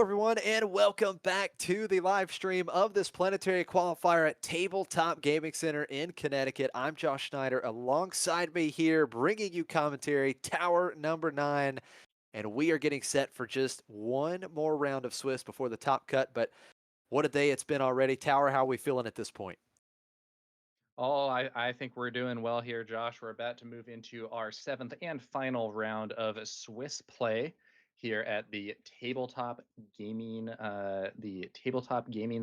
Everyone, and welcome back to the live stream of this planetary qualifier at Tabletop Gaming Center in Connecticut. I'm Josh Schneider. Alongside me here, bringing you commentary, Tower number 9, and we are getting set for just one more round of Swiss before the top cut. But what a day it's been already. Tower, how are we feeling at this point? I think we're doing well here, Josh. We're about to move into our seventh and final round of Swiss play here at the Tabletop Gaming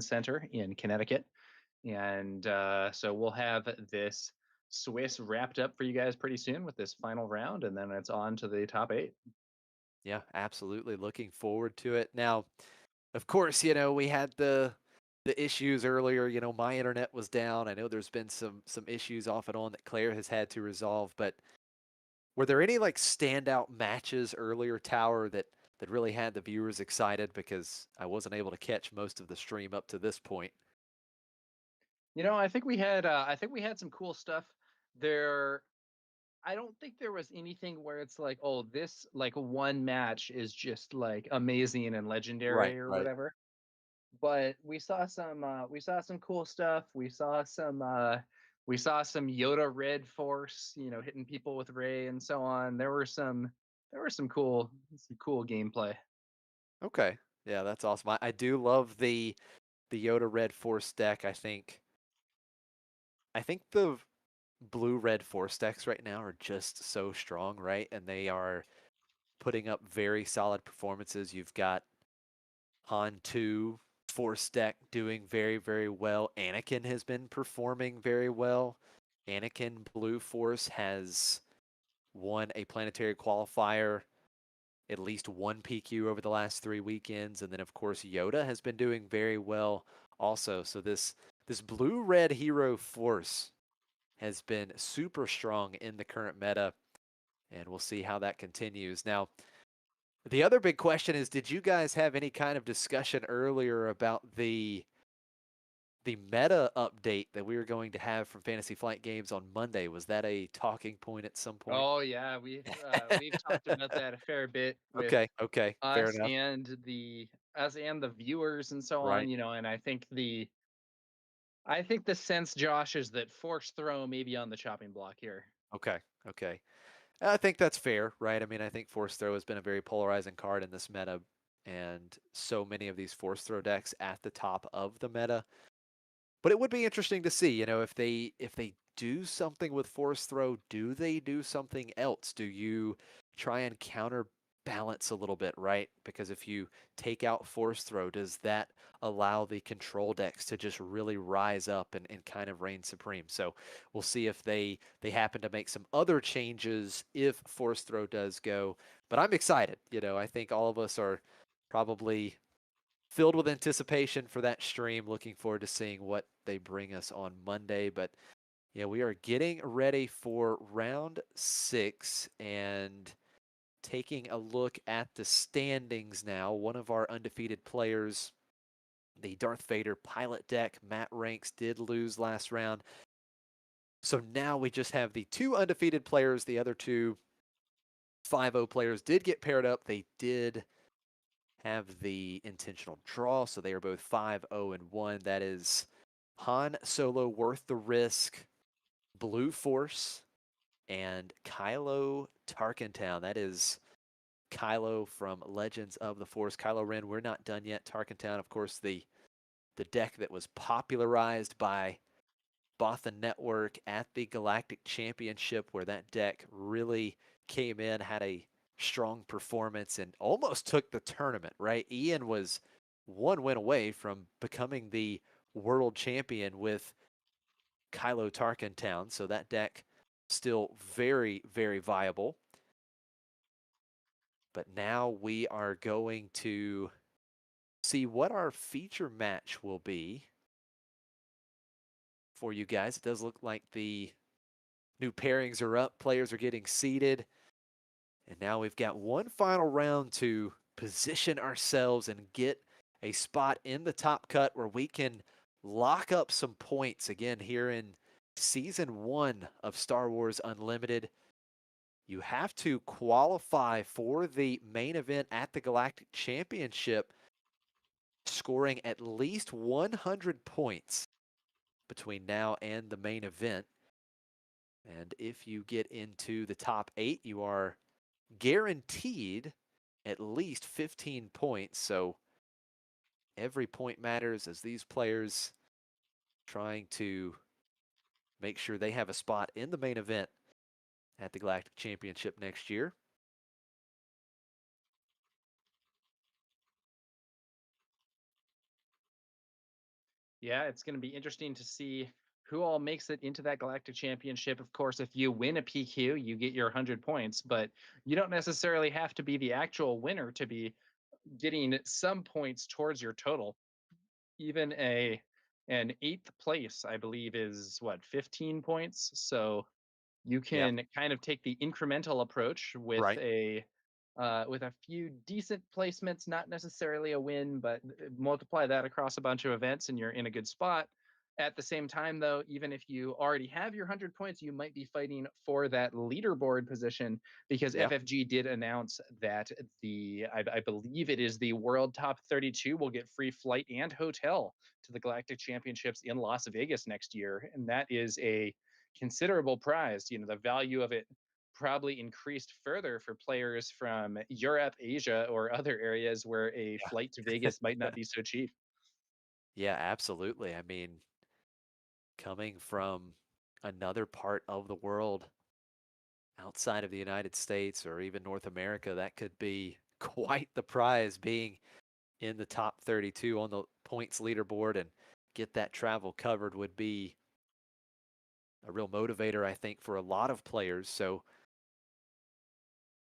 Center in Connecticut, and so we'll have this Swiss wrapped up for you guys pretty soon with this final round, and then it's on to the top 8. Yeah, absolutely. Looking forward to it. Now, of course, we had the issues earlier. My internet was down. I know there's been some issues off and on that Claire has had to resolve, but were there any like standout matches earlier, Tower, that really had the viewers excited? Because I wasn't able to catch most of the stream up to this point. I think we had some cool stuff there. I don't think there was anything where it's like, oh, this like one match is just like amazing and Right, legendary or right. whatever. But we saw some cool stuff. We saw some Yoda Red Force, hitting people with Ray and so on. There were some cool gameplay. Okay. Yeah, that's awesome. I do love the Yoda Red Force deck. I think the blue red Force decks right now are just so strong, right? And they are putting up very solid performances. You've got Han 2 Force deck doing very, very well. Anakin has been performing very well. Anakin Blue Force has won a planetary qualifier, at least one PQ over the last 3 weekends. And then, of course, Yoda has been doing very well also. So this blue red hero force has been super strong in the current meta, and we'll see how that continues. Now, the other big question is, did you guys have any kind of discussion earlier about the meta update that we were going to have from Fantasy Flight Games on Monday? Was that a talking point at some point? Oh yeah, we've talked about that a fair bit with Okay, okay, fair us enough. and the us and the viewers and so on, Right. and I think the sense, Josh, is that force throw may be on the chopping block here. Okay, okay. I think that's fair, right? I mean, I think Force Throw has been a very polarizing card in this meta, and so many of these Force Throw decks at the top of the meta. But it would be interesting to see, if they do something with Force Throw, do they do something else? Do you try and counterbalance a little bit, right? Because if you take out Force Throw, does that allow the control decks to just really rise up and kind of reign supreme? So we'll see if they happen to make some other changes if Force Throw does go. But I'm excited. I think all of us are probably filled with anticipation for that stream. Looking forward to seeing what they bring us on Monday. But yeah, we are getting ready for round 6 and taking a look at the standings now. One of our undefeated players, the Darth Vader pilot deck, Matt Ranks, did lose last round. So now we just have the two undefeated players. The other two 5-0 players did get paired up. They did have the intentional draw, so they are both 5-0 and 1. That is Han Solo Worth the Risk, Blue Force, and Kylo Tarkentown. That is Kylo from Legends of the Force. Kylo Ren, we're not done yet. Tarkentown, of course, the deck that was popularized by Bothan Network at the Galactic Championship, where that deck really came in, had a strong performance, and almost took the tournament, right? Ian was one win away from becoming the world champion with Kylo Tarkentown, so that deck still very, very viable. But now we are going to see what our feature match will be for you guys. It does look like the new pairings are up, players are getting seated. And now we've got one final round to position ourselves and get a spot in the top cut where we can lock up some points again here in season 1 of Star Wars Unlimited. You have to qualify for the main event at the Galactic Championship scoring at least 100 points between now and the main event. And if you get into the top 8, you are guaranteed at least 15 points. So every point matters as these players trying to make sure they have a spot in the main event at the Galactic Championship next year. Yeah, it's going to be interesting to see who all makes it into that Galactic Championship. Of course, if you win a PQ, you get your 100 points, but you don't necessarily have to be the actual winner to be getting some points towards your total. Even an eighth place, I believe, is what, 15 points. So you Yeah, can kind of take the incremental approach right. with a few decent placements, not necessarily a win, but multiply that across a bunch of events and you're in a good spot. At the same time, though, even if you already have your 100 points, you might be fighting for that leaderboard position because Yeah, FFG did announce that I believe it is the World Top 32 will get free flight and hotel to the Galactic Championships in Las Vegas next year. And that is a considerable prize. You know, the value of it probably increased further for players from Europe, Asia, or other areas where a flight to yeah. Vegas might not be so cheap. Yeah, absolutely. I mean, coming from another part of the world outside of the United States or even North America, that could be quite the prize being in the top 32 on the points leaderboard and get that travel covered would be a real motivator, I think, for a lot of players. So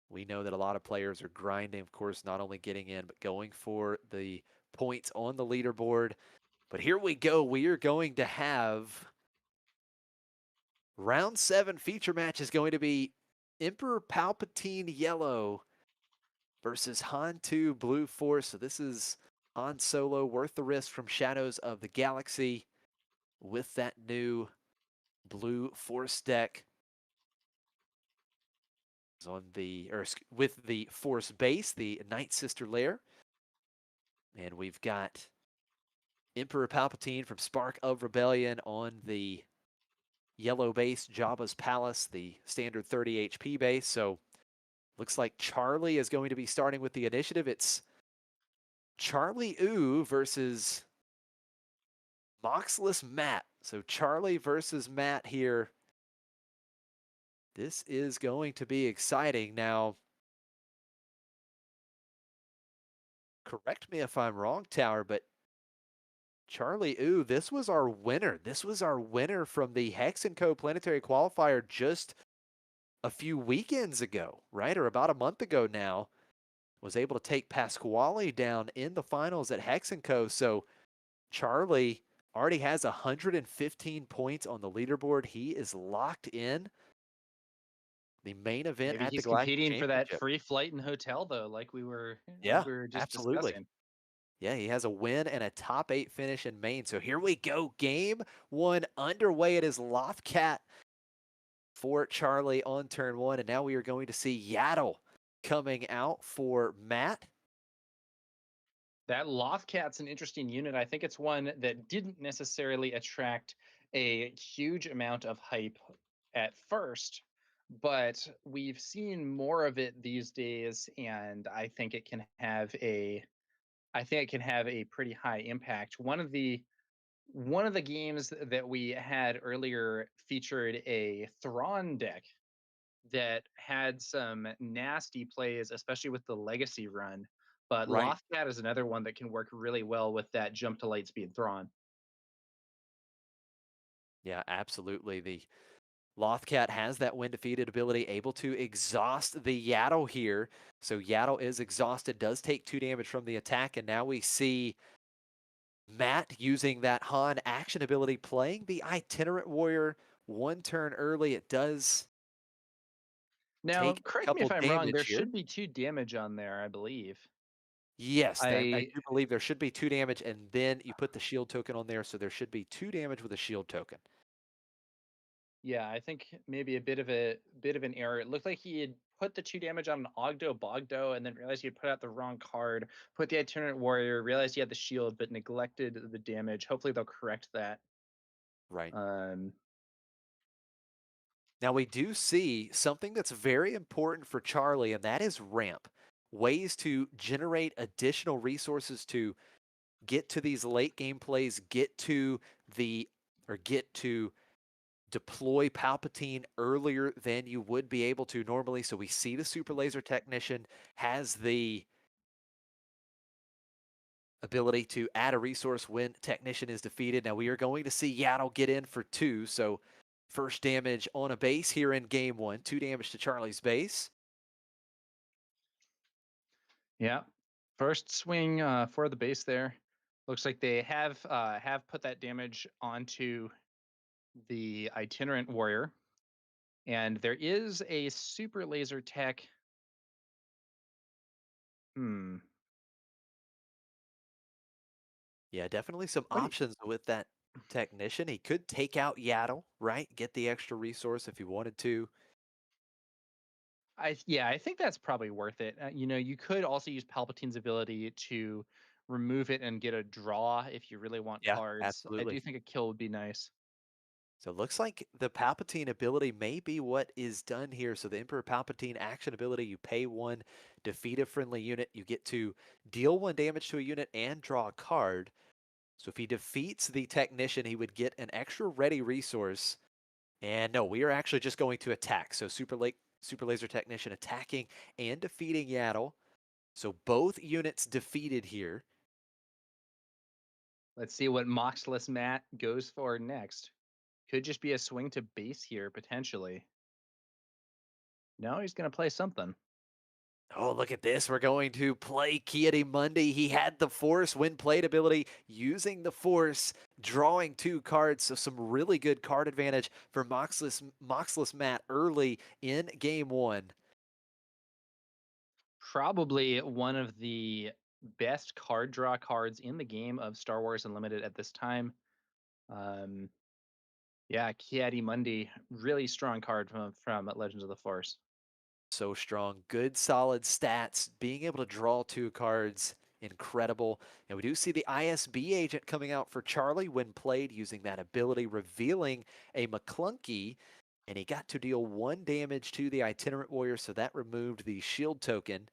we know that a lot of players are grinding, of course, not only getting in, but going for the points on the leaderboard. But here we go. We are going to have round 7 feature match is going to be Emperor Palpatine Yellow versus Han 2 Blue Force. So this is Han Solo worth the risk from Shadows of the Galaxy with that new Blue Force deck on the or with the Force base, the Night Sister lair. And we've got Emperor Palpatine from Spark of Rebellion on the yellow base, Jabba's Palace, the standard 30 HP base. So looks like Charlie is going to be starting with the initiative. It's Charlie Ooh versus Moxless Matt. So Charlie versus Matt here. This is going to be exciting. Now, correct me if I'm wrong, Tower, but Charlie Ooh, this was our winner. This was our winner from the Hex & Co. Planetary Qualifier just a few weekends ago, right? Or about a month ago now. Was able to take Pasquale down in the finals at Hex & Co. So Charlie already has 115 points on the leaderboard. He is locked in the main event Maybe at the he's Galactic competing for that Championship. free flight and hotel though, like Yeah, we were just absolutely. discussing. Yeah, he has a win and a top 8 finish in Maine. So here we go. Game 1 underway. It is Lothcat for Charlie on turn 1. And now we are going to see Yaddle coming out for Matt. That Lothcat's an interesting unit. I think it's one that didn't necessarily attract a huge amount of hype at first, but we've seen more of it these days, and I think it can have a pretty high impact. One of the games that we had earlier featured a Thrawn deck that had some nasty plays, especially with the legacy run. But Right. Lothcat is another one that can work really well with that jump to light speed Thrawn. Yeah, absolutely. The Lothcat has that when defeated ability, able to exhaust the Yaddle here. So Yaddle is exhausted, does take 2 damage from the attack, and now we see Matt using that Han action ability, playing the Itinerant Warrior 1 turn early. It does Now, take a correct me if couple I'm wrong. There damage here. should be 2 damage on there, I believe. Yes, I I do believe there should be 2 damage, and then you put the shield token on there, so there should be 2 damage with a shield token. Yeah, I think maybe a bit of an error. It looked like he had put the 2 damage on an Ogdo Bogdo and then realized you put out the wrong card, put the Itinerant Warrior, realized you had the shield, but neglected the damage. Hopefully they'll correct that. Right. Um, Now, we do see something that's very important for Charlie, and that is ramp. Ways to generate additional resources to get to these late game plays, the, get to deploy Palpatine earlier than you would be able to normally. So we see the Super Laser Technician has the ability to add a resource when Technician is defeated. Now we are going to see Yaddle get in for 2. So first damage on a base here in game 1, 2 damage to Charlie's base. yeah. First swing for the base there. Looks like they have put that damage onto the Itinerant Warrior. And there is a Super Laser Tech. Hmm. Yeah, definitely some What do you, options with that Technician. He could take out Yaddle, right? Get the extra resource if he wanted to. I think that's probably worth it. You could also use Palpatine's ability to remove it and get a draw if you really want Yeah, cards. I do absolutely. think a kill would be nice. So it looks like the Palpatine ability may be what is done here. So the Emperor Palpatine action ability, you pay 1, defeat a friendly unit, you get to deal 1 damage to a unit and draw a card. So if he defeats the Technician, he would get an extra ready resource. And no, we are actually just going to attack. So Super Laser Technician attacking and defeating Yaddle. So both units defeated here. Let's see what Moxless Matt goes for next. Could just be a swing to base here, potentially. No, he's going to play something. Oh, look at this. We're going to play Kiadi Monday. He had the Force when played ability, using the Force, drawing 2 cards. So some really good card advantage for Moxless Matt early in game 1. Probably one of the best card draw cards in the game of Star Wars Unlimited at this time. Um, yeah, Kiadi Mundi, really strong card from Legends of the Force. So strong. Good, solid stats. Being able to draw 2 cards, incredible. And we do see the ISB agent coming out for Charlie when played, using that ability, revealing a McClunky. And he got to deal 1 damage to the Itinerant Warrior, so that removed the shield token.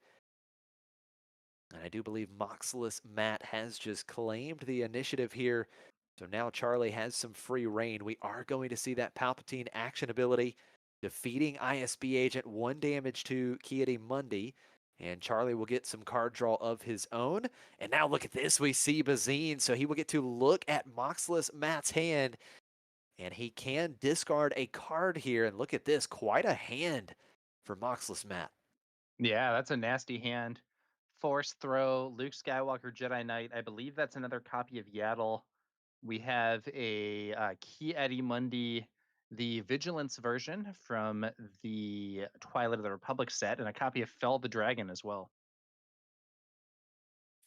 And I do believe Moxless Matt has just claimed the initiative here. So now Charlie has some free reign. We are going to see that Palpatine action ability defeating ISB agent, 1 damage to Kiadi Mundi. And Charlie will get some card draw of his own. And now look at this. We see Bazine. So he will get to look at Moxless Matt's hand. And he can discard a card here. And look at this. Quite a hand for Moxless Matt. Yeah, that's a nasty hand. Force throw, Luke Skywalker, Jedi Knight. I believe that's another copy of Yaddle. We have a Kiadi Mundi, the Vigilance version from the Twilight of the Republic set, and a copy of Fell the Dragon as well.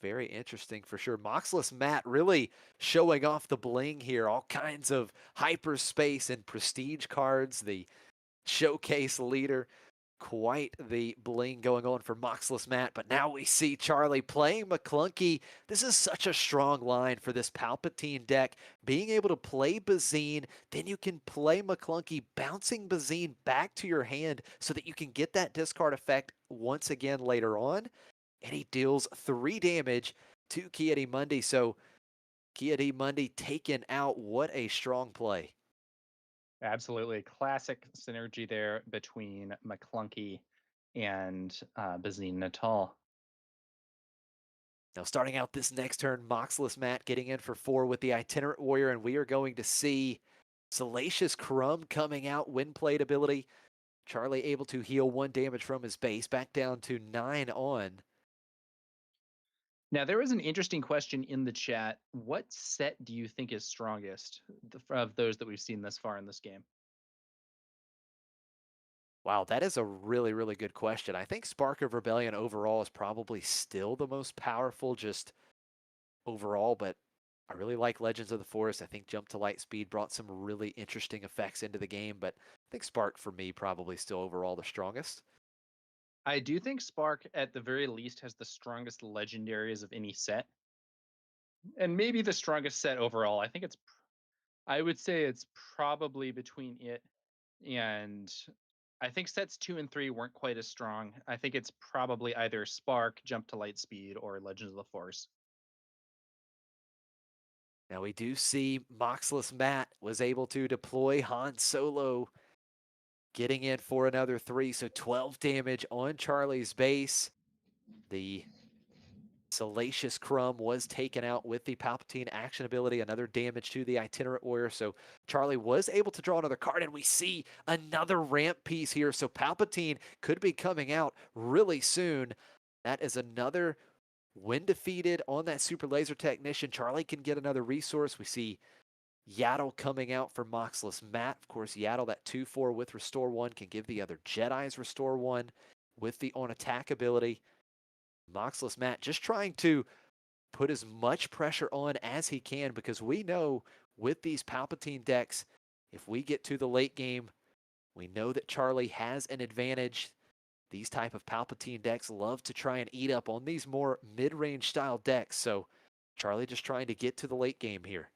Very interesting for sure. Moxless Matt really showing off the bling here. All kinds of hyperspace and prestige cards. The showcase leader. Quite the bling going on for Moxless Matt. But now we see Charlie playing McClunky. This is such a strong line for this Palpatine deck. Being able to play Bazine, then you can play McClunky, bouncing Bazine back to your hand so that you can get that discard effect once again later on. And he deals 3 damage to Kiadi Mundi. So Kiadi Mundi taken out. What a strong play. Absolutely. Classic synergy there between McClunky and Bazine Natal. Now, starting out this next turn, Moxless Matt getting in for 4 with the Itinerant Warrior, and we are going to see Salacious Crumb coming out, win played ability. Charlie able to heal 1 damage from his base, back down to 9 on. Now, there was an interesting question in the chat. What set do you think is strongest of those that we've seen thus far in this game? Wow, that is a really, really good question. I think Spark of Rebellion overall is probably still the most powerful, just overall, but I really like Legends of the Forest. I think Jump to Light Speed brought some really interesting effects into the game, but I think Spark for me probably still overall the strongest. I do think Spark, at the very least, has the strongest legendaries of any set, and maybe the strongest set overall. I would say it's probably between it and I think sets 2 and 3 weren't quite as strong. I think it's probably either Spark, Jump to Light Speed, or Legends of the Force. Now we do see Moxless Matt was able to deploy Han Solo getting in for another 3, so 12 damage on Charlie's base. The Salacious Crumb was taken out with the Palpatine action ability, another damage to the Itinerant Warrior. So Charlie was able to draw another card, and we see another ramp piece here. So Palpatine could be coming out really soon. That is another when defeated on that Super Laser Technician. Charlie can get another resource. We see Yaddle coming out for Moxless Matt. Of course, Yaddle, that 2-4 with Restore 1, can give the other Jedis Restore 1 with the on attack ability. Moxless Matt just trying to put as much pressure on as he can because we know with these Palpatine decks, if we get to the late game, we know that Charlie has an advantage. These type of Palpatine decks love to try and eat up on these more mid-range style decks. So Charlie just trying to get to the late game here.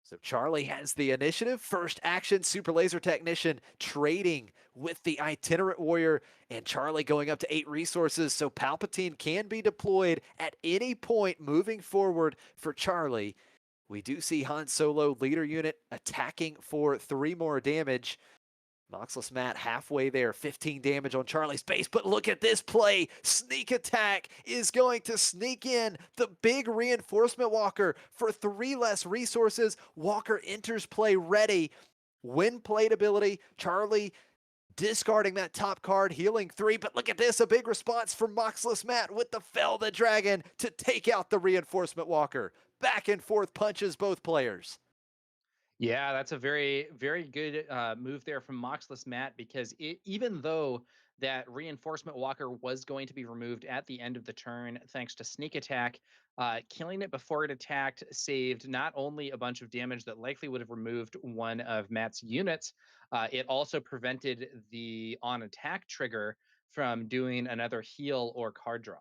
So Charlie has the initiative. First action, Super Laser Technician trading with the Itinerant Warrior, and Charlie going up to 8 resources. So Palpatine can be deployed at any point moving forward for Charlie. We do see Han Solo leader unit attacking for 3 more damage. Moxless Matt halfway there, 15 damage on Charlie's base, but look at this play. Sneak attack is going to sneak in the big reinforcement walker for 3 less resources. Walker enters play ready. Win plate ability, Charlie discarding that top card, healing 3, but look at this, a big response from Moxless Matt with the Fell the Dragon to take out the reinforcement walker. Back and forth punches both players. Yeah, that's a very, very good move there from Moxless Matt because even though that reinforcement walker was going to be removed at the end of the turn, thanks to sneak attack, killing it before it attacked saved not only a bunch of damage that likely would have removed one of Matt's units, it also prevented the on attack trigger from doing another heal or card draw.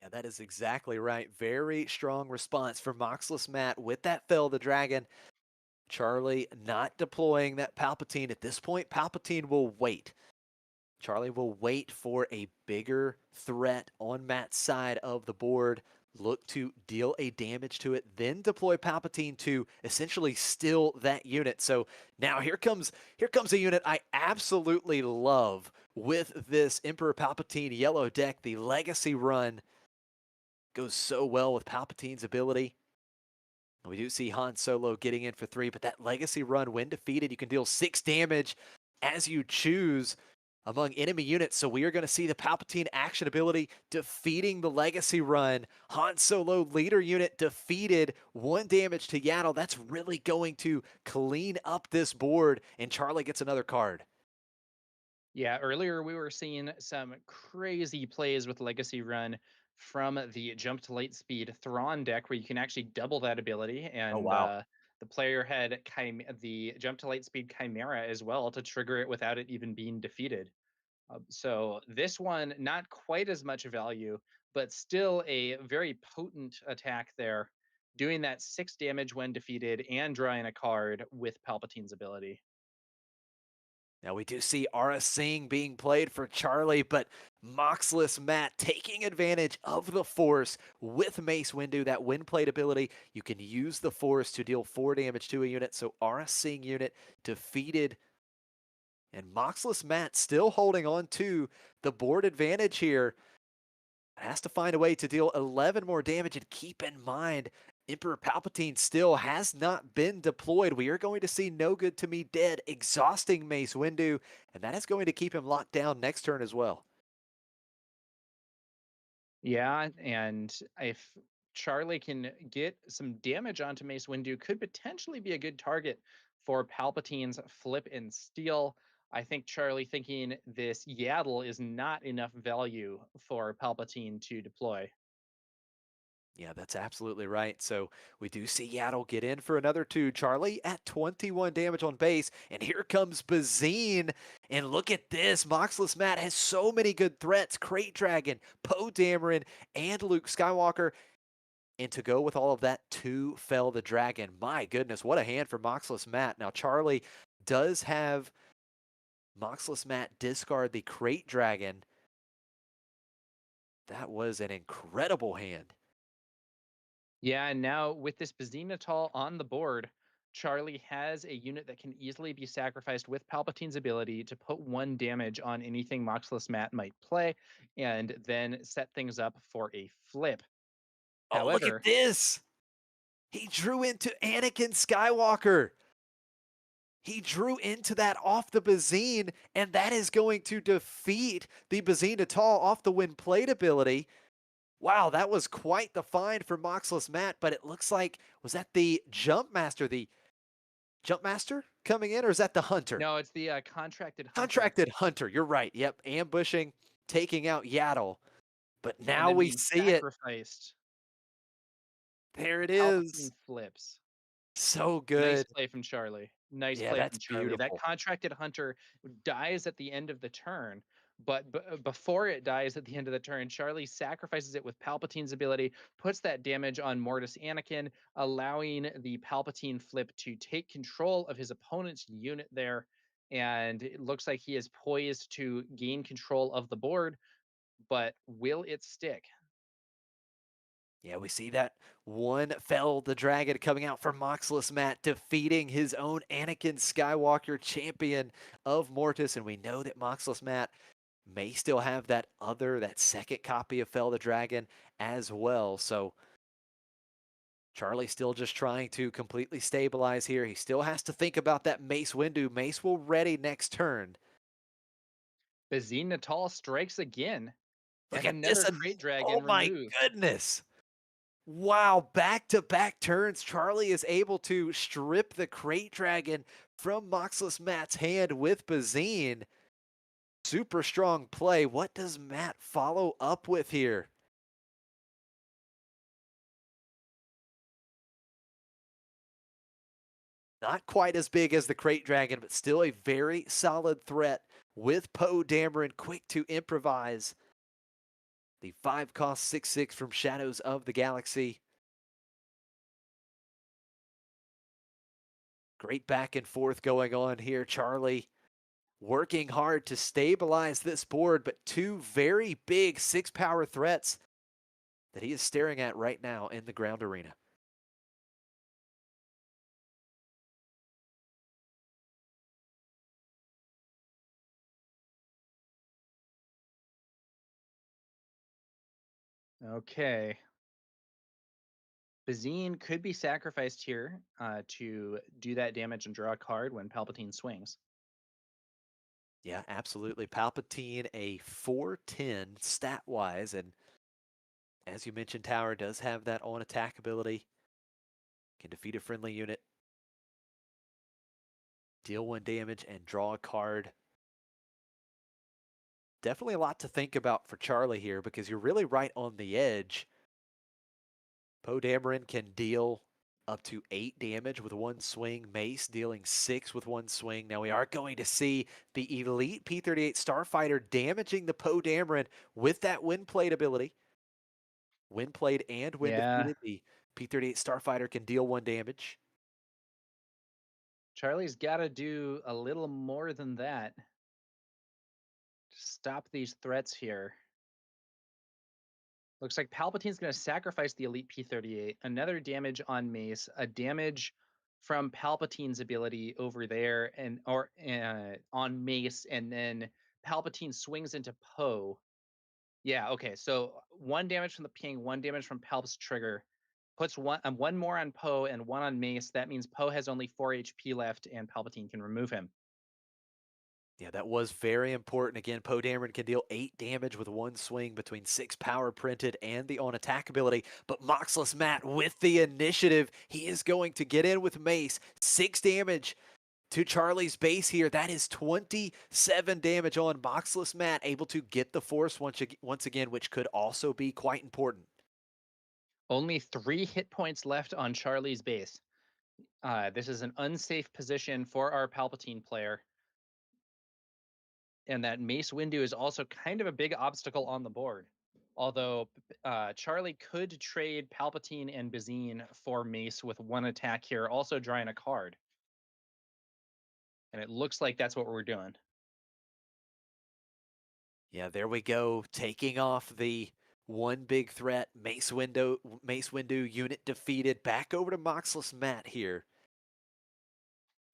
Yeah, that is exactly right. Very strong response from Moxless Matt with that Fell the Dragon. Charlie not deploying that Palpatine. At this point, Palpatine will wait. Charlie will wait for a bigger threat on Matt's side of the board, look to deal a damage to it, then deploy Palpatine to essentially steal that unit. So now here comes a unit I absolutely love with this Emperor Palpatine yellow deck. The Legacy run goes so well with Palpatine's ability. We do see Han Solo getting in for 3, but that Legacy run, when defeated, you can deal 6 damage as you choose among enemy units. So we are going to see the Palpatine action ability defeating the Legacy run. Han Solo leader unit defeated, 1 damage to Yaddle. That's really going to clean up this board, and Charlie gets another card. Yeah, earlier we were seeing some crazy plays with Legacy Run from the Jump to Light Speed Thrawn deck, where you can actually double that ability, Oh, and wow. the player had the Jump to Light Speed Chimera as well to trigger it without it even being defeated. So this one, not quite as much value, but still a very potent attack there, doing that 6 damage when defeated and drawing a card with Palpatine's ability. Now we do see Ara Singh being played for Charlie, but Moxless Matt taking advantage of the Force with Mace Windu, that wind plate ability. You can use the Force to deal 4 damage to a unit, so Ara Singh unit defeated. And Moxless Matt still holding on to the board advantage here. Has to find a way to deal 11 more damage, and keep in mind, Emperor Palpatine still has not been deployed. We are going to see No Good to Me dead, exhausting Mace Windu, and that is going to keep him locked down next turn as well. Yeah, and if Charlie can get some damage onto Mace Windu, could potentially be a good target for Palpatine's flip and steal. I think Charlie thinking this Yaddle is not enough value for Palpatine to deploy. Yeah, that's absolutely right. So we do see Yaddle get in for another two. Charlie at 21 damage on base. And here comes Bazine. And look at this. Moxless Matt has so many good threats. Crate Dragon, Poe Dameron, and Luke Skywalker. And to go with all of that, two fell the dragon. My goodness, what a hand for Moxless Matt. Now, Charlie does have Moxless Matt discard the Crate Dragon. That was an incredible hand. Yeah, and now with this Bazinatal on the board, Charlie has a unit that can easily be sacrificed with Palpatine's ability to put one damage on anything Moxless Matt might play, and then set things up for a flip. Oh, look at However, this. He drew into Anakin Skywalker. He drew into that off the Bazine, and that is going to defeat the Bazine Natal off the win plate ability. Wow, that was quite the find for Moxless Matt, but it looks like, was that the Jump Master, coming in, or is that the Hunter? no, it's the contracted hunter, Contracted Hunter, you're right. Yep, ambushing, taking out Yaddle. But and now then we being see it. sacrificed. There it Palpatine is. flips. So Nice good. play from Charlie. Nice Yeah, play that's from Charlie. That beautiful. contracted hunter dies at the end of the turn, but before it dies at the end of the turn, Charlie sacrifices it with Palpatine's ability, puts that damage on Mortis Anakin, allowing the Palpatine flip to take control of his opponent's unit there. And it looks like he is poised to gain control of the board, but will it stick? Yeah, we see that one fell the dragon coming out from Moxless Matt, defeating his own Anakin Skywalker, champion of Mortis. And we know that Moxless Matt may still have that second copy of Fell the Dragon as well. So Charlie still just trying to completely stabilize here. He still has to think about that Mace Windu. Mace will ready next turn. Bazine Natal strikes again, Look and at this. another And Crate oh Dragon my removed. goodness. Wow, back to back turns. Charlie is able to strip the Crate Dragon from Moxless Matt's hand with Bazine. Super strong play. What does Matt follow up with here? Not quite as big as the Crate Dragon, but still a very solid threat with Poe Dameron quick to improvise. The 5 cost 6/6 from Shadows of the Galaxy. Great back and forth going on here. Charlie working hard to stabilize this board, but two very big 6 power threats that he is staring at right now in the ground arena. Okay. Bazine could be sacrificed here to do that damage and draw a card when Palpatine swings. Yeah, absolutely. Palpatine, a 410 stat wise. And as you mentioned, Tower does have that on attack ability, can defeat a friendly unit, deal 1 damage, and draw a card. Definitely a lot to think about for Charlie here because you're really right on the edge. Poe Dameron can deal up to 8 damage with one swing. Mace dealing 6 with one swing. Now we are going to see the elite P-38 Starfighter damaging the Poe Dameron with that wind plate ability. When played and when Yeah, defeated, the P-38 Starfighter can deal 1 damage. Charlie's got to do a little more than that to stop these threats here. Looks like Palpatine's going to sacrifice the Elite P-38, another damage on Mace, a damage from Palpatine's ability over there, and or on Mace, and then Palpatine swings into Poe. Yeah, okay. So 1 damage from the ping, 1 damage from Palp's trigger. Puts one more on Poe and one on Mace. That means Poe has only 4 HP left and Palpatine can remove him. Yeah, that was very important. Again, Poe Dameron can deal 8 damage with one swing between 6 power printed and the on attack ability. But Moxless Matt with the initiative, he is going to get in with Mace. 6 damage to Charlie's base here. That is 27 damage on Moxless Matt, able to get the force once again, which could also be quite important. Only 3 hit points left on Charlie's base. This is an unsafe position for our Palpatine player, and that Mace Windu is also kind of a big obstacle on the board. Although Charlie could trade Palpatine and Bazine for Mace with one attack here, also drawing a card. And it looks like that's what we're doing. Yeah, there we go. Taking off the one big threat. Mace Windu unit defeated. Back over to Moxless Matt here.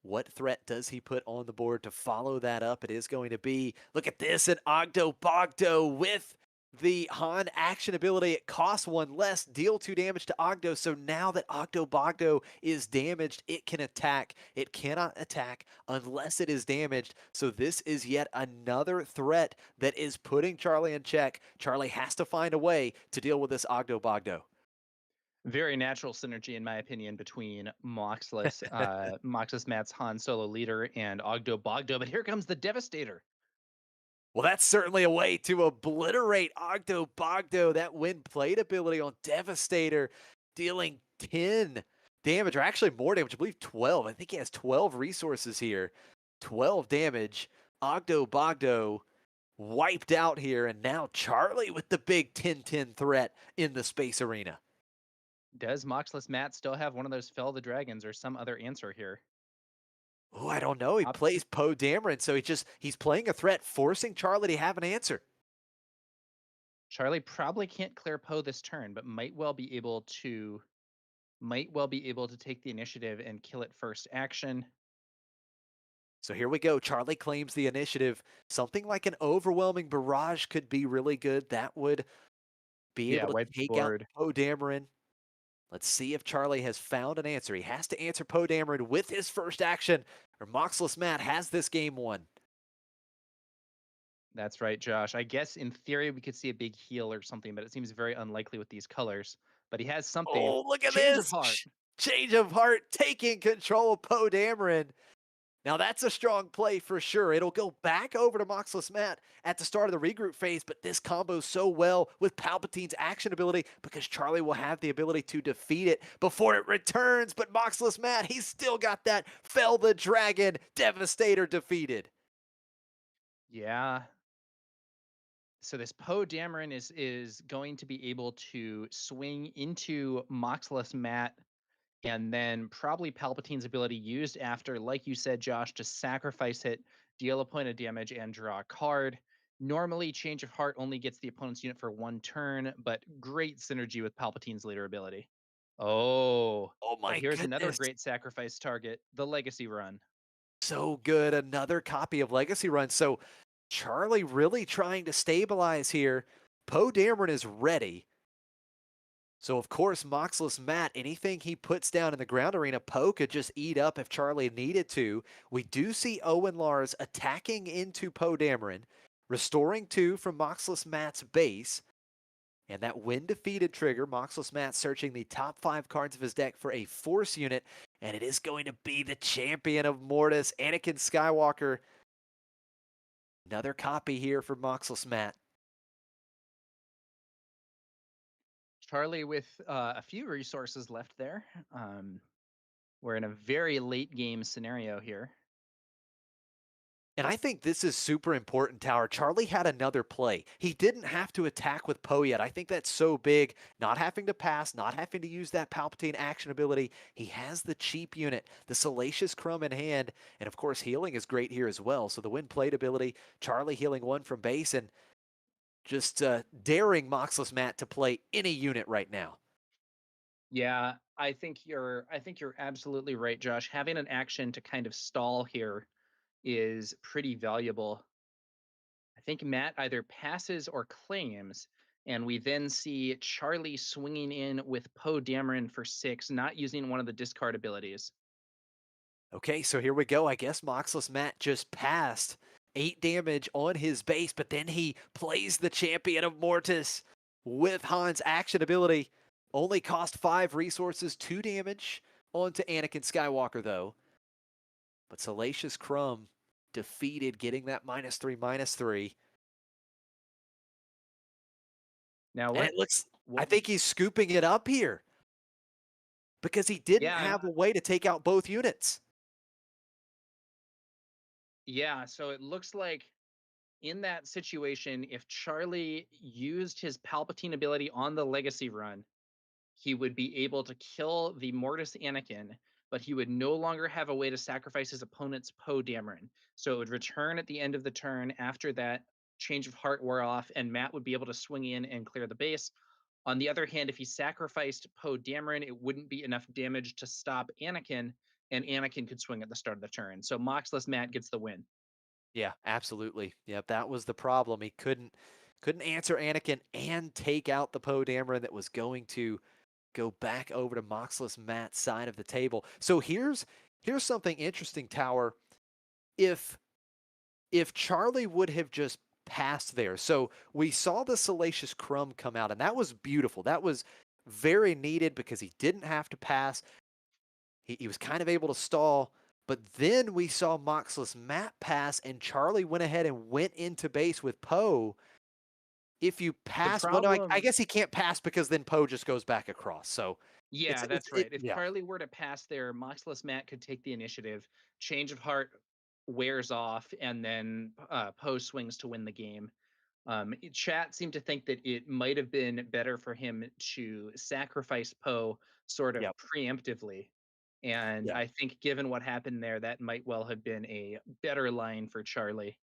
What threat does he put on the board to follow that up? It is going to be, look at this, an Ogdo Bogdo with the Han action ability. It costs one less, deal 2 damage to Ogdo. So now that Ogdo Bogdo is damaged, it can attack. It cannot attack unless it is damaged. So this is yet another threat that is putting Charlie in check. Charlie has to find a way to deal with this Ogdo Bogdo. Very natural synergy, in my opinion, between Moxless Matt's Han Solo leader and Ogdo Bogdo. But here comes the Devastator. Well, that's certainly a way to obliterate Ogdo Bogdo. That wind plate ability on Devastator, dealing 10 damage, or actually more damage. I believe 12. I think he has 12 resources here. 12 damage. Ogdo Bogdo wiped out here, and now Charlie with the big 10-10 threat in the space arena. Does Moxless Matt still have one of those Fell the Dragons or some other answer here? Oh, I don't know. He Up plays Poe Dameron, so he's playing a threat, forcing Charlie to have an answer. Charlie probably can't clear Poe this turn, but might well be able to take the initiative and kill it first action. So here we go. Charlie claims the initiative. Something like an overwhelming barrage could be really good. That would be Yeah, able to wipe the take out board. Poe Dameron. Let's see if Charlie has found an answer. He has to answer Poe Dameron with his first action, or Moxless Matt has this game won. That's right, Josh. I guess in theory we could see a big heal or something, but it seems very unlikely with these colors. But he has something. Oh, look at Change of this. heart. Change of heart, taking control of Poe Dameron. Now that's a strong play for sure. It'll go back over to Moxless Matt at the start of the regroup phase, but this combos so well with Palpatine's action ability because Charlie will have the ability to defeat it before it returns. But Moxless Matt, he's still got that Fell the Dragon Devastator defeated. Yeah. So this Poe Dameron is going to be able to swing into Moxless Matt, and then probably Palpatine's ability used after, like you said, Josh, to sacrifice it, deal a point of damage, and draw a card. Normally, Change of Heart only gets the opponent's unit for one turn, but great synergy with Palpatine's later ability. Oh, Oh but my here's another goodness. great sacrifice target, the Legacy Run. So good. Another copy of Legacy Run. So Charlie really trying to stabilize here. Poe Dameron is ready. So, of course, Moxless Matt, anything he puts down in the ground arena, Poe could just eat up if Charlie needed to. We do see Owen Lars attacking into Poe Dameron, restoring 2 from Moxless Matt's base. And that when defeated trigger, Moxless Matt searching the top 5 cards of his deck for a force unit. And it is going to be the champion of Mortis, Anakin Skywalker. Another copy here for Moxless Matt. Charlie with a few resources left there. We're in a very late game scenario here. And I think this is super important, Tower. Charlie had another play. He didn't have to attack with Poe yet. I think that's so big. Not having to pass, not having to use that Palpatine action ability. He has the cheap unit, the Salacious Crumb in hand. And of course, healing is great here as well. So the win plate ability, Charlie healing 1 from base, and just daring Moxless Matt to play any unit right now. Yeah, I think you're absolutely right, Josh. Having an action to kind of stall here is pretty valuable. I think Matt either passes or claims, and we then see Charlie swinging in with Poe Dameron for 6, not using one of the discard abilities. Okay, so here we go. I guess Moxless Matt just passed 8 damage on his base, but then he plays the Champion of Mortis with Han's action ability. Only cost 5 resources, 2 damage onto Anakin Skywalker, though. But Salacious Crumb defeated, getting that -3/-3. Now, And what it looks I What? think he's scooping it up here because he didn't Yeah, have a way to take out both units. yeah. So it looks like in that situation, if Charlie used his Palpatine ability on the Legacy run, he would be able to kill the Mortis Anakin, but he would no longer have a way to sacrifice his opponent's Poe Dameron. So it would return at the end of the turn after that change of heart wore off, and Matt would be able to swing in and clear the base. On the other hand, if he sacrificed Poe Dameron, it wouldn't be enough damage to stop Anakin, and Anakin could swing at the start of the turn. So Moxless Matt gets the win. Yeah, absolutely. Yep, that was the problem. He couldn't answer Anakin and take out the Poe Dameron that was going to go back over to Moxless Matt's side of the table. So here's something interesting, Tower. If if Charlie would have just passed there. So we saw the Salacious Crumb come out, and that was beautiful. That was very needed because he didn't have to pass. He was kind of able to stall. But then we saw Moxless Matt pass, and Charlie went ahead and went into base with Poe. If you The pass, well, no, I problem guess he can't pass because then Poe just goes back across. So Yeah, it's that's it right. If yeah, Charlie were to pass there, Moxless Matt could take the initiative. Change of heart wears off, and then Poe swings to win the game. Chat seemed to think that it might have been better for him to sacrifice Poe sort of yep, preemptively. And yeah. I think, given what happened there, that might well have been a better line for Charlie,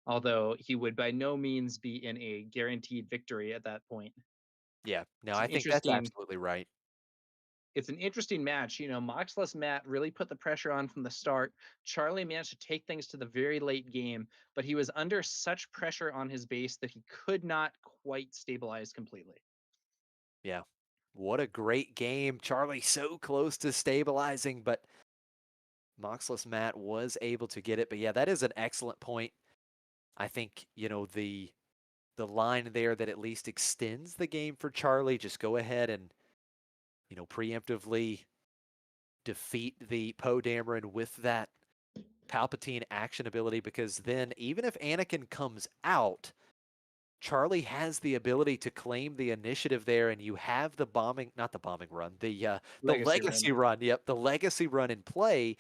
although he would by no means be in a guaranteed victory at that point. Yeah, no, It's an I think that's interesting absolutely right. it's an interesting match. You know, Moxless Matt really put the pressure on from the start. Charlie managed to take things to the very late game, but he was under such pressure on his base that he could not quite stabilize completely. Yeah. What a great game. Charlie so close to stabilizing, but Moxless Matt was able to get it. But yeah, that is an excellent point. I think, the line there that at least extends the game for Charlie, just go ahead and, preemptively defeat the Poe Dameron with that Palpatine action ability because then even if Anakin comes out, Charlie has the ability to claim the initiative there, and you have the bombing, not the bombing run, the Legacy legacy run. run. Yep, the legacy run in play.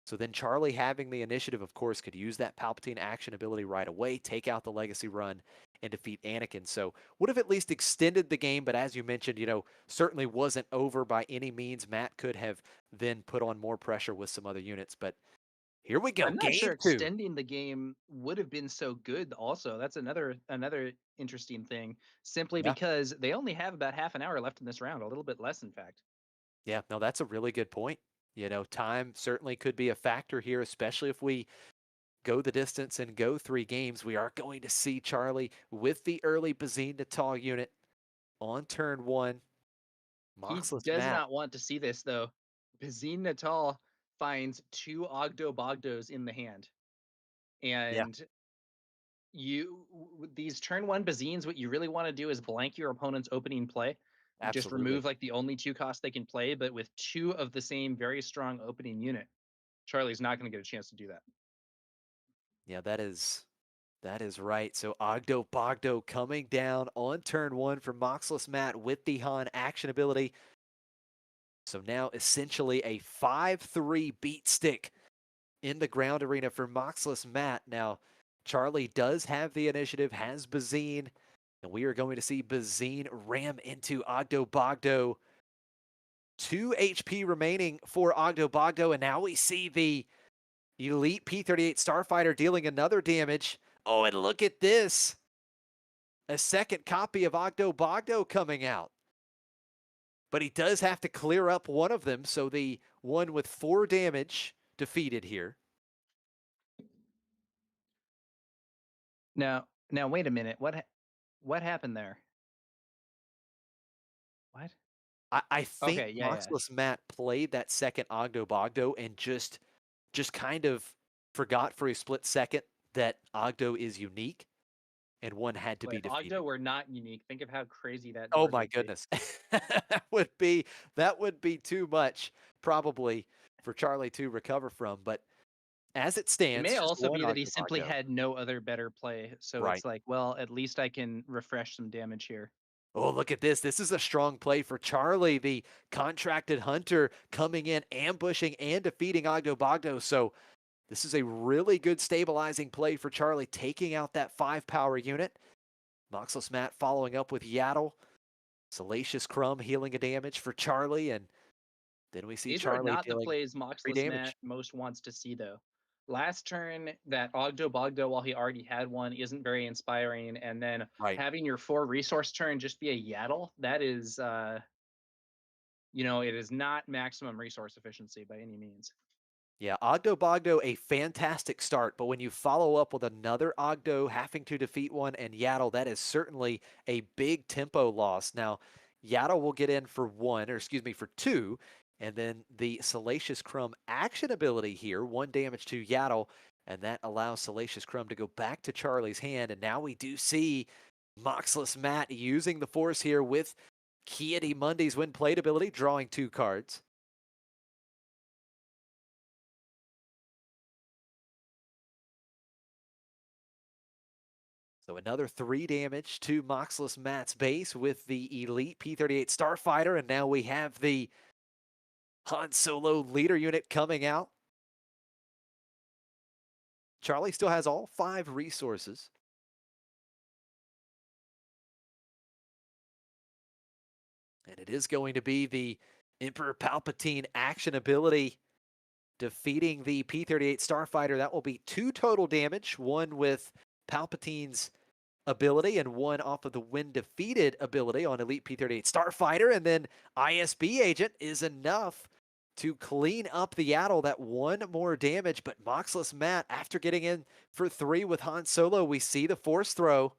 So then Charlie having the initiative, of course, could use that Palpatine action ability right away, take out the legacy run, and defeat Anakin. So would have at least extended the game, but as you mentioned, certainly wasn't over by any means. Matt could have then put on more pressure with some other units, but here we go, I'm not game sure two. extending the game would have been so good also. That's another interesting thing, simply Yeah. because they only have about half an hour left in this round, a little bit less in fact. Yeah, no, that's a really good point. Time certainly could be a factor here, especially if we go the distance and go 3 games. We are going to see Charlie with the early Bazine Natal unit on turn one. He Moxless does Matt. not want to see this though. Bazine Natal finds two Ogdo Bogdos in the hand. Yeah, And these turn one Bazines, what you really want to do is blank your opponent's opening play. Just absolutely. remove like the only two costs they can play, but with two of the same very strong opening unit, Charlie's not going to get a chance to do that. Yeah, that is right. So Ogdo Bogdo coming down on turn one for Moxless Matt with the Han action ability. So now essentially a 5-3 beat stick in the ground arena for Moxless Matt. Now, Charlie does have the initiative, has Bazine, and we are going to see Bazine ram into Ogdo Bogdo. 2 HP remaining for Ogdo Bogdo, and now we see the Elite P-38 Starfighter dealing another damage. Oh, and look at this. A second copy of Ogdo Bogdo coming out. But he does have to clear up one of them, so the one with 4 damage defeated here. Now wait a minute. What happened there? What? I think Okay, yeah, yeah. Moxless Matt played that second Ogdo Bogdo and just kind of forgot for a split second that Ogdo is unique and one had to But be if defeated. Ogdo were not unique, think of how crazy that Oh board my would be. goodness. that would be too much probably for Charlie to recover from, but as it It stands, may just also one be that he Ogdo simply Bogdo. had no other better play. So Right. it's like, well, at least I can refresh some damage here. Oh, look at this. This is a strong play for Charlie, the contracted hunter coming in, ambushing and defeating Ogdo Bogdo. So this is a really good stabilizing play for Charlie, taking out that 5 power unit. Moxless Matt following up with Yaddle. Salacious Crumb healing a damage for Charlie. And then we see These are Charlie not the dealing plays 3 Moxless Matt damage. most wants to see, though. Last turn, that Ogdo Bogdo, while he already had one, isn't very inspiring. And then Right. having your 4 resource turn just be a Yaddle, that is, it is not maximum resource efficiency by any means. Yeah, Ogdo Bogdo, a fantastic start, but when you follow up with another Ogdo having to defeat one and Yaddle, that is certainly a big tempo loss. Now, Yaddle will get in for one, or excuse me, for two, and then the Salacious Crumb action ability here, 1 damage to Yaddle, and that allows Salacious Crumb to go back to Charlie's hand, and now we do see Moxless Matt using the Force here with Kiedi Mundy's win played ability, drawing 2 cards. So another 3 damage to Moxless Matt's base with the Elite P-38 Starfighter, and now we have the Han Solo leader unit coming out. Charlie still has all 5 resources. And it is going to be the Emperor Palpatine action ability defeating the P-38 Starfighter. That will be 2 total damage, one with Palpatine's ability and one off of the when defeated ability on Elite P-38 Starfighter. And then ISB Agent is enough to clean up the Yaddle, that 1 more damage. But Moxless Matt, after getting in for 3 with Han Solo, we see the Force Throw,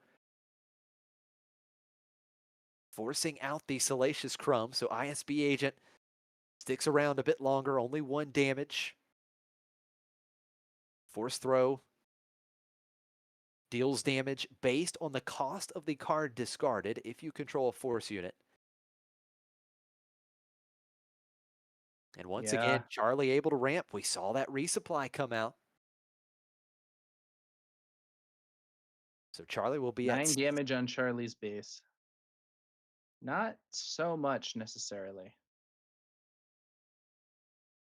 forcing out the Salacious Crumb. So ISB Agent sticks around a bit longer, only 1 damage. Force Throw deals damage based on the cost of the card discarded if you control a Force unit. And once Yeah. again, Charlie able to ramp. We saw that resupply come out. So Charlie will be at 9 damage on Charlie's base. Not so much necessarily.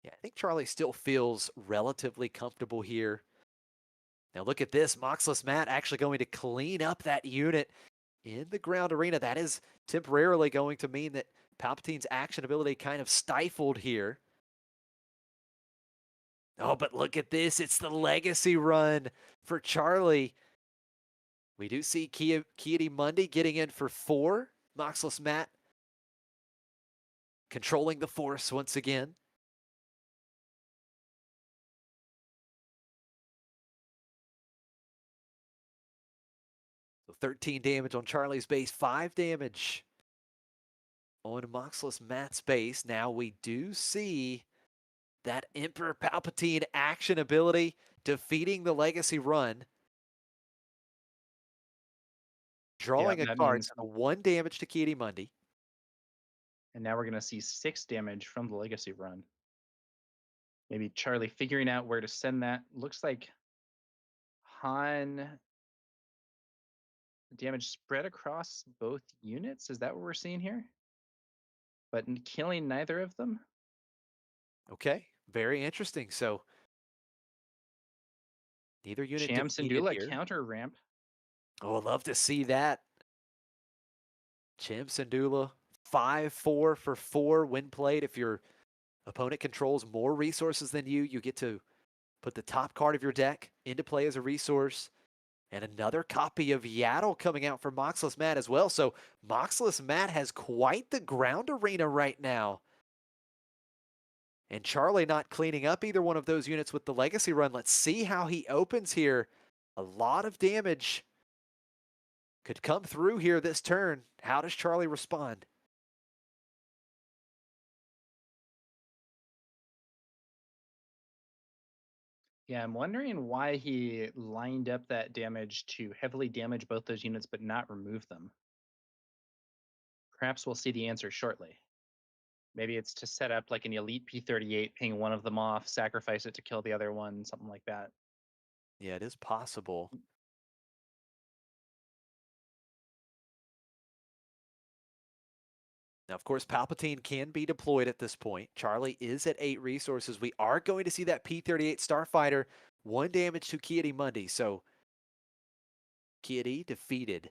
yeah, I think Charlie still feels relatively comfortable here. Now look at this. Moxless Matt actually going to clean up that unit in the ground arena. That is temporarily going to mean that Palpatine's action ability kind of stifled here. Oh, but look at this. It's the legacy run for Charlie. We do see Kiedi Mundy getting in for 4. Moxless Matt controlling the Force once again. So 13 damage on Charlie's base, 5 damage on Moxless Matt's base. Now we do see that Emperor Palpatine action ability defeating the legacy run. Yeah, Drawing a that card, means, so the 1 damage to Kiedi Mundy. and now we're going to see 6 damage from the legacy run. Maybe Charlie figuring out where to send that. Looks like Han damage spread across both units. Is that what we're seeing here? But killing neither of them? Okay, very interesting. So neither unit Cham defeated Syndulla here. counter ramp. Oh, I'd love to see that. Chim Sandula, 5-4 for 4 when played. If your opponent controls more resources than you get to put the top card of your deck into play as a resource. And another copy of Yaddle coming out for Moxless Matt as well. So Moxless Matt has quite the ground arena right now. And Charlie not cleaning up either one of those units with the legacy run. Let's see how he opens here. A lot of damage could come through here this turn. How does Charlie respond? Yeah, I'm wondering why he lined up that damage to heavily damage both those units but not remove them. Perhaps we'll see the answer shortly. Maybe it's to set up like an elite P-38, ping one of them off, sacrifice it to kill the other one, something like that. Yeah, it is possible. Now, of course, Palpatine can be deployed at this point. Charlie is at 8 resources. We are going to see that P-38 Starfighter, 1 damage to Ki-Adi-Mundi. So, Ki-Adi defeated.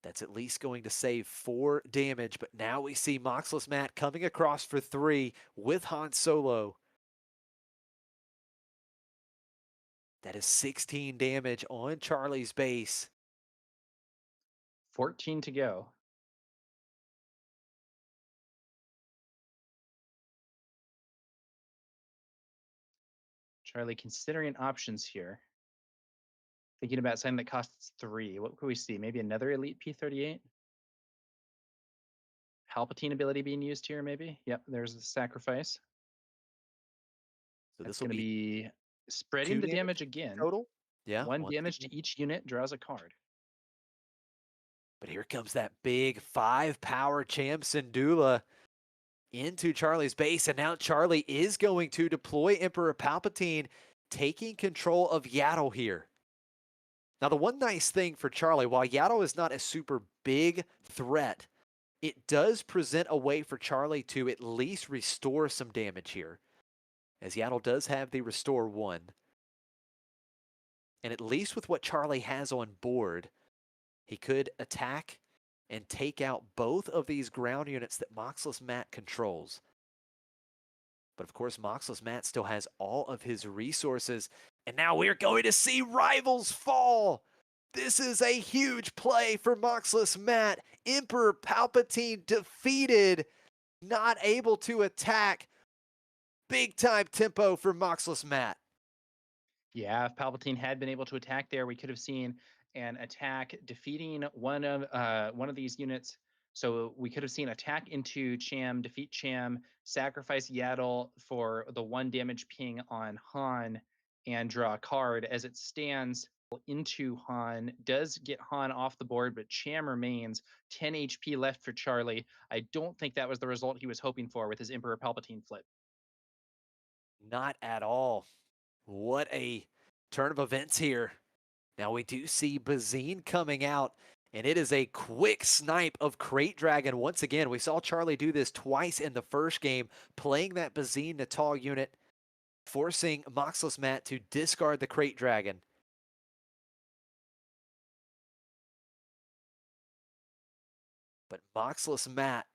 That's at least going to save 4 damage. But now we see Moxless Matt coming across for 3 with Han Solo. That is 16 damage on Charlie's base. 14 to go. Charlie considering options here. Thinking about something that costs 3. What could we see? Maybe another Elite P-38? Palpatine ability being used here, maybe? Yep, there's the sacrifice. So That's this will going to be be spreading 2 the damage damage again. total. Yeah, 1 once damage again. to each unit draws a card. But here comes that big 5-power Cham Syndulla into Charlie's base. And now Charlie is going to deploy Emperor Palpatine, taking control of Yaddle here. Now, the one nice thing for Charlie, while Yaddle is not a super big threat, it does present a way for Charlie to at least restore some damage here, as Yaddle does have the Restore 1. And at least with what Charlie has on board, he could attack and take out both of these ground units that Moxless Matt controls. But of course, Moxless Matt still has all of his resources. And now we're going to see rivals fall. This is a huge play for Moxless Matt. Emperor Palpatine defeated, not able to attack. Big time tempo for Moxless Matt. Yeah, if Palpatine had been able to attack there, we could have seen an attack defeating one of these units. So we could have seen attack into Cham, defeat Cham, sacrifice Yaddle for the 1 damage ping on Han, and draw a card. As it stands, into Han does get Han off the board, but Cham remains. 10 HP left for Charlie. I don't think that was the result he was hoping for with his Emperor Palpatine flip. Not at all. What a turn of events here. Now we do see Bazine coming out, and it is a quick snipe of Crate Dragon. Once again, we saw Charlie do this twice in the first game, playing that Bazine Natal unit, forcing Moxless Matt to discard the Crate Dragon. But Moxless Matt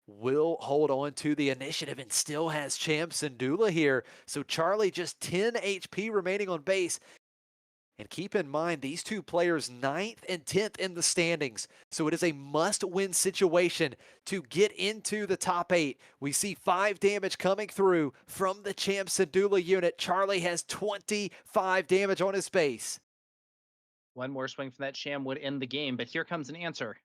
will hold on to the initiative and still has Cham Syndulla here. So Charlie just 10 HP remaining on base. And keep in mind, these two players 9th and 10th in the standings. So it is a must-win situation to get into the top 8. We see 5 damage coming through from the Cham Syndulla unit. Charlie has 25 damage on his base. One more swing from that Cham would end the game, but here comes an answer.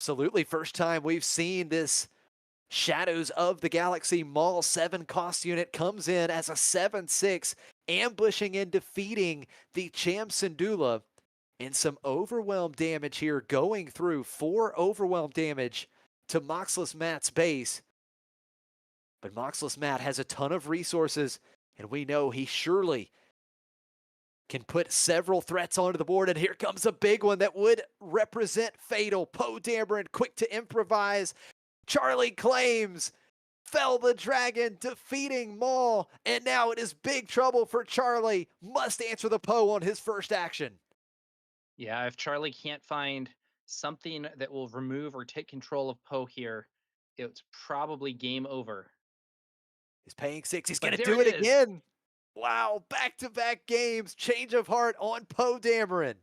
Absolutely, first time we've seen this Shadows of the Galaxy Maul 7 cost unit comes in as a 7-6, ambushing and defeating the Cham Syndulla. And some overwhelm damage here going through. 4 overwhelm damage to Moxless Matt's base. But Moxless Matt has a ton of resources, and we know he surely can put several threats onto the board. And here comes a big one that would represent Fatal. Poe Dameron quick to improvise. Charlie claims fell the dragon, defeating Maul. And now it is big trouble for Charlie. Must answer the Poe on his first action. Yeah, if Charlie can't find something that will remove or take control of Poe here, it's probably game over. He's paying 6. He's going But to there do it it is. again. Wow, back-to-back games. Change of heart on Poe Dameron.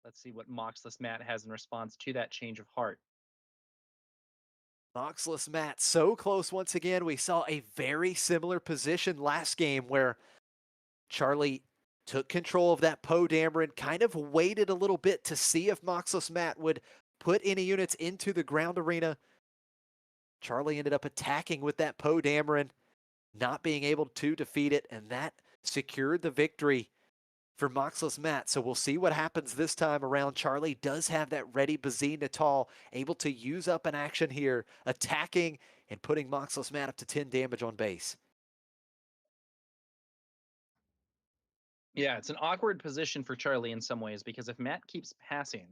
Let's see what Moxless Matt has in response to that change of heart. Moxless Matt so close once again. We saw a very similar position last game where Charlie took control of that Poe Dameron, kind of waited a little bit to see if Moxless Matt would put any units into the ground arena. Charlie ended up attacking with that Poe Dameron, not being able to defeat it, and that secured the victory for Moxless Matt. So we'll see what happens this time around. Charlie does have that ready Bazine Natal, able to use up an action here, attacking and putting Moxless Matt up to 10 damage on base. Yeah, it's an awkward position for Charlie in some ways because if Matt keeps passing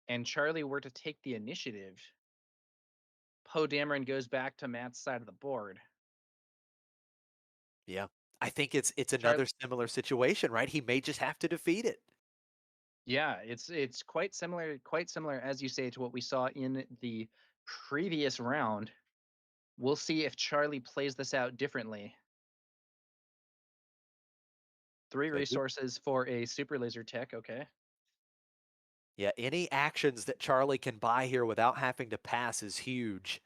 and Charlie were to take the initiative, Poe Dameron goes back to Matt's side of the board. Yeah. I think it's Charlie, another similar situation, right? He may just have to defeat it. yeah, it's quite similar as you say to what we saw in the previous round. We'll see if Charlie plays this out differently. Three So th resources for a super laser tech. Okay. yeah, any actions that Charlie can buy here without having to pass is huge.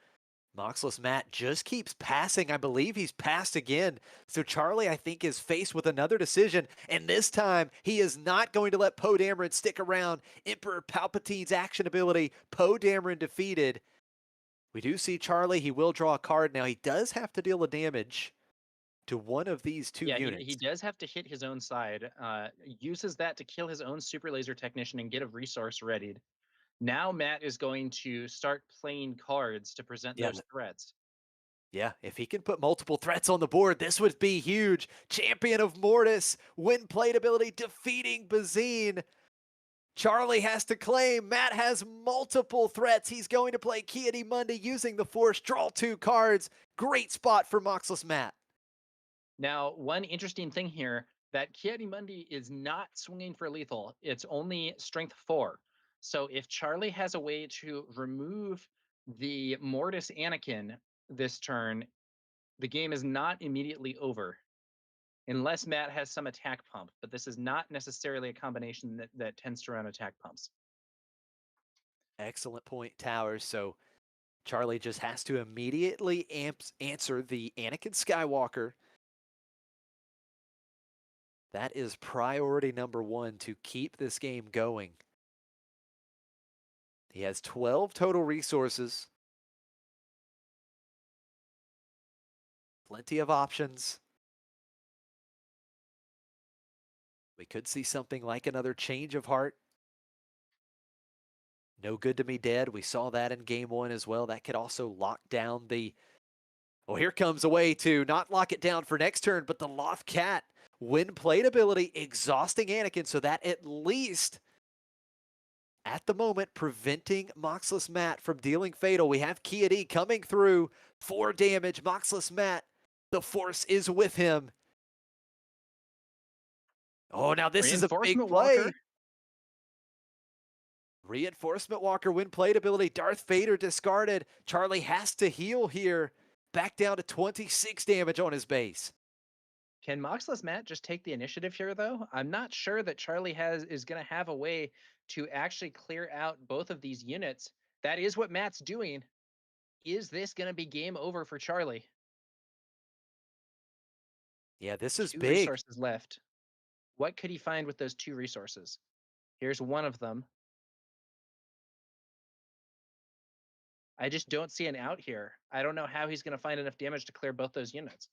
Moxless Matt just keeps passing. I believe he's passed again. So Charlie, I think, is faced with another decision. And this time, he is not going to let Poe Dameron stick around. Emperor Palpatine's action ability, Poe Dameron defeated. We do see Charlie. He will draw a card. Now, he does have to deal the damage to one of these two Yeah, he units. does have to hit his own side. Uses that to kill his own super laser technician and get a resource readied. Now Matt is going to start playing cards to present Yeah, those threats. yeah, if he can put multiple threats on the board, this would be huge. Champion of Mortis, win plate ability, defeating Bazine. Charlie has to claim. Matt has multiple threats. He's going to play Kiadi Mundi using the Force, draw two cards. Great spot for Moxless Matt. Now, one interesting thing here that Mundi is not swinging for lethal. It's only strength 4. So if Charlie has a way to remove the Mortis Anakin this turn, the game is not immediately over unless Matt has some attack pump. But this is not necessarily a combination that tends to run attack pumps. Excellent point, Towers. So Charlie just has to immediately answer the Anakin Skywalker. That is priority number one to keep this game going. He has 12 total resources, plenty of options. We could see something like another change of heart. No good to me dead. We saw that in game one as well. That could also lock down the. Well, here comes a way to not lock it down for next turn, but the Loth Cat win plate ability, exhausting Anakin, so that at least at the moment preventing Moxless Matt from dealing fatal. We have Kiadi coming through, 4 damage. Moxless Matt, the Force is with him. Oh, now this is a big Reinforcement play. Walker. Reinforcement Walker win plate ability. Darth Vader discarded. Charlie has to heal here. Back down to 26 damage on his base. Can Moxless Matt just take the initiative here, though? I'm not sure that Charlie is going to have a way to actually clear out both of these units. That is what Matt's doing. Is this going to be game over for Charlie? Yeah, this is Two big. resources left. What could he find with those two resources? Here's one of them. I just don't see an out here. I don't know how he's going to find enough damage to clear both those units.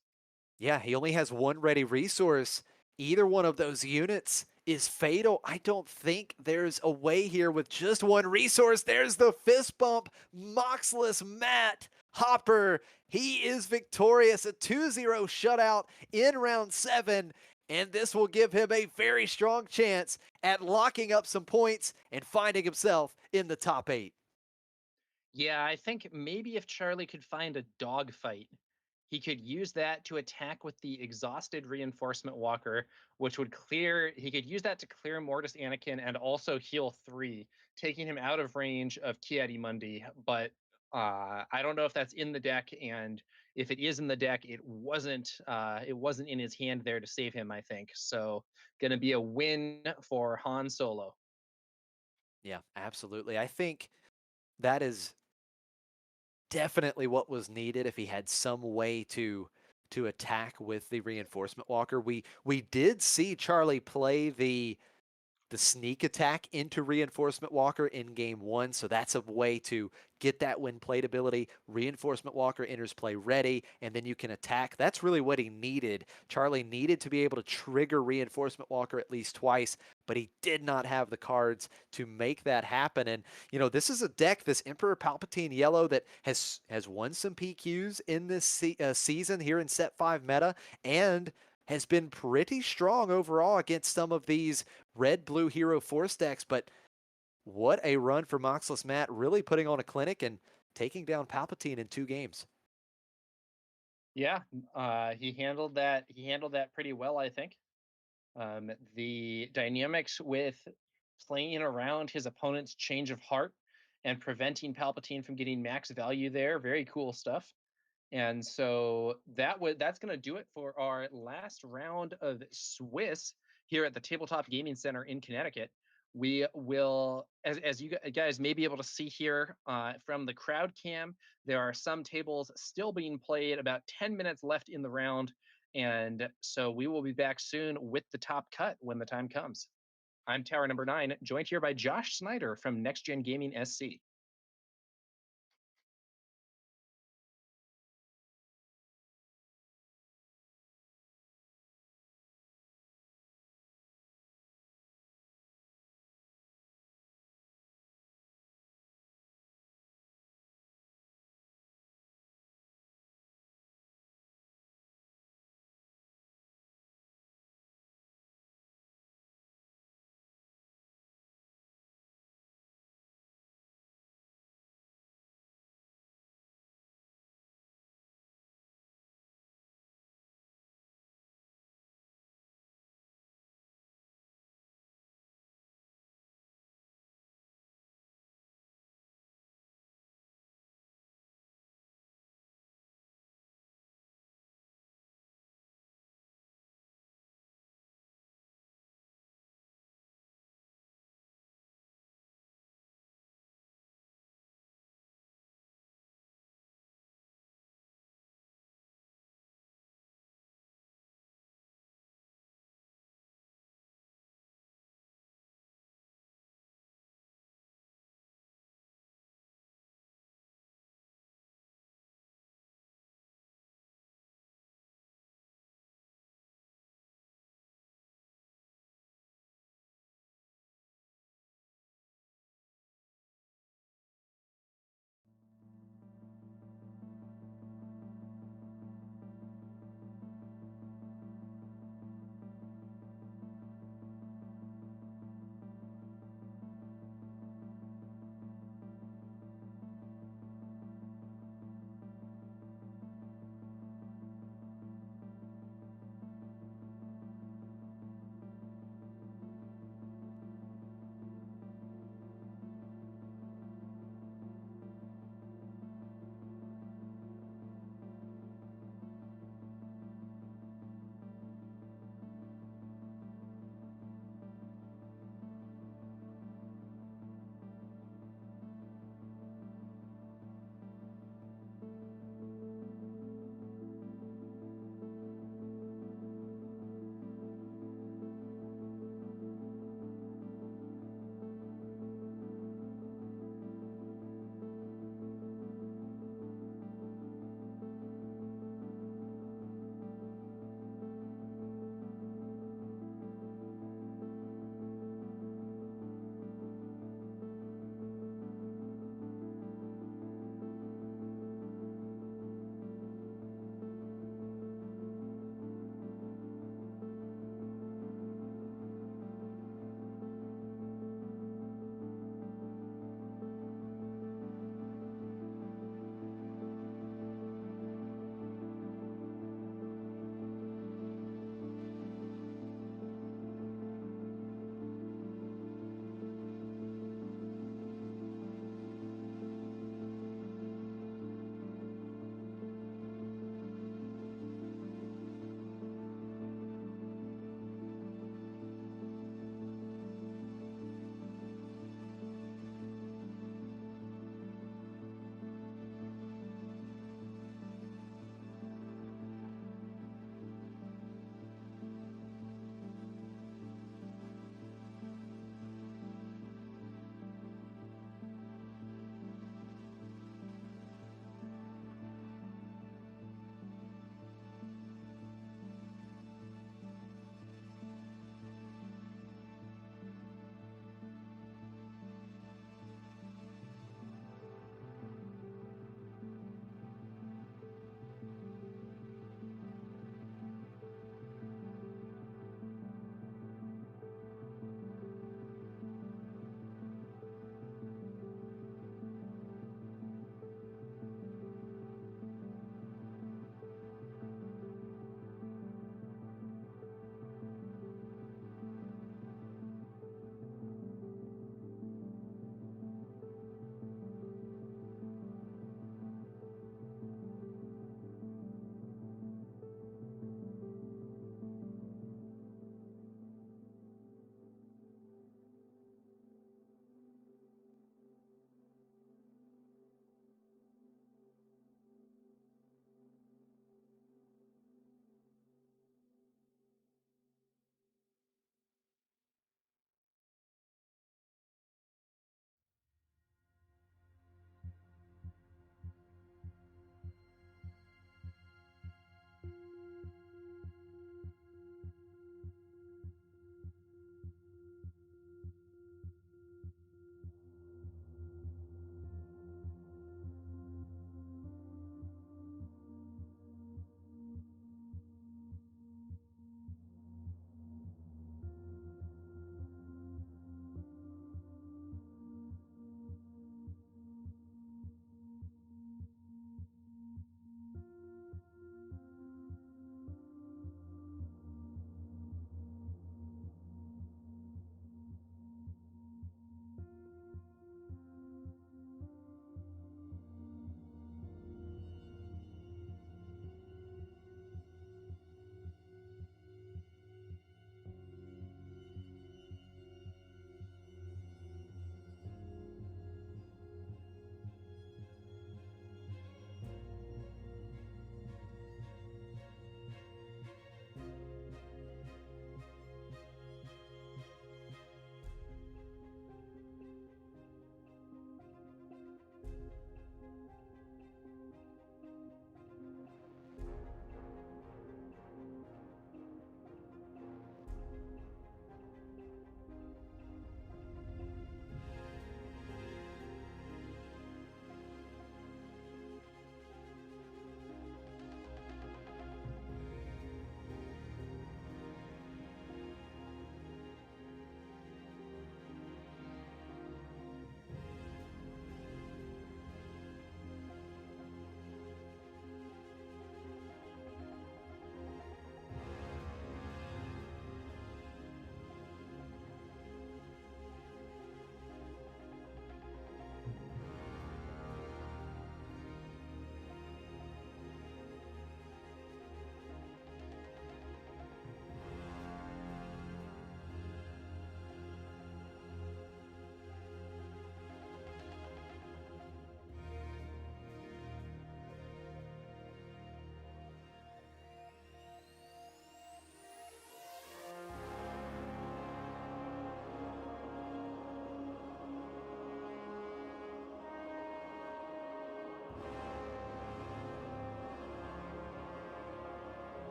Yeah, he only has one ready resource. Either one of those units is fatal. I don't think there's a way here with just one resource. There's the fist bump. Moxless Matt Hopper. He is victorious. A 2-0 shutout in round 7. And this will give him a very strong chance at locking up some points and finding himself in the top 8. Yeah, I think maybe if Charlie could find a dogfight, he could use that to attack with the exhausted reinforcement walker, which would clear. He could use that to clear Mortis Anakin and also heal 3, taking him out of range of Kiadi Mundi. But I don't know if that's in the deck, and if it is in the deck, it wasn't. It wasn't in his hand there to save him. I think so. Going to be a win for Han Solo. Yeah, absolutely. I think that is definitely what was needed if he had some way to attack with the reinforcement walker. We did see Charlie play the sneak attack into Reinforcement Walker in game one. So that's a way to get that win plate ability. Reinforcement Walker enters play ready, and then you can attack. That's really what he needed. Charlie needed to be able to trigger Reinforcement Walker at least twice, but he did not have the cards to make that happen. And, you know, this is a deck, this Emperor Palpatine yellow, that has won some PQs in this season here in Set 5 meta, and has been pretty strong overall against some of these red blue hero force decks. But what a run for Moxless Matt, really putting on a clinic and taking down Palpatine in 2 games. Yeah, he handled that. He handled that pretty well, I think. The dynamics with playing around his opponent's change of heart and preventing Palpatine from getting max value there, very cool stuff. And so that's going to do it for our last round of Swiss here at the Tabletop Gaming Center in Connecticut. We will, as you guys may be able to see here from the crowd cam, there are some tables still being played, about 10 minutes left in the round. And so we will be back soon with the top cut when the time comes. I'm Tower number 9, joined here by Josh Snyder from Next Gen Gaming SC.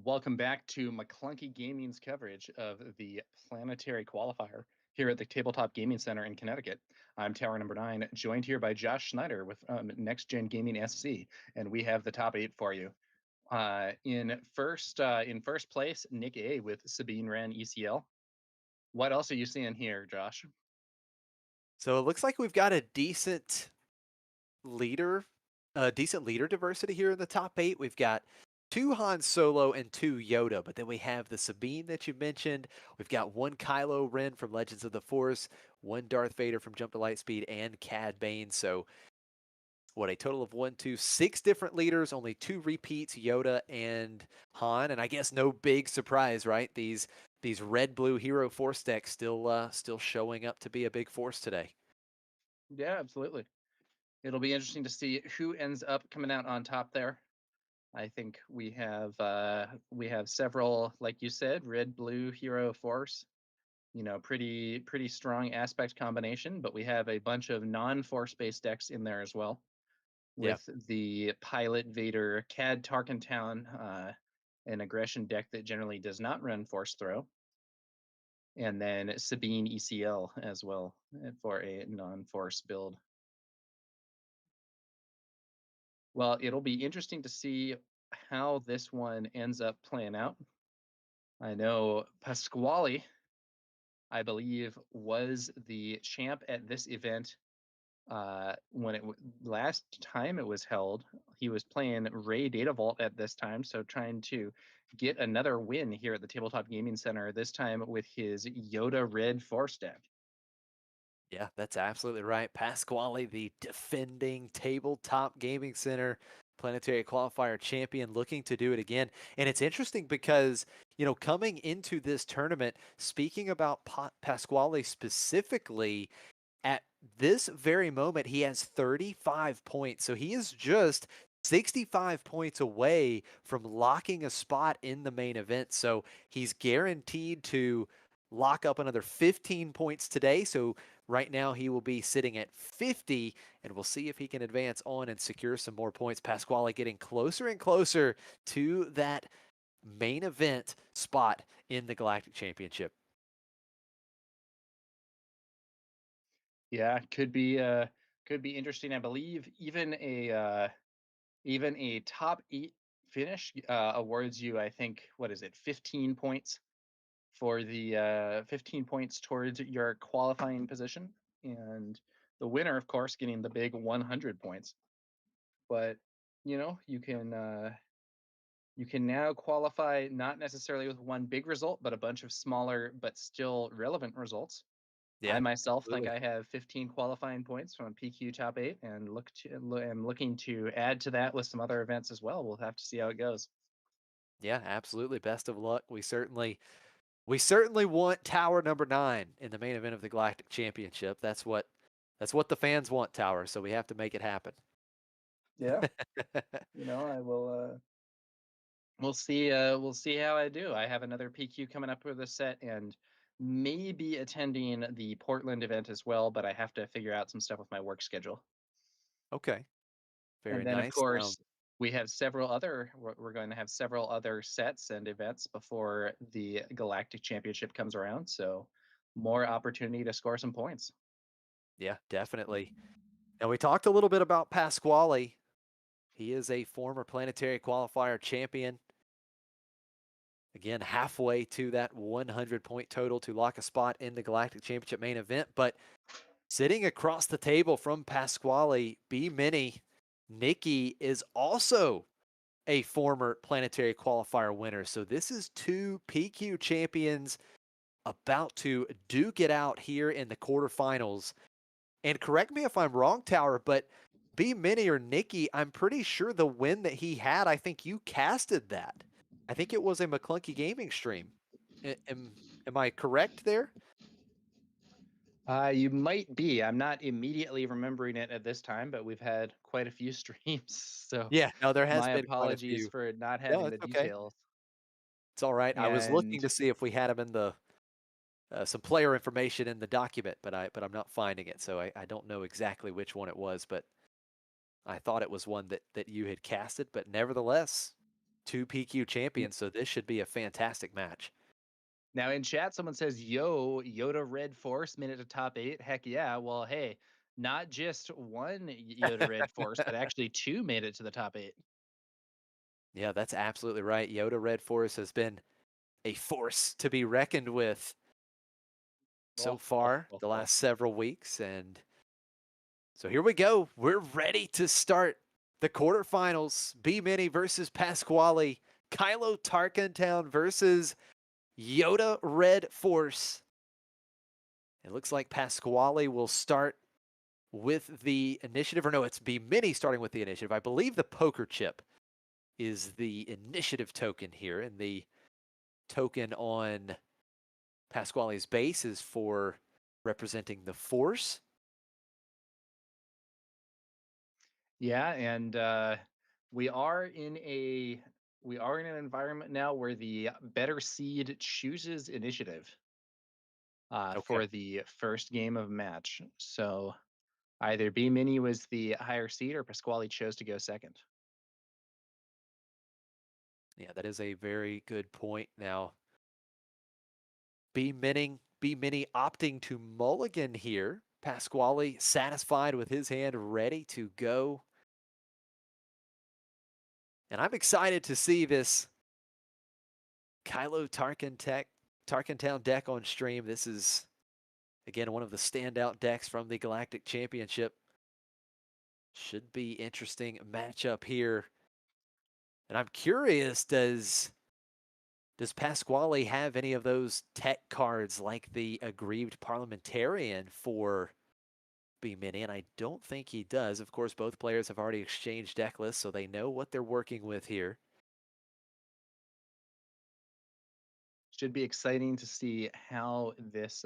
Welcome back to McClunky Gaming's coverage of the Planetary Qualifier here at the Tabletop Gaming Center in Connecticut. I'm Tower Number 9, joined here by Josh Schneider with Next Gen Gaming SC, and we have the top 8 for you. In first place, Nick A with Sabine Wren ECL. What else are you seeing here, Josh? So it looks like we've got leader, decent leader diversity here in the top 8. We've got two Han Solo and two Yoda, but then we have the Sabine that you mentioned. We've got one Kylo Ren from Legends of the Force, one Darth Vader from Jump to Lightspeed, and Cad Bane. So what, a total of one, two, six different leaders, only two repeats, Yoda and Han, and I guess no big surprise, right? These red blue hero force decks still showing up to be a big force today. Yeah, absolutely. It'll be interesting to see who ends up coming out on top there. I think we have several, like you said, red blue hero force. Pretty strong aspect combination, but we have a bunch of non-force based decks in there as well, Yeah. with the Pilot Vader Cad Tarkentown, an aggression deck that generally does not run force throw, and then Sabine ECL as well for a non-force build. Well, it'll be interesting to see how this one ends up playing out. I know Pasquale, I believe, was the champ at this event when last time it was held. He was playing Ray Data Vault at this time, so trying to get another win here at the Tabletop Gaming Center, this time with his Yoda Red Force deck. Yeah, that's absolutely right. Pasquale, the defending tabletop gaming center planetary qualifier champion, looking to do it again. And it's interesting because, coming into this tournament, speaking about Pasquale specifically, at this very moment, he has 35 points. So he is just 65 points away from locking a spot in the main event. So he's guaranteed to lock up another 15 points today. So right now he will be sitting at 50, and we'll see if he can advance on and secure some more points. Pasquale getting closer and closer to that main event spot in the Galactic Championship. Yeah, could be interesting. I believe even a top 8 finish awards you, I think, what is it, 15 points for the 15 points towards your qualifying position, and the winner, of course, getting the big 100 points. But you can now qualify not necessarily with one big result, but a bunch of smaller but still relevant results. I Yeah, myself think absolutely. I have 15 qualifying points from PQ top 8, and am looking to add to that with some other events as well. We'll have to see how it goes. Yeah, absolutely. Best of luck. We certainly want Tower number 9 in the main event of the Galactic Championship. That's what the fans want, Tower, so we have to make it happen. Yeah, I will. We'll see how I do. I have another PQ coming up with a set, and maybe attending the Portland event as well, but I have to figure out some stuff with my work schedule. Okay, And very then, of nice. Now, course, we're going to have several other sets and events before the Galactic Championship comes around. So more opportunity to score some points. yeah, definitely. Now we talked a little bit about Pasquale. He is a former planetary qualifier champion. Again, halfway to that 100 point total to lock a spot in the Galactic Championship main event, but sitting across the table from Pasquale, B Mini, Nikki is also a former planetary qualifier winner. So this is two PQ champions about to duke it out here in the quarterfinals. And correct me if I'm wrong, Tower, but B Mini or Nikki, I'm pretty sure the win that he had, I think you casted that. I think it was a McClunky Gaming stream. Am I correct there? You might be. I'm not immediately remembering it at this time, but we've had quite a few streams. So Yeah, no, there has my been quite a apologies few. for not No, having the it's okay. details. It's all right. I was looking And to see if we had him in the some player information in the document, but I'm not finding it, so I don't know exactly which one it was, but I thought it was one that you had casted. But nevertheless, two PQ champions, so this should be a fantastic match. Now in chat, someone says, "Yo, Yoda Red Force made it to top 8." Heck yeah! Well, hey, not just one Yoda Red Force, but actually two made it to the top 8. Yeah, that's absolutely right. Yoda Red Force has been a force to be reckoned with so Oh, oh, far oh, the oh. last several weeks. And so here we go. We're ready to start the quarterfinals. B Mini versus Pasquale. Kylo Tarkantown versus Yoda Red Force. It looks like Pasquale will start with the initiative, or no, it's B Mini starting with the initiative. I believe the poker chip is the initiative token here, and the token on Pasquale's base is for representing the Force. Yeah, and we are in a we are in an environment now where the better seed chooses initiative Okay. for the first game of match. So either B Mini was the higher seed or Pasquale chose to go second. Yeah, that is a very good point. Now, B Mini opting to mulligan here. Pasquale satisfied with his hand, ready to go. And I'm excited to see this Kylo Tarkentown deck on stream. This is, again, one of the standout decks from the Galactic Championship. Should be interesting matchup here. And I'm curious, does Pasquale have any of those tech cards like the aggrieved parliamentarian for B Mini? And I don't think he does. Of course, both players have already exchanged deck lists, so they know what they're working with here. Should be exciting to see how this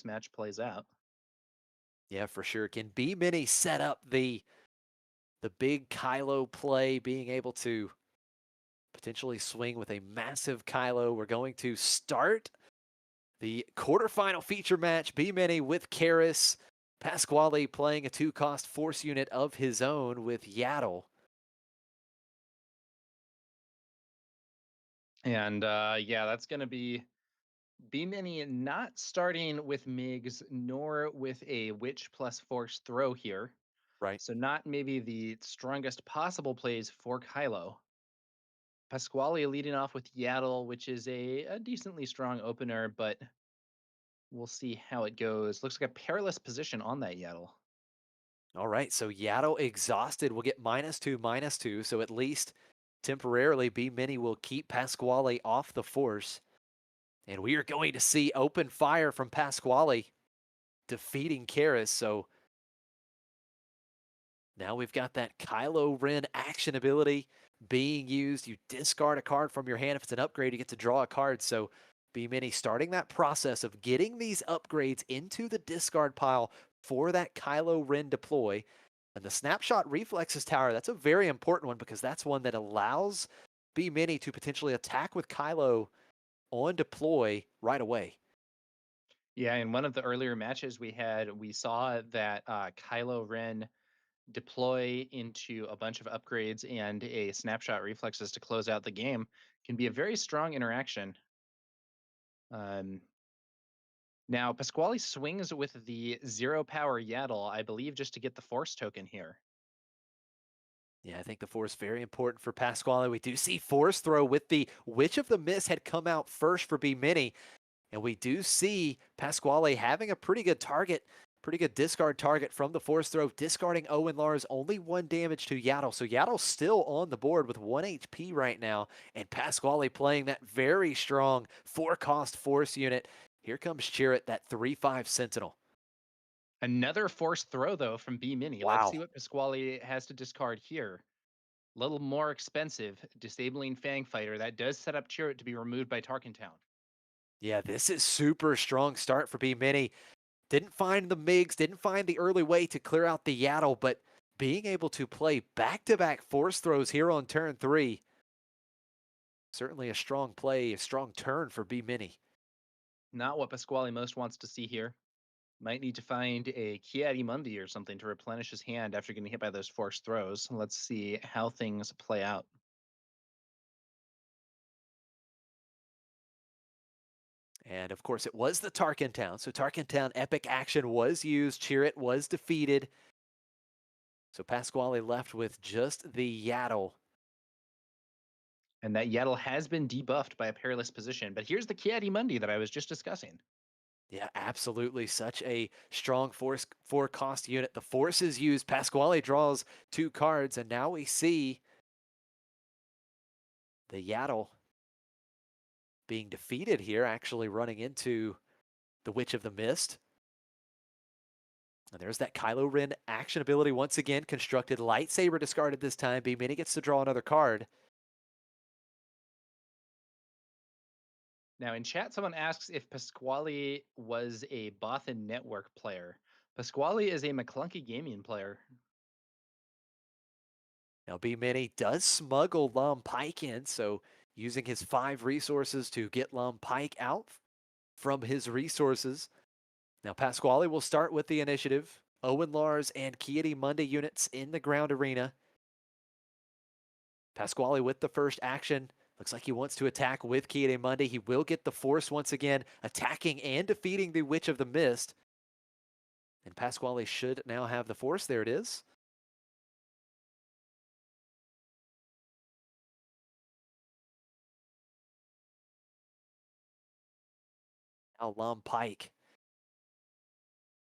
match plays out. Yeah, for sure. Can B Mini set up the big Kylo play, being able to potentially swing with a massive Kylo? We're going to start the quarterfinal feature match. B Mini with Karis. Pasquale playing a 2-cost force unit of his own with Yaddle. And yeah, that's going to be B Mini not starting with Migs nor with a Witch plus Force throw here. Right. So not maybe the strongest possible plays for Kylo. Pasquale leading off with Yaddle, which is a decently strong opener, but we'll see how it goes. Looks like a perilous position on that Yaddle. All right. So Yaddle exhausted will get -2/-2. So at least temporarily, B Mini will keep Pasquale off the force. And we are going to see open fire from Pasquale defeating Karis. So now we've got that Kylo Ren action ability being used. You discard a card from your hand. If it's an upgrade, you get to draw a card. So B Mini starting that process of getting these upgrades into the discard pile for that Kylo Ren deploy. And the snapshot reflexes tower, that's a very important one because that's one that allows B Mini to potentially attack with Kylo on deploy right away. Yeah, in one of the earlier matches we saw that Kylo Ren deploy into a bunch of upgrades and a snapshot reflexes to close out the game can be a very strong interaction. Um, Now, Pasquale swings with the 0 power Yaddle, I believe, just to get the Force token here. Yeah, I think the force very important for Pasquale. We do see force throw with the Witch of the Mist had come out first for B Mini. And we do see Pasquale having a pretty good target, pretty good discard target from the force throw, discarding Owen Lars, only 1 damage to Yaddle. So Yaddle's still on the board with 1 HP right now, and Pasquale playing that very strong 4-cost force unit. Here comes Chirrut, that 3/5 Sentinel. Another Force throw, though, from B Mini. Let's see Wow. what Pasquale has to discard here. A little more expensive, disabling Fang Fighter. That does set up Chirrut to be removed by Tarkentown. Yeah, this is super strong start for B Mini. Didn't find the MiGs, didn't find the early way to clear out the Yaddle, but being able to play back-to-back force throws here on turn 3, certainly a strong play, a strong turn for B Mini. Not what Pasquale most wants to see here. Might need to find a Mundi or something to replenish his hand after getting hit by those Force throws. Let's see how things play out. And of course, it was the Tarkin Town. So Tarkin Town epic action was used. Chirrut was defeated. So Pasquale left with just the Yaddle. And that Yaddle has been debuffed by a perilous position. But here's the Kiadi that I was just discussing. Yeah, absolutely. Such a strong force four cost unit. The force is used. Pasquale draws 2 cards, and now we see the Yaddle being defeated here, actually running into the Witch of the Mist. And there's that Kylo Ren action ability once again. Constructed lightsaber discarded this time. B Mini gets to draw another card. Now, in chat, someone asks if Pasquale was a Bothan Network player. Pasquale is a McClunky Gaming player. Now B Mini does smuggle Lum Pike in, so using his 5 resources to get Lum Pike out from his resources. Now Pasquale will start with the initiative. Owen Lars and Kiadi Monday units in the ground arena. Pasquale with the first action. Looks like he wants to attack with Kiadi Monday. He will get the force once again, attacking and defeating the Witch of the Mist. And Pasquale should now have the force. There it is. Now Lum Pike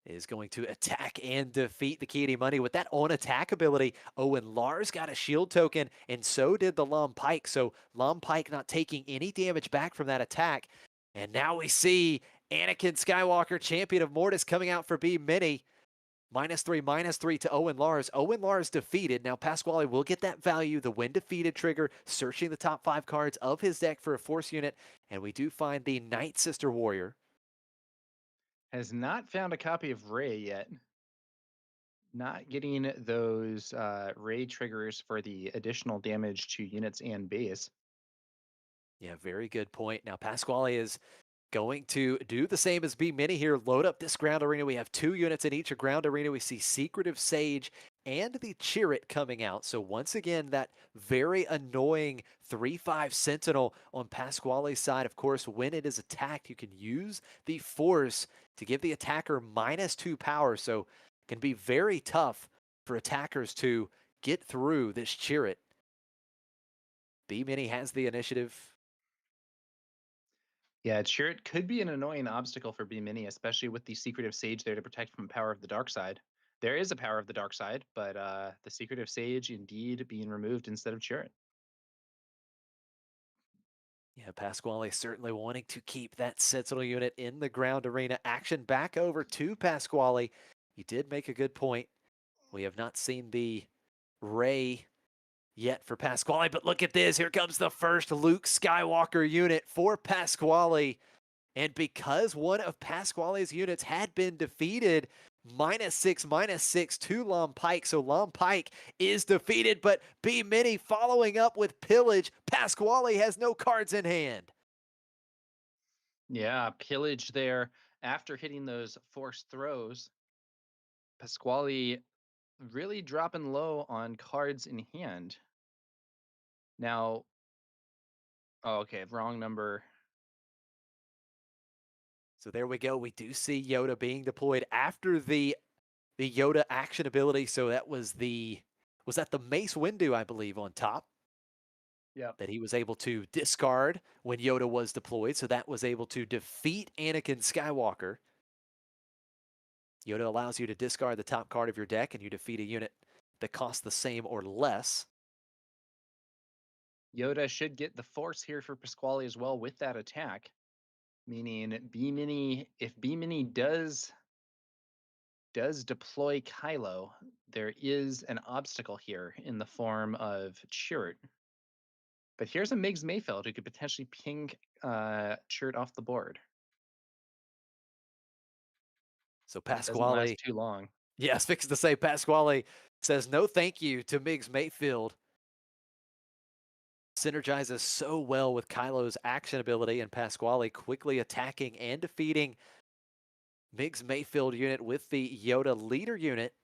is going to attack and defeat the Kiadi Money with that on attack ability. Owen Lars got a shield token, and so did the Lum Pike. So Lum Pike not taking any damage back from that attack. And now we see Anakin Skywalker, champion of Mortis, coming out for B Mini. -3 to Owen Lars. Owen Lars defeated. Now Pasquale will get that value, the when defeated trigger, searching the top 5 cards of his deck for a force unit. And we do find the Night Sister Warrior. Has not found a copy of Ray yet. Not getting those Ray triggers for the additional damage to units and base. Yeah, very good point. Now Pasquale is going to do the same as B Mini here. Load up this ground arena. We have 2 units in each ground arena. We see Secretive Sage and the Chirrut coming out. So once again, that very annoying 3/5 Sentinel on Pasquale's side. Of course, when it is attacked, you can use the Force to give the attacker -2 power. So it can be very tough for attackers to get through this Chirrut. B Mini has the initiative. Yeah, sure. It could be an annoying obstacle for B Mini, especially with the Secretive Sage there to protect from Power of the Dark Side. There is a Power of the Dark Side, but the Secretive Sage indeed being removed instead of Chirrut. Yeah, Pasquale certainly wanting to keep that Sentinel unit in the ground arena. Action back over to Pasquale. You did make a good point. We have not seen the Ray yet for Pasquale, but look at this. Here comes the first Luke Skywalker unit for Pasquale. And because one of Pasquale's units had been defeated, -6 to Lom Pike. So Lom Pike is defeated, but B Mini following up with Pillage. Pasquale has no cards in hand. Yeah, Pillage there after hitting those forced throws. Pasquale really dropping low on cards in hand. Now, oh, okay, wrong number. So there we go. We do see Yoda being deployed after the Yoda action ability. So that was that the Mace Windu, I believe, on top Yep. that he was able to discard when Yoda was deployed. So that was able to defeat Anakin Skywalker. Yoda allows you to discard the top card of your deck and you defeat a unit that costs the same or less. Yoda should get the force here for Pasquale as well with that attack. Meaning B Mini, if B Mini does deploy Kylo, there is an obstacle here in the form of Chirrut. But here's a Migs Mayfeld who could potentially ping Chirrut off the board. So Doesn't Pasquale, last too long. yes, fixing to say Pasquale says no thank you to Miggs Mayfield. Synergizes so well with Kylo's action ability, and Pasquale quickly attacking and defeating Miggs Mayfield unit with the Yoda leader unit.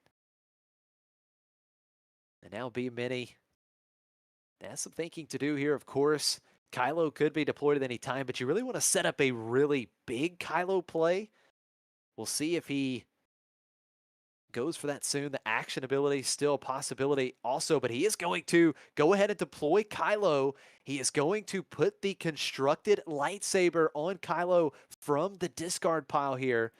And now B Mini has some thinking to do here, of course. Kylo could be deployed at any time, but you really want to set up a really big Kylo play. We'll see if he goes for that soon. The action ability still a possibility also, but he is going to go ahead and deploy Kylo. He is going to put the constructed lightsaber on Kylo from the discard pile here.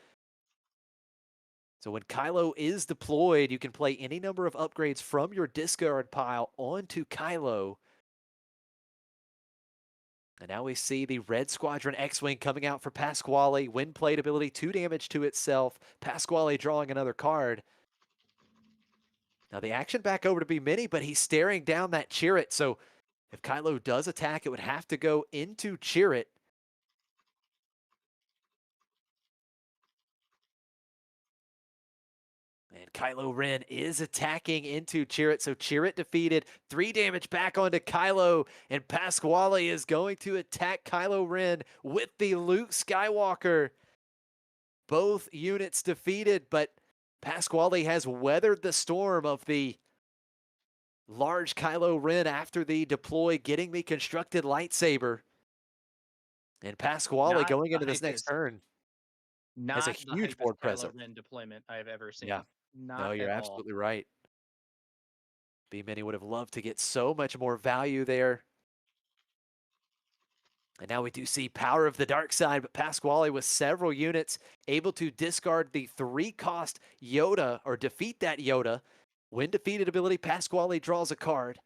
So when Kylo is deployed, you can play any number of upgrades from your discard pile onto Kylo. And now we see the Red Squadron X-Wing coming out for Pasquale. Wind Plate ability, 2 damage to itself. Pasquale drawing another card. Now the action back over to be Mini, but he's staring down that Chirrut. So if Kylo does attack, it would have to go into Chirrut. And Kylo Ren is attacking into Chirrut. So Chirrut defeated. 3 damage back onto Kylo. And Pasquale is going to attack Kylo Ren with the Luke Skywalker. Both units defeated, but Pasquale has weathered the storm of the large Kylo Ren after the deploy, getting the constructed lightsaber. And Pasquale Not going the into this next hypest, turn has a not the huge hypest board Kylo presence. Ren deployment I've ever Yeah, seen. no, Not you're at all. absolutely right. B-Mini would have loved to get so much more value there. And now we do see power of the dark side, but Pasquale with several units able to discard the 3-cost Yoda or defeat that Yoda. When defeated ability, Pasquale draws a card.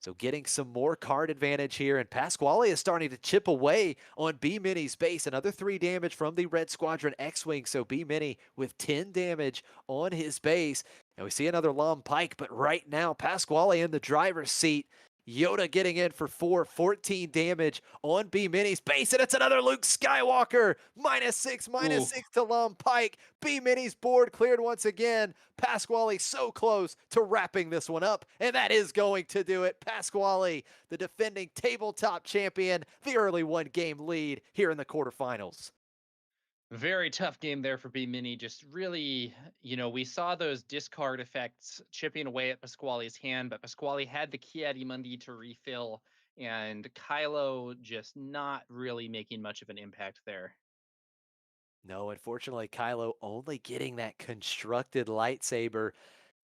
So getting some more card advantage here, and Pasquale is starting to chip away on B-Mini's base. Another 3 damage from the Red Squadron X-Wing, so B-Mini with 10 damage on his base. And we see another Long Pike, but right now, Pasquale in the driver's seat. Yoda getting in for 14 damage on B-Mini's base, and it's another Luke Skywalker. -6, Ooh, -6 to Long Pike. B-Mini's board cleared once again. Pasquale so close to wrapping this one up, and that is going to do it. Pasquale, the defending tabletop champion, the early 1-game lead here in the quarterfinals. very tough game there for B Mini. Just really, we saw those discard effects chipping away at Pasquale's hand, but Pasquale had the Mundi to refill, and Kylo just not really making much of an impact there. No, unfortunately, Kylo only getting that constructed lightsaber.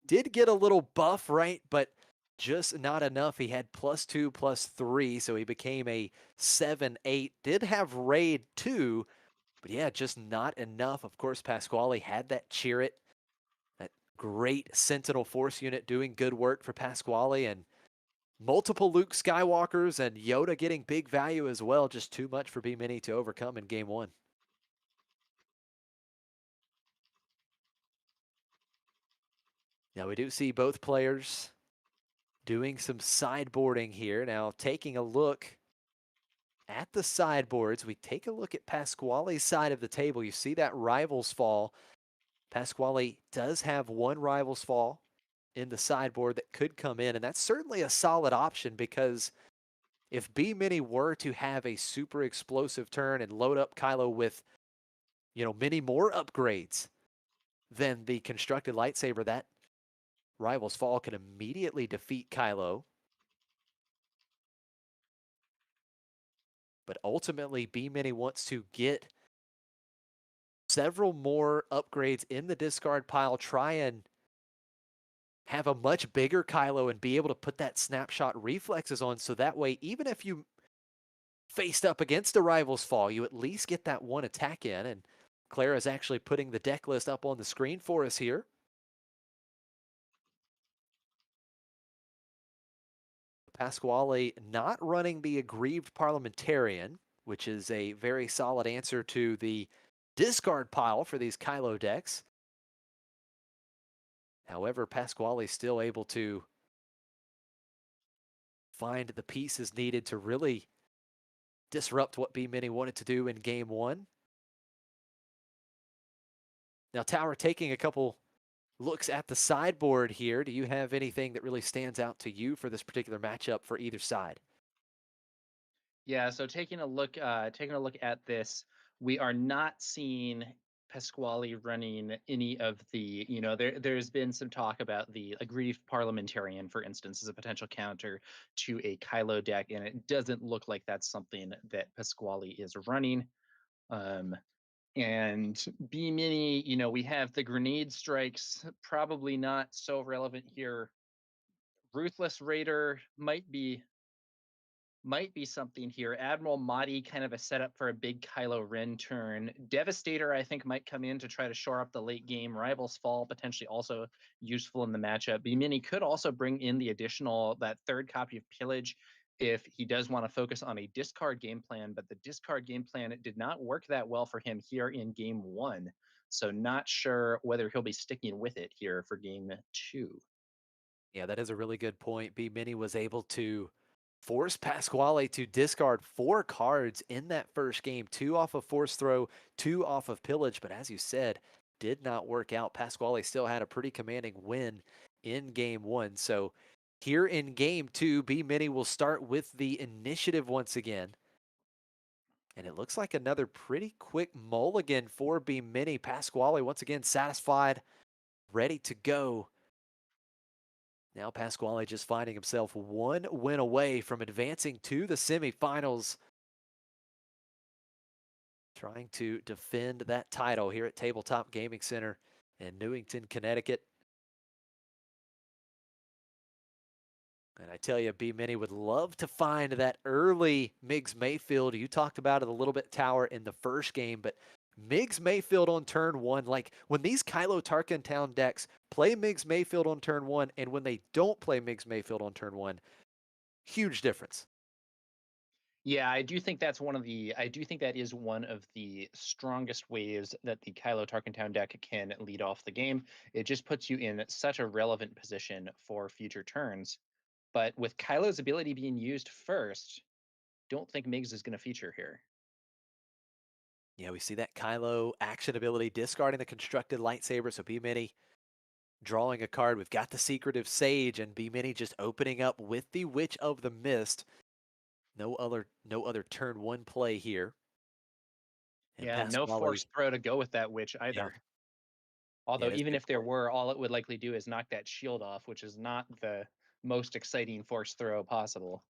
Did get a little buff, right? But just not enough. He had +2, +3, so he became a 7/8. Did have raid 2, but yeah, just not enough. Of course, Pasquale had that Chirrut, that great Sentinel Force unit doing good work for Pasquale, and multiple Luke Skywalkers and Yoda getting big value as well. Just too much for B-Mini to overcome in game one. Now we do see both players doing some sideboarding here. Now taking a look at the sideboards, we take a look at Pasquale's side of the table. You see that Rivals Fall. Pasquale does have one Rivals Fall in the sideboard that could come in, and that's certainly a solid option because if B-Mini were to have a super explosive turn and load up Kylo with, many more upgrades than the constructed lightsaber, that Rivals Fall can immediately defeat Kylo. But ultimately, B-Mini wants to get several more upgrades in the discard pile, try and have a much bigger Kylo and be able to put that snapshot reflexes on, so that way, even if you faced up against a Rival's Fall, you at least get that one attack in. And Clara is actually putting the deck list up on the screen for us here. Pasquale not running the Aggrieved Parliamentarian, which is a very solid answer to the discard pile for these Kylo decks. However, Pasquale is still able to find the pieces needed to really disrupt what B-Mini wanted to do in game one. Now, Tower, taking a couple looks at the sideboard here, do you have anything that really stands out to you for this particular matchup for either side? Yeah, so taking a look at this, we are not seeing Pasquale running any of the, there's been some talk about the aggrieved parliamentarian, for instance, as a potential counter to a Kylo deck, and it doesn't look like that's something that Pasquale is running. Um, and B mini, we have the grenade strikes, probably not so relevant here. Ruthless Raider might be something here. Admiral Mahdi, kind of a setup for a big Kylo Ren turn. Devastator, I think, might come in to try to shore up the late game. Rivals Fall, potentially also useful in the matchup. B-Mini could also bring in that third copy of Pillage if he does want to focus on a discard game plan, but the discard game plan did not work that well for him here in game one. So not sure whether he'll be sticking with it here for game two. Yeah, that is a really good point. B Mini was able to force Pasquale to discard 4 cards in that first game, 2 off of Force Throw, 2 off of Pillage. But as you said, did not work out. Pasquale still had a pretty commanding win in game one. So here in game two, B Mini will start with the initiative once again. And it looks like another pretty quick mulligan for B Mini. Pasquale once again satisfied, ready to go. Now Pasquale just finding himself 1 win away from advancing to the semifinals. Trying to defend that title here at Tabletop Gaming Center in Newington, Connecticut. And I tell you, B Mini would love to find that early Miggs Mayfield. You talked about it a little bit, Tower, in the first game, but Miggs Mayfield on turn one, like when these Kylo Tarkin Town decks play Miggs Mayfield on turn one, and when they don't play Miggs Mayfield on turn one, huge difference. Yeah, I do think that is one of the strongest ways that the Kylo Tarkentown deck can lead off the game. It just puts you in such a relevant position for future turns. But with Kylo's ability being used first, don't think Migs is going to feature here. Yeah, we see that Kylo action ability discarding the constructed lightsaber. So B Mini drawing a card. We've got the Secretive Sage, and B Mini just opening up with the Witch of the Mist. No other turn one play here. And Yeah, no Pasquale, force throw to go with that witch yeah, either. yeah, Although that's a even good if there point. were, all it would likely do is knock that shield off, which is not the most exciting force throw possible.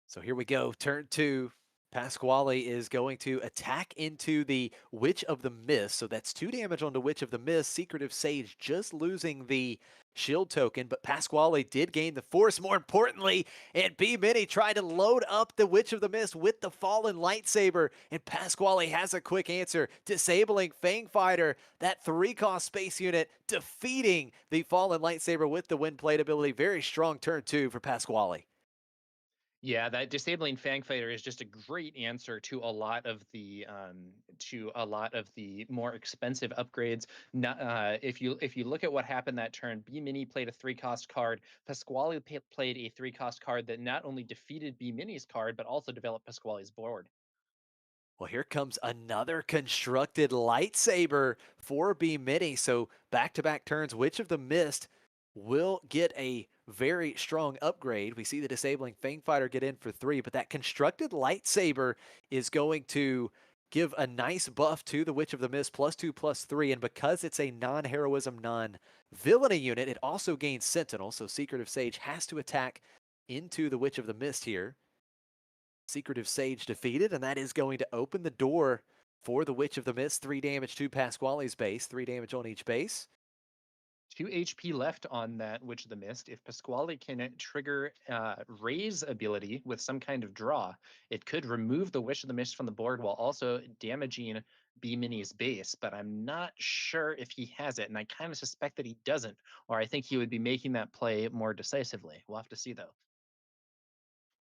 So here we go. Turn two. Pasquale is going to attack into the Witch of the Mist. So that's 2 damage on the Witch of the Mist. Secretive Sage just losing the shield token, but Pasquale did gain the force more importantly. And B Mini tried to load up the Witch of the Mist with the Fallen Lightsaber. And Pasquale has a quick answer, disabling Fang Fighter, that 3-cost space unit, defeating the Fallen Lightsaber with the Wind Plate ability. Very strong turn two for Pasquale. Yeah, that disabling Fang Fighter is just a great answer to a lot of the more expensive upgrades. If you look at what happened that turn, B Mini played a 3-cost card. Pasquale played a 3-cost card that not only defeated B Mini's card but also developed Pasquale's board. Well, here comes another constructed lightsaber for B Mini. So back-to-back turns, Witch of the Mist will get a very strong upgrade. We see the disabling Fang Fighter get in for 3, but that constructed lightsaber is going to give a nice buff to the Witch of the Mist, +2/+3. And because it's a non-heroism, non-villainy unit, it also gains Sentinel. So Secretive Sage has to attack into the Witch of the Mist here. Secretive Sage defeated, and that is going to open the door for the Witch of the Mist. 3 damage to Pasquale's base, 3 damage on each base. 2 HP left on that Witch of the Mist. If Pasquale can trigger Ray's ability with some kind of draw, it could remove the Witch of the Mist from the board while also damaging B Mini's base. But I'm not sure if he has it, and I kind of suspect that he doesn't, or I think he would be making that play more decisively. We'll have to see, though.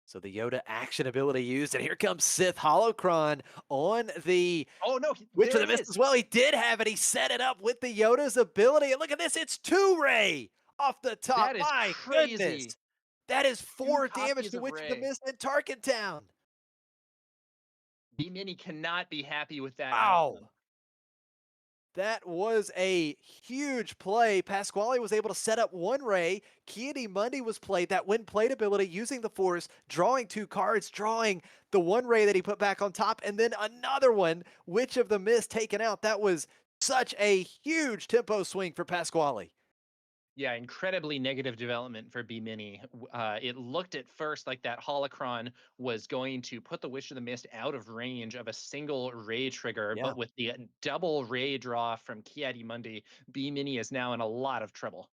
So the Yoda action ability used, and here comes Sith Holocron on the Oh, no, Witch of there the it Mist is. as well. He did have it. He set it up with the Yoda's ability. And look at this. It's 2 Ray off the top. That is My crazy. goodness. That is Two 4 damage copies to of Witch of the Ray. Mist and Tarkentown. B Mini cannot be happy with that Wow. outcome. That was a huge play. Pasquale was able to set up one ray. Kiedi Mundi was played. That when played ability using the force, drawing two cards, drawing the one ray that he put back on top, and then another one, Witch of the Mist taken out. That was such a huge tempo swing for Pasquale. Yeah, incredibly negative development for B Mini. It looked at first like that holocron was going to put the Wish of the Mist out of range of a single ray trigger, Yeah. but with the double ray draw from Kiadi Mundi, B Mini is now in a lot of trouble.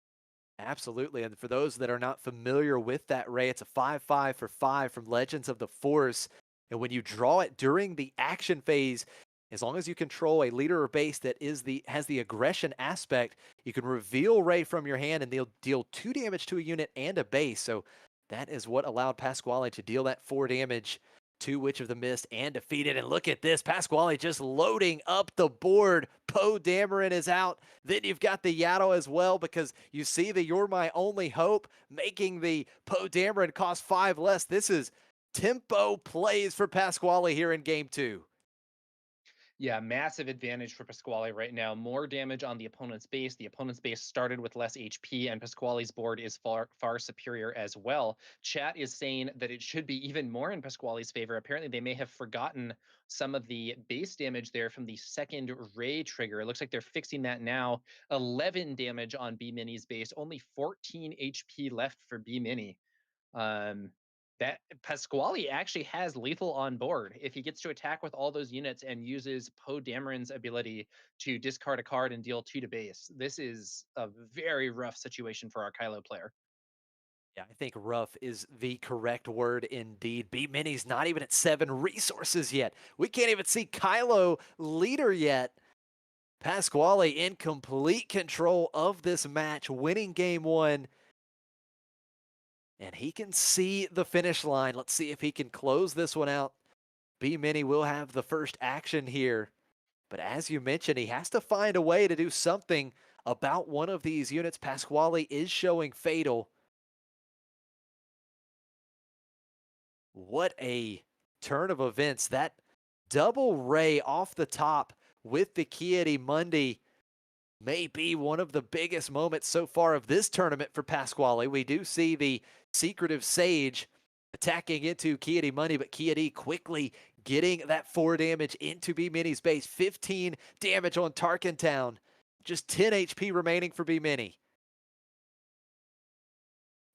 Absolutely. And for those that are not familiar with that ray, it's a 5/5 for 5 from Legends of the Force. And when you draw it during the action phase, as long as you control a leader or base that has the aggression aspect, you can reveal Ray from your hand and they'll deal 2 damage to a unit and a base. So that is what allowed Pasquale to deal that 4 damage to Witch of the Mist and defeat it. And look at this, Pasquale just loading up the board. Poe Dameron is out. Then you've got the Yaddle as well because you see the You're My Only Hope making the Poe Dameron cost 5 less. This is tempo plays for Pasquale here in game 2. Yeah, massive advantage for Pasquale right now. More damage on the opponent's base. The opponent's base started with less HP, and Pasquale's board is far superior as well. Chat is saying that it should be even more in Pasquale's favor. Apparently, they may have forgotten some of the base damage there from the second Ray trigger. It looks like they're fixing that now. 11 damage on B Mini's base, only 14 HP left for B Mini. Um, that Pasquale actually has lethal on board if he gets to attack with all those units and uses Poe Dameron's ability to discard a card and deal 2 to base. This is a very rough situation for our Kylo player. Yeah, I think rough is the correct word indeed. B Mini's not even at 7 resources yet. We can't even see Kylo leader yet. Pasquale in complete control of this match, winning game 1. And he can see the finish line. Let's see if he can close this one out. B Mini will have the first action here. But as you mentioned, he has to find a way to do something about one of these units. Pasquale is showing Fatal. What a turn of events. That double ray off the top with the Kiedi Mundi may be one of the biggest moments so far of this tournament for Pasquale. We do see the secretive Sage attacking into Kiedi Mundi, but Kiedi quickly getting that 4 damage into B Mini's base. 15 damage on Tarkin Town. Just 10 HP remaining for B Mini.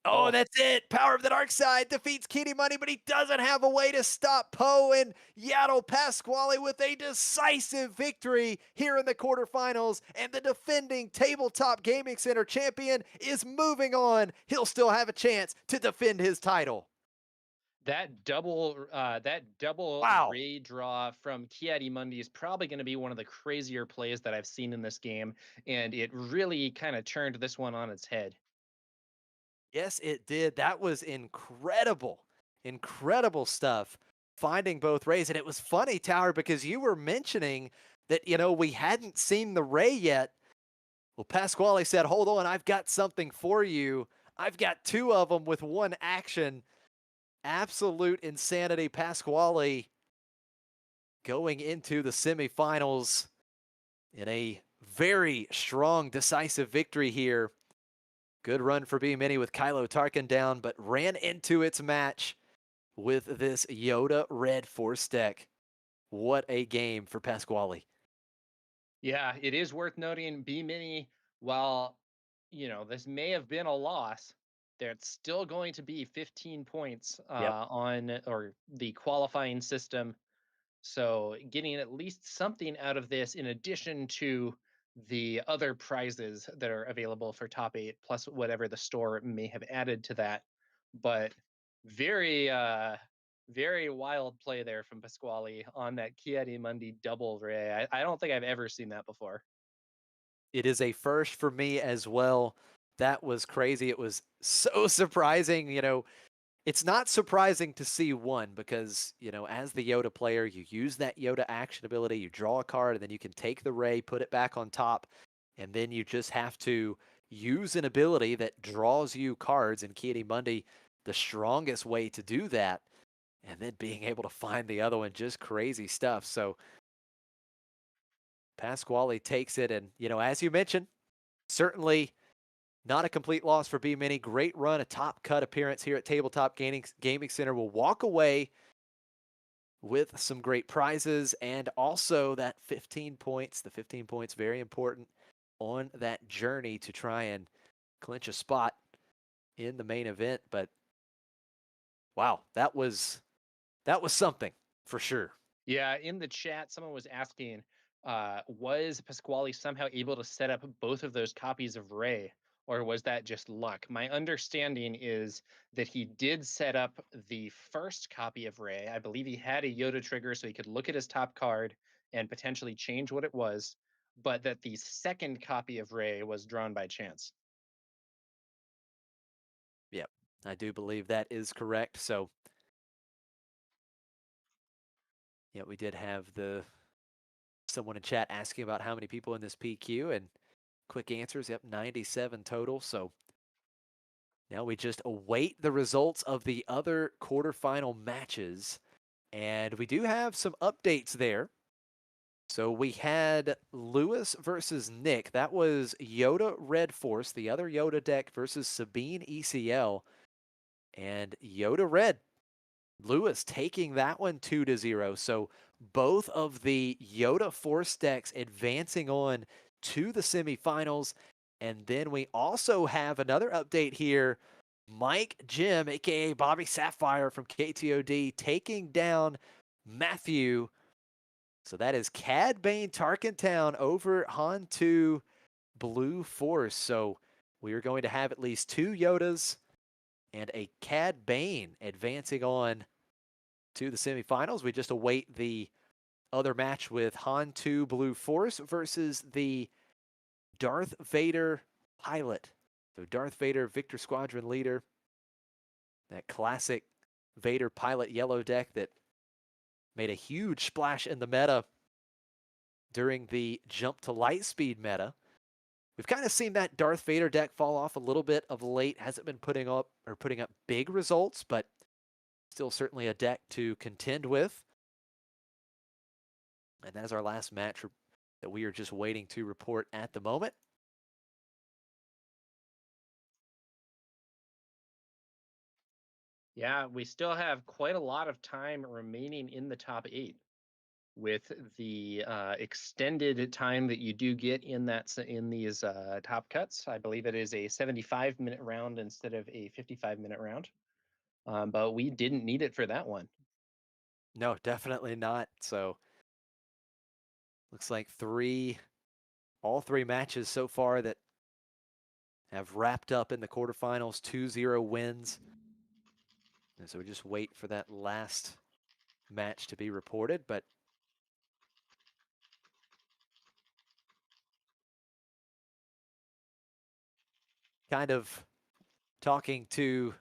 Oh, Oh, that's it. Power of the Dark Side defeats Kitty Money, but he doesn't have a way to stop Poe and Yaddle Pasquale with a decisive victory here in the quarterfinals. And the defending Tabletop Gaming Center champion is moving on. He'll still have a chance to defend his title. that double Wow. ray draw from Kiadi Mundi is probably going to be one of the crazier plays that I've seen in this game, and it really kind of turned this one on its head. Yes, it did. That was incredible. Incredible stuff. Finding both rays. And it was funny, Tower, because you were mentioning that, we hadn't seen the ray yet. Well, Pasquale said, hold on, I've got something for you. I've got 2 of them with 1 action. Absolute insanity. Pasquale going into the semifinals in a very strong, decisive victory here. Good run for B Mini with Kylo Tarkin down, but ran into its match with this Yoda Red Force deck. What a game for Pasquale. Yeah, it is worth noting B Mini, while this may have been a loss, there's still going to be 15 points Yep. on or the qualifying system. So getting at least something out of this in addition to the other prizes that are available for top 8 plus whatever the store may have added to that. But very very wild play there from Pasquale on that Chiari Mundi double ray. I don't think I've ever seen that before. It is a first for me as well. That was crazy. It was so surprising. It's not surprising to see one because, as the Yoda player, you use that Yoda action ability, you draw a card, and then you can take the ray, put it back on top, and then you just have to use an ability that draws you cards. And Kiedi Mundi, the strongest way to do that, and then being able to find the other one, just crazy stuff. So Pasquale takes it. And, as you mentioned, certainly not a complete loss for B Mini. Great run, a top cut appearance here at Tabletop Gaming Center. Will walk away with some great prizes and also that 15 points. The 15 points, very important on that journey to try and clinch a spot in the main event. But wow, that was something for sure. Yeah, in the chat, someone was asking, was Pasquale somehow able to set up both of those copies of Ray, or was that just luck? My understanding is that he did set up the first copy of Ray. I believe he had a Yoda trigger so he could look at his top card and potentially change what it was, but that the second copy of Ray was drawn by chance. Yep, I do believe that is correct. So, yeah, we did have the someone in chat asking about how many people in this PQ and quick answers. Yep, 97 total. So now we just await the results of the other quarterfinal matches. And we do have some updates there. So we had Lewis versus Nick. That was Yoda Red Force, the other Yoda deck versus Sabine ECL. And Yoda Red, Lewis taking that one 2-0. So both of the Yoda Force decks advancing on to the semifinals. And then we also have another update here. Mike Jim, aka Bobby Sapphire from KTOD, taking down Matthew. So that is Cad Bane Tarkentown over Han2 Blue Force. So we are going to have at least 2 Yodas and a Cad Bane advancing on to the semifinals. We just await the other match with Han2 Blue Force versus the Darth Vader pilot. So Darth Vader, Victor Squadron leader, that classic Vader pilot yellow deck that made a huge splash in the meta during the jump to light speed meta. We've kind of seen that Darth Vader deck fall off a little bit of late. Hasn't been putting up big results, but still certainly a deck to contend with. And that is our last match that we are just waiting to report at the moment. Yeah, we still have quite a lot of time remaining in the top 8 with the extended time that you do get in these top cuts. I believe it is a 75-minute round instead of a 55-minute round. But we didn't need it for that one. No, definitely not. So looks like all three matches so far that have wrapped up in the quarterfinals, 2-0 wins. And so we just wait for that last match to be reported. But kind of talking to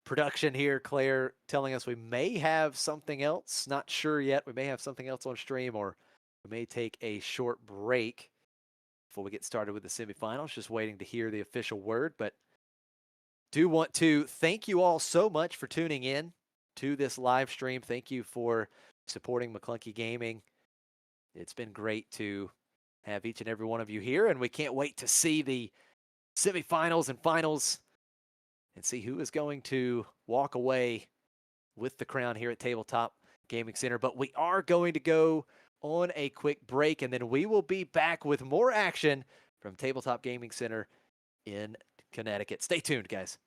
production here, Claire telling us we may have something else. Not sure yet. We may have something else on stream, or we may take a short break before we get started with the semifinals. Just waiting to hear the official word. But do want to thank you all so much for tuning in to this live stream. Thank you for supporting McClunky Gaming. It's been great to have each and every one of you here, and we can't wait to see the semifinals and finals and see who is going to walk away with the crown here at Tabletop Gaming Center. But we are going to go on a quick break, and then we will be back with more action from Tabletop Gaming Center in Connecticut. Stay tuned, guys.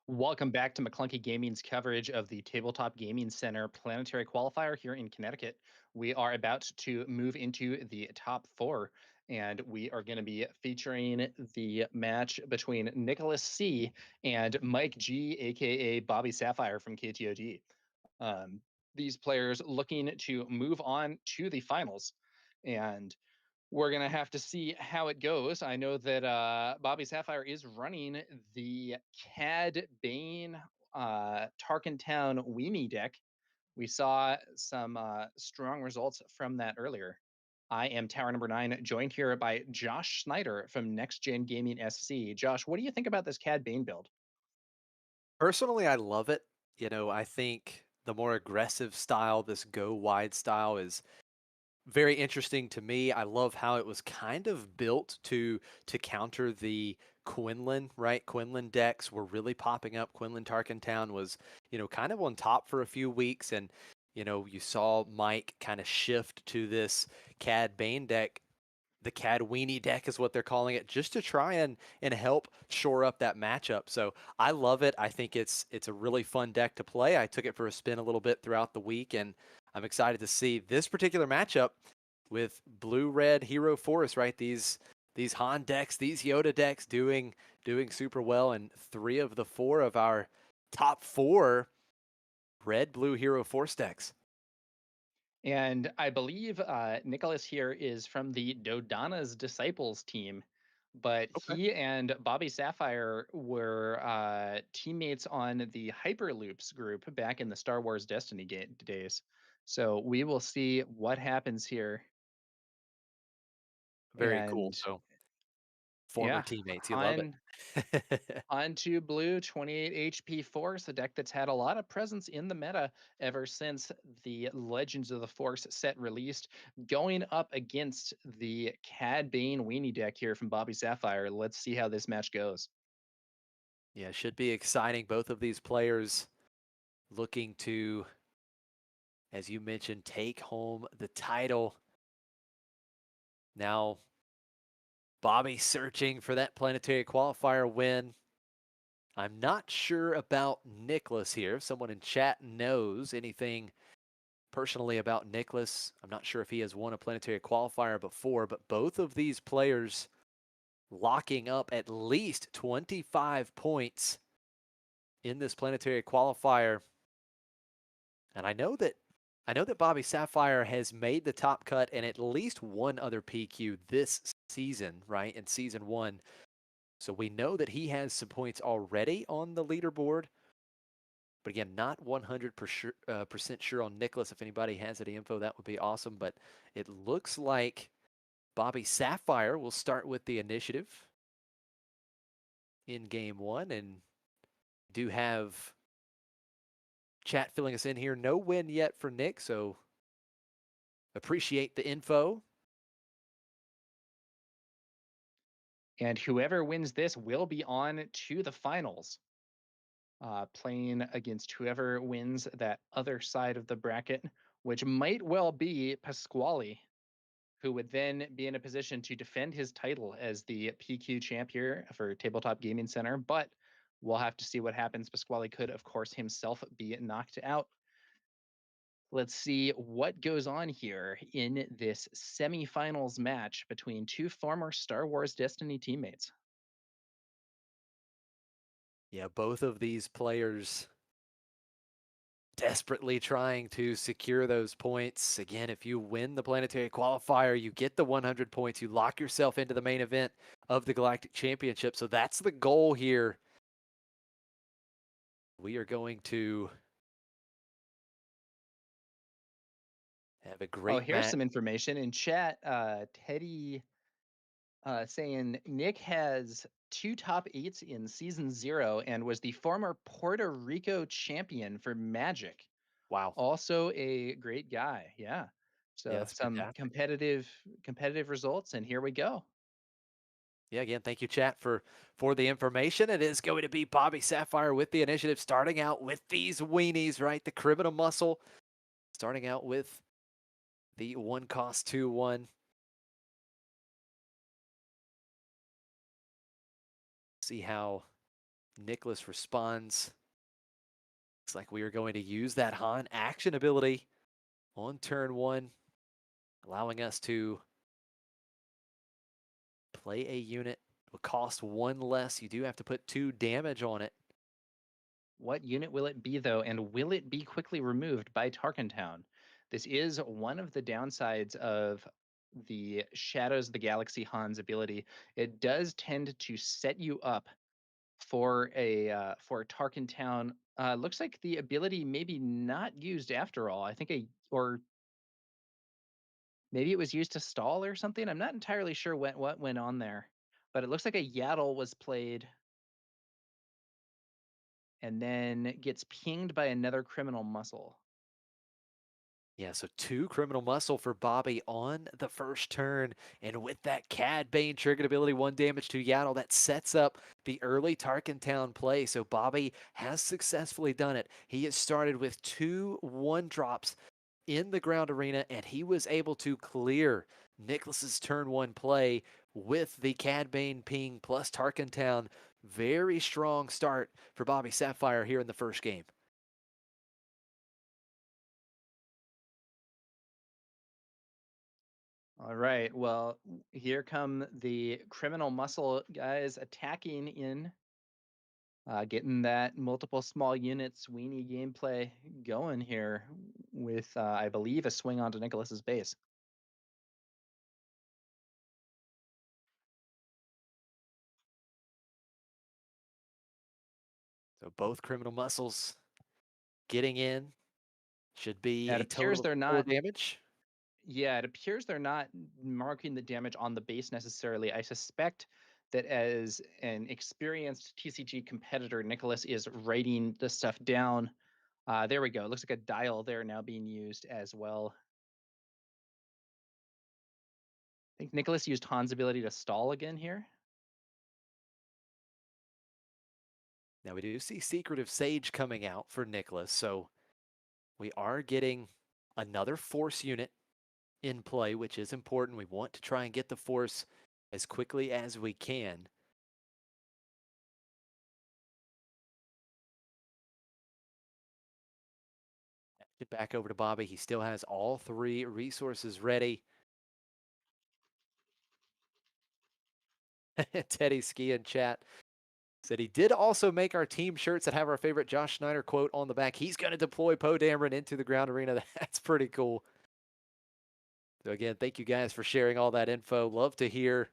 Welcome back to McClunky Gaming's coverage of the Tabletop Gaming Center Planetary Qualifier here in Connecticut. We are about to move into the top four, and we are going to be featuring the match between Nicholas C. and Mike G, aka Bobby Sapphire from KTOD. These players looking to move on to the finals. And we're going to have to see how it goes. I know that Bobby Sapphire is running the Cad Bane Tarkentown Weenie deck. We saw some strong results from that earlier. I am Tower number 9, joined here by Josh Snyder from Next Gen Gaming SC. Josh, what do you think about this Cad Bane build? Personally, I love it. I think the more aggressive style, this go wide style, is very interesting to me. I love how it was kind of built to counter the Quinlan, right? Quinlan decks were really popping up. Quinlan Tarkentown was, kind of on top for a few weeks, and you saw Mike kind of shift to this Cad Bane deck. The Cad Weenie deck is what they're calling it, just to try and help shore up that matchup. So I love it. I think it's a really fun deck to play. I took it for a spin a little bit throughout the week, and I'm excited to see this particular matchup with blue red hero forest, right? These Han decks, these Yoda decks doing super well, and 3 of the 4 of our top 4 red blue hero force decks. And I believe Nicholas here is from the Dodana's Disciples team, but Okay. he and Bobby Sapphire were teammates on the Hyperloops group back in the Star Wars Destiny days. So we will see what happens here. Very cool. And So former yeah, teammates, you love Han it. onto blue 28 HP Force, a deck that's had a lot of presence in the meta ever since the Legends of the Force set released, going up against the Cad Bane Weenie deck here from Bobby Sapphire. Let's see how this match goes. Yeah, should be exciting. Both of these players looking to, as you mentioned, take home the title. Now, Bobby searching for that planetary qualifier win. I'm not sure about Nicholas here. If someone in chat knows anything personally about Nicholas, I'm not sure if he has won a planetary qualifier before, but both of these players locking up at least 25 points in this planetary qualifier. And I know that Bobby Sapphire has made the top cut and at least one other PQ this season, right? In season 1. So we know that he has some points already on the leaderboard. But again, not 100% sure on Nicholas. If anybody has any info, that would be awesome. But it looks like Bobby Sapphire will start with the initiative in game 1, and do have chat filling us in here. No win yet for Nick, so appreciate the info. And whoever wins this will be on to the finals, playing against whoever wins that other side of the bracket, which might well be Pasquale, who would then be in a position to defend his title as the PQ champ here for Tabletop Gaming Center. But we'll have to see what happens. Pasquale could, of course, himself be knocked out. Let's see what goes on here in this semifinals match between two former Star Wars Destiny teammates. Yeah, both of these players desperately trying to secure those points. Again, if you win the planetary qualifier, you get the 100 points. You lock yourself into the main event of the Galactic Championship. So that's the goal here. We are going to have a Oh, great here's match. some information in chat. Teddy saying Nick has 2 top 8s in season 0 and was the former Puerto Rico champion for Magic. Wow. Also a great guy. Yeah. Yeah, So that's some fantastic. competitive results, and here we go. Yeah, again, thank you, chat, for the information. It is going to be Bobby Sapphire with the initiative, starting out with these weenies, right? The criminal muscle, starting out with the 1 cost 2/1. See how Nicholas responds. Looks like we are going to use that Han action ability on turn one, allowing us to play a unit. Will cost one less. You do have to put 2 damage on it. What unit will it be, though, and will it be quickly removed by Tarkentown? This is one of the downsides of the Shadows of the Galaxy Han's ability. It does tend to set you up for Tarkentown. Looks like the ability maybe not used after all. I think or maybe it was used to stall or something. I'm not entirely sure what went on there, but it looks like a Yaddle was played and then gets pinged by another criminal muscle. Yeah, so 2 criminal muscle for Bobby on the first turn. And with that Cad Bane triggered ability, 1 damage to Yaddle, that sets up the early Tarkentown play. So Bobby has successfully done it. He has started with 2 1-drops in the ground arena, and he was able to clear Nicholas's turn 1 play with the Cad Bane ping plus Tarkentown. Very strong start for Bobby Sapphire here in the first game. All right. Well, here come the criminal muscle guys attacking in, getting that multiple small units weenie gameplay going here with, I believe, a swing onto Nicholas's base. So both criminal muscles getting in. Should be It a appears total of they're 4 not. damage. Yeah, it appears they're not marking the damage on the base necessarily. I suspect that as an experienced TCG competitor, Nicholas is writing the stuff down. There we go. It looks like a dial there now being used as well. I think Nicholas used Han's ability to stall again here. Now we do see Secretive Sage coming out for Nicholas, so we are getting another force unit in play, which is important. We want to try and get the force as quickly as we can. Get back over to Bobby. He still has all 3 resources ready. Teddy Ski in chat said he did also make our team shirts that have our favorite Josh Schneider quote on the back. He's going to deploy Poe Dameron into the ground arena. That's pretty cool. So again, thank you guys for sharing all that info. Love to hear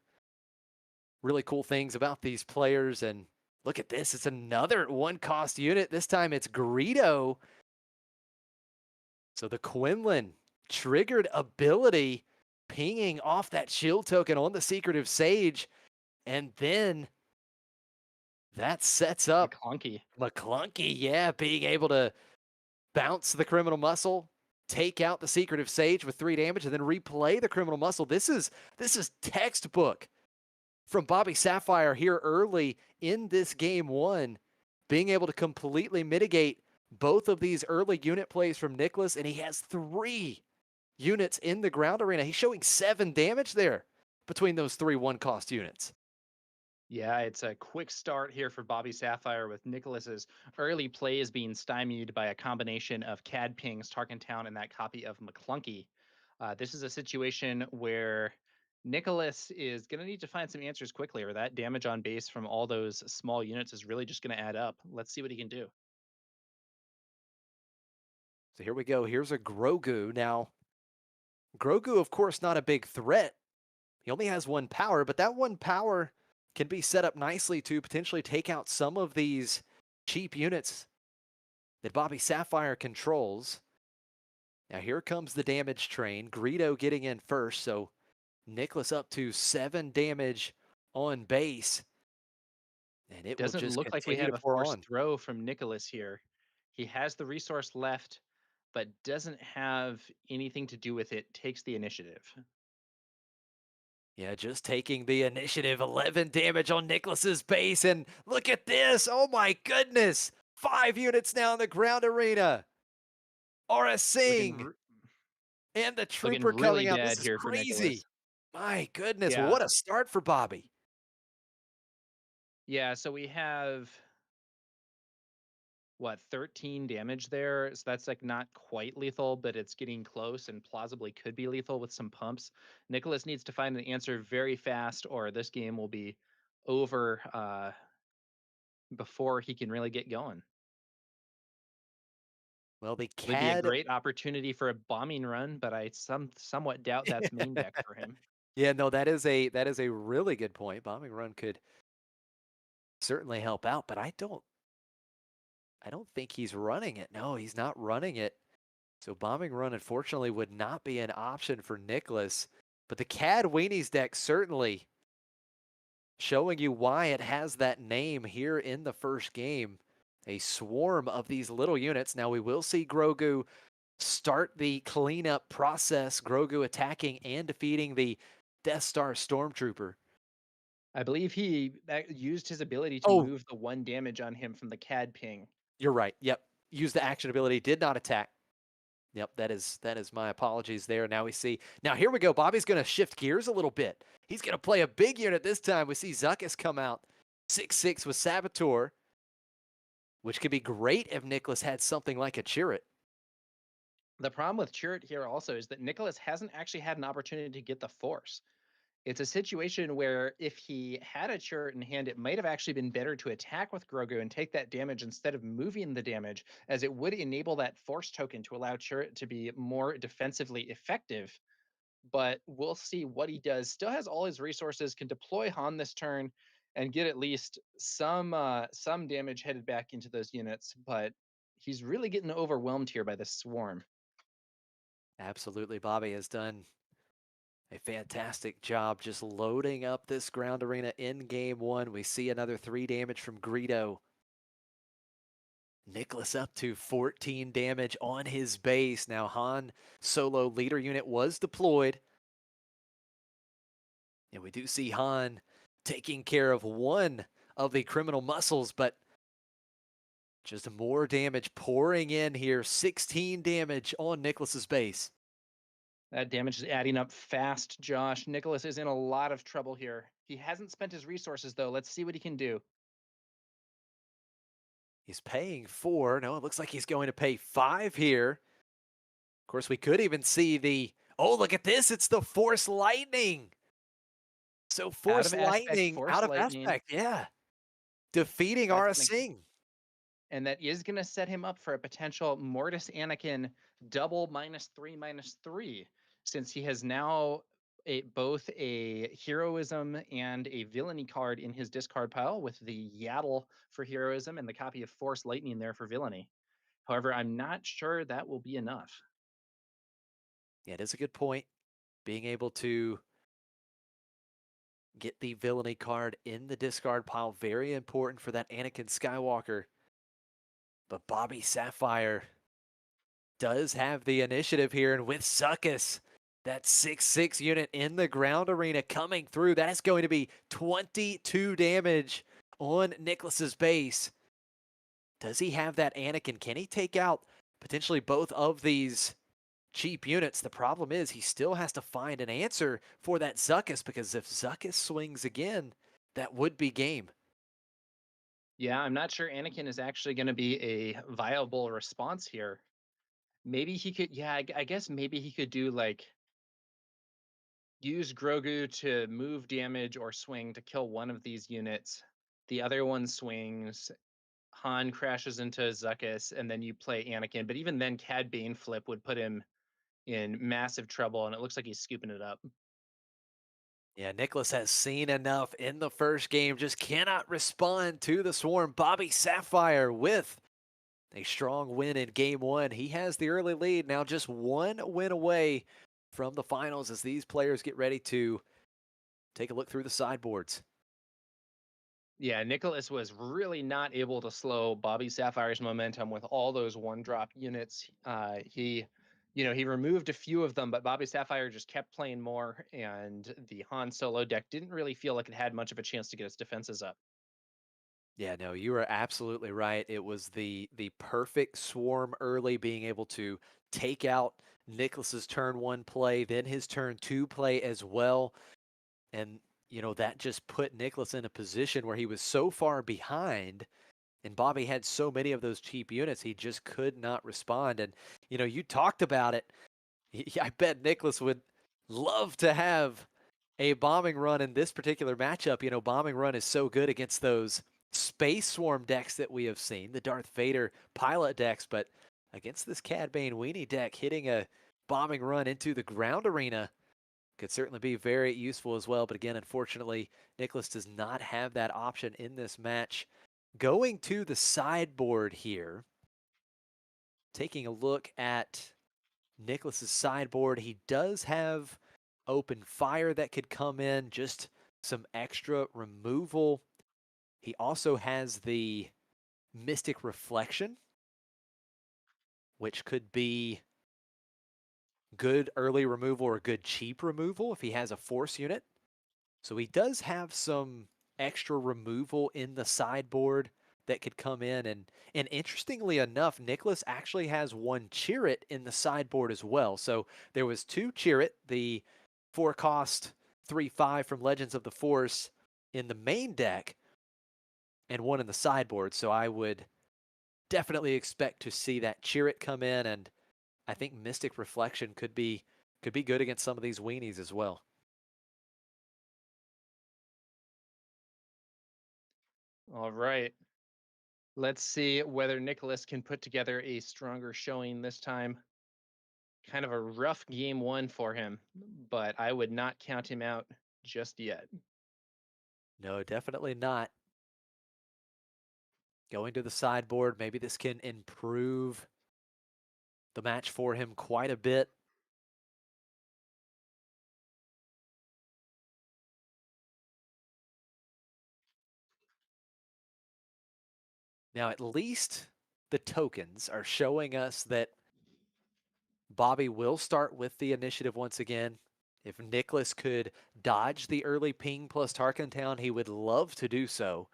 really cool things about these players. And look at this. It's another 1-cost unit. This time it's Greedo. So the Quinlan triggered ability pinging off that shield token on the Secretive Sage. And then that sets up McClunky. McClunky, yeah, being able to bounce the criminal muscle, take out the Secretive Sage with 3 damage, and then replay the criminal muscle. This is textbook from Bobby Sapphire here early in this game one, being able to completely mitigate both of these early unit plays from Nicholas, and he has 3 units in the ground arena. He's showing 7 damage there between those 3 1-cost units. Yeah, it's a quick start here for Bobby Sapphire with Nicholas's early plays being stymied by a combination of Cad Pings, Tarkentown, and that copy of McClunky. This is a situation where Nicholas is going to need to find some answers quickly, or that damage on base from all those small units is really just going to add up. Let's see what he can do. So here we go. Here's a Grogu. Now, Grogu, of course, not a big threat. He only has 1 power, but that 1 power can be set up nicely to potentially take out some of these cheap units that Bobby Sapphire controls. Now here comes the damage train. Greedo getting in first, so Nicholas up to 7 damage on base. And it will Doesn't just look like we continue have to a pour forced on. throw from Nicholas here. He has the resource left, but doesn't have anything to do with it. Takes the initiative. Yeah, just taking the initiative. 11 damage on Nicholas's base. And look at this. Oh my goodness. 5 units now in the ground arena. Aura Looking Singh and the looking trooper really coming out. bad This is here for Nicholas. crazy. My goodness. Yeah. What a start for Bobby. Yeah, so we have what, 13 damage there. So that's like not quite lethal, but it's getting close and plausibly could be lethal with some pumps. Nicholas needs to find an answer very fast, or this game will be over before he can really get going. Well, the Would be a CAD, great opportunity for a bombing run, but I somewhat doubt that's main deck for him. yeah, no, that is a really good point. Bombing run could certainly help out, but I don't think he's running it. No, he's not running it. So bombing run, unfortunately, would not be an option for Nicholas. But the CAD Weenies deck certainly showing you why it has that name here in the first game. A swarm of these little units. Now we will see Grogu start the cleanup process. Grogu attacking and defeating the Death Star Stormtrooper. I believe he used his ability to Oh, move the 1 damage on him from the CAD ping. you're right. Yep. Use the action ability. Did not attack. Yep, that is my apologies there. Now we see. Now here we go. Bobby's going to shift gears a little bit. He's going to play a big unit this time. We see Zuckus come out 6/6 with Saboteur, which could be great if Nicholas had something like a Chirrut. The problem with Chirrut here also is that Nicholas hasn't actually had an opportunity to get the Force. It's a situation where if he had a Chirrut in hand, it might have actually been better to attack with Grogu and take that damage instead of moving the damage, as it would enable that Force token to allow Chirrut to be more defensively effective. But we'll see what he does. Still has all his resources, can deploy Han this turn and get at least some damage headed back into those units, but he's really getting overwhelmed here by this swarm. Absolutely, Bobby has done a fantastic job just loading up this ground arena in game one. We see another 3 damage from Greedo. Nicholas up to 14 damage on his base. Now Han Solo leader unit was deployed. And we do see Han taking care of one of the criminal muscles, but just more damage pouring in here. 16 damage on Nicholas's base. That damage is adding up fast, Josh. Nicholas is in a lot of trouble here. He hasn't spent his resources, though. Let's see what he can do. He's paying 4. No, it looks like he's going to pay 5 here. Of course, we could even see the, oh, look at this. It's the Force Lightning. So Out Force of aspect, Lightning Force out of Lightning. aspect. Yeah. Defeating That's Aura going to Singh. and that is going to set him up for a potential Mortis Anakin double -3/-3, since he has now both a heroism and a villainy card in his discard pile, with the Yaddle for heroism and the copy of Force Lightning there for villainy. However, I'm not sure that will be enough. Yeah, it is a good point. Being able to get the villainy card in the discard pile, very important for that Anakin Skywalker. But Bobby Sapphire does have the initiative here, and with Zuckus, that 6/6 unit in the ground arena coming through, that is going to be 22 damage on Nicholas's base. Does he have that Anakin? Can he take out potentially both of these cheap units? The problem is he still has to find an answer for that Zuckus, because if Zuckus swings again, that would be game. Yeah, I'm not sure Anakin is actually going to be a viable response here. Maybe he could, yeah, I guess maybe he could do like use Grogu to move damage or swing to kill one of these units. The other one swings. Han crashes into Zuckus, and then you play Anakin. But even then, Cad Bane flip would put him in massive trouble, and it looks like he's scooping it up. Yeah, Nicholas has seen enough in the first game, just cannot respond to the swarm. Bobby Sapphire with a strong win in game one. He has the early lead, now just one win away from the finals as these players get ready to take a look through the sideboards. Yeah, Nicholas was really not able to slow Bobby Sapphire's momentum with all those one drop units. He removed a few of them, but Bobby Sapphire just kept playing more, and the Han Solo deck didn't really feel like it had much of a chance to get its defenses up. Yeah, no, you are absolutely right. It was the perfect swarm early, being able to take out Nicholas's turn one play, then his turn two play as well. And, that just put Nicholas in a position where he was so far behind And Bobby had so many of those cheap units, he just could not respond. And, you talked about it. I bet Nicholas would love to have a bombing run in this particular matchup. Bombing run is so good against those Space Swarm decks that we have seen, the Darth Vader pilot decks, but against this Cad Bane Weenie deck, hitting a bombing run into the ground arena could certainly be very useful as well. But again, unfortunately, Nicholas does not have that option in this match. Going to the sideboard here, taking a look at Nicholas's sideboard, he does have open fire that could come in, just some extra removal. He also has the Mystic Reflection, which could be good early removal or good cheap removal if he has a force unit. So he does have some extra removal in the sideboard that could come in. And interestingly enough, Nicholas actually has one Chirrut in the sideboard as well. So there was two Chirrut, the 4-cost 3/5 from Legends of the Force in the main deck, and one in the sideboard. So I would definitely expect to see that Chirrut come in, and I think Mystic Reflection could be good against some of these weenies as well. All right. Let's see whether Nicholas can put together a stronger showing this time. Kind of a rough game one for him, but I would not count him out just yet. No, definitely not. Going to the sideboard, maybe this can improve the match for him quite a bit. Now, at least the tokens are showing us that Bobby will start with the initiative once again. If Nicholas could dodge the early ping plus Tarkin Town, he would love to do so.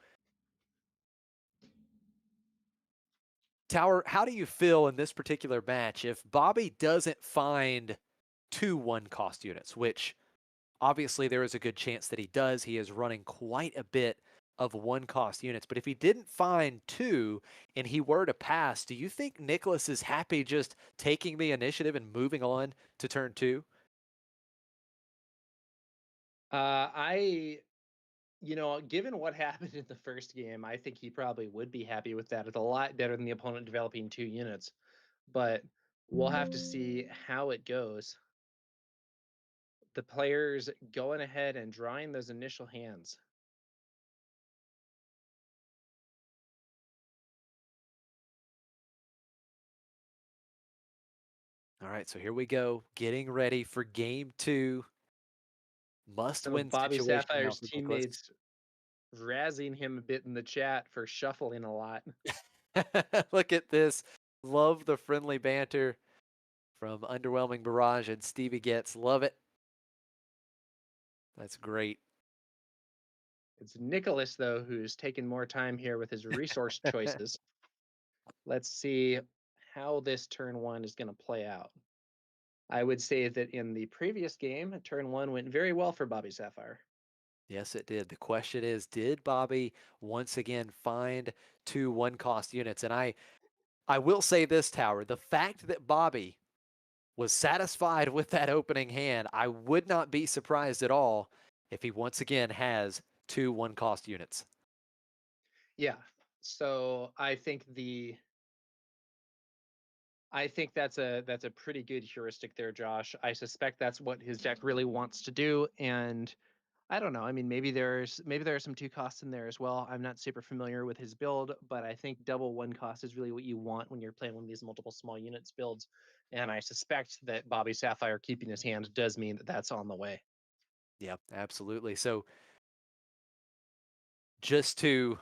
Tower, how do you feel in this particular match if Bobby doesn't find two 1-cost units, which obviously there is a good chance that he does. He is running quite a bit of 1-cost units. But if he didn't find two and he were to pass, do you think Nicholas is happy just taking the initiative and moving on to turn 2? I, given what happened in the first game, I think he probably would be happy with that. It's a lot better than the opponent developing 2 units, but we'll have to see how it goes. The players going ahead and drawing those initial hands. All right, so here we go. Getting ready for game 2. Must Some of win Bobby situation now Sapphire's for Nicholas. teammates razzing him a bit in the chat for shuffling a lot. Look at this. Love the friendly banter from Underwhelming Barrage and Stevie Getz. Love it. That's great. It's Nicholas, though, who's taken more time here with his resource choices. Let's see how this turn one is going to play out. I would say that in the previous game, turn one went very well for Bobby Sapphire. Yes, it did. The question is, did Bobby once again find two 1-cost units? And I will say this, Tower, the fact that Bobby was satisfied with that opening hand, I would not be surprised at all if he once again has two 1-cost units. Yeah. So I think that's a pretty good heuristic there, Josh. I suspect that's what his deck really wants to do, and I don't know. I mean, maybe there are some 2 costs in there as well. I'm not super familiar with his build, but I think double 1 cost is really what you want when you're playing one of these multiple small units builds. And I suspect that Bobby Sapphire keeping his hand does mean that that's on the way. Yeah, absolutely. So just to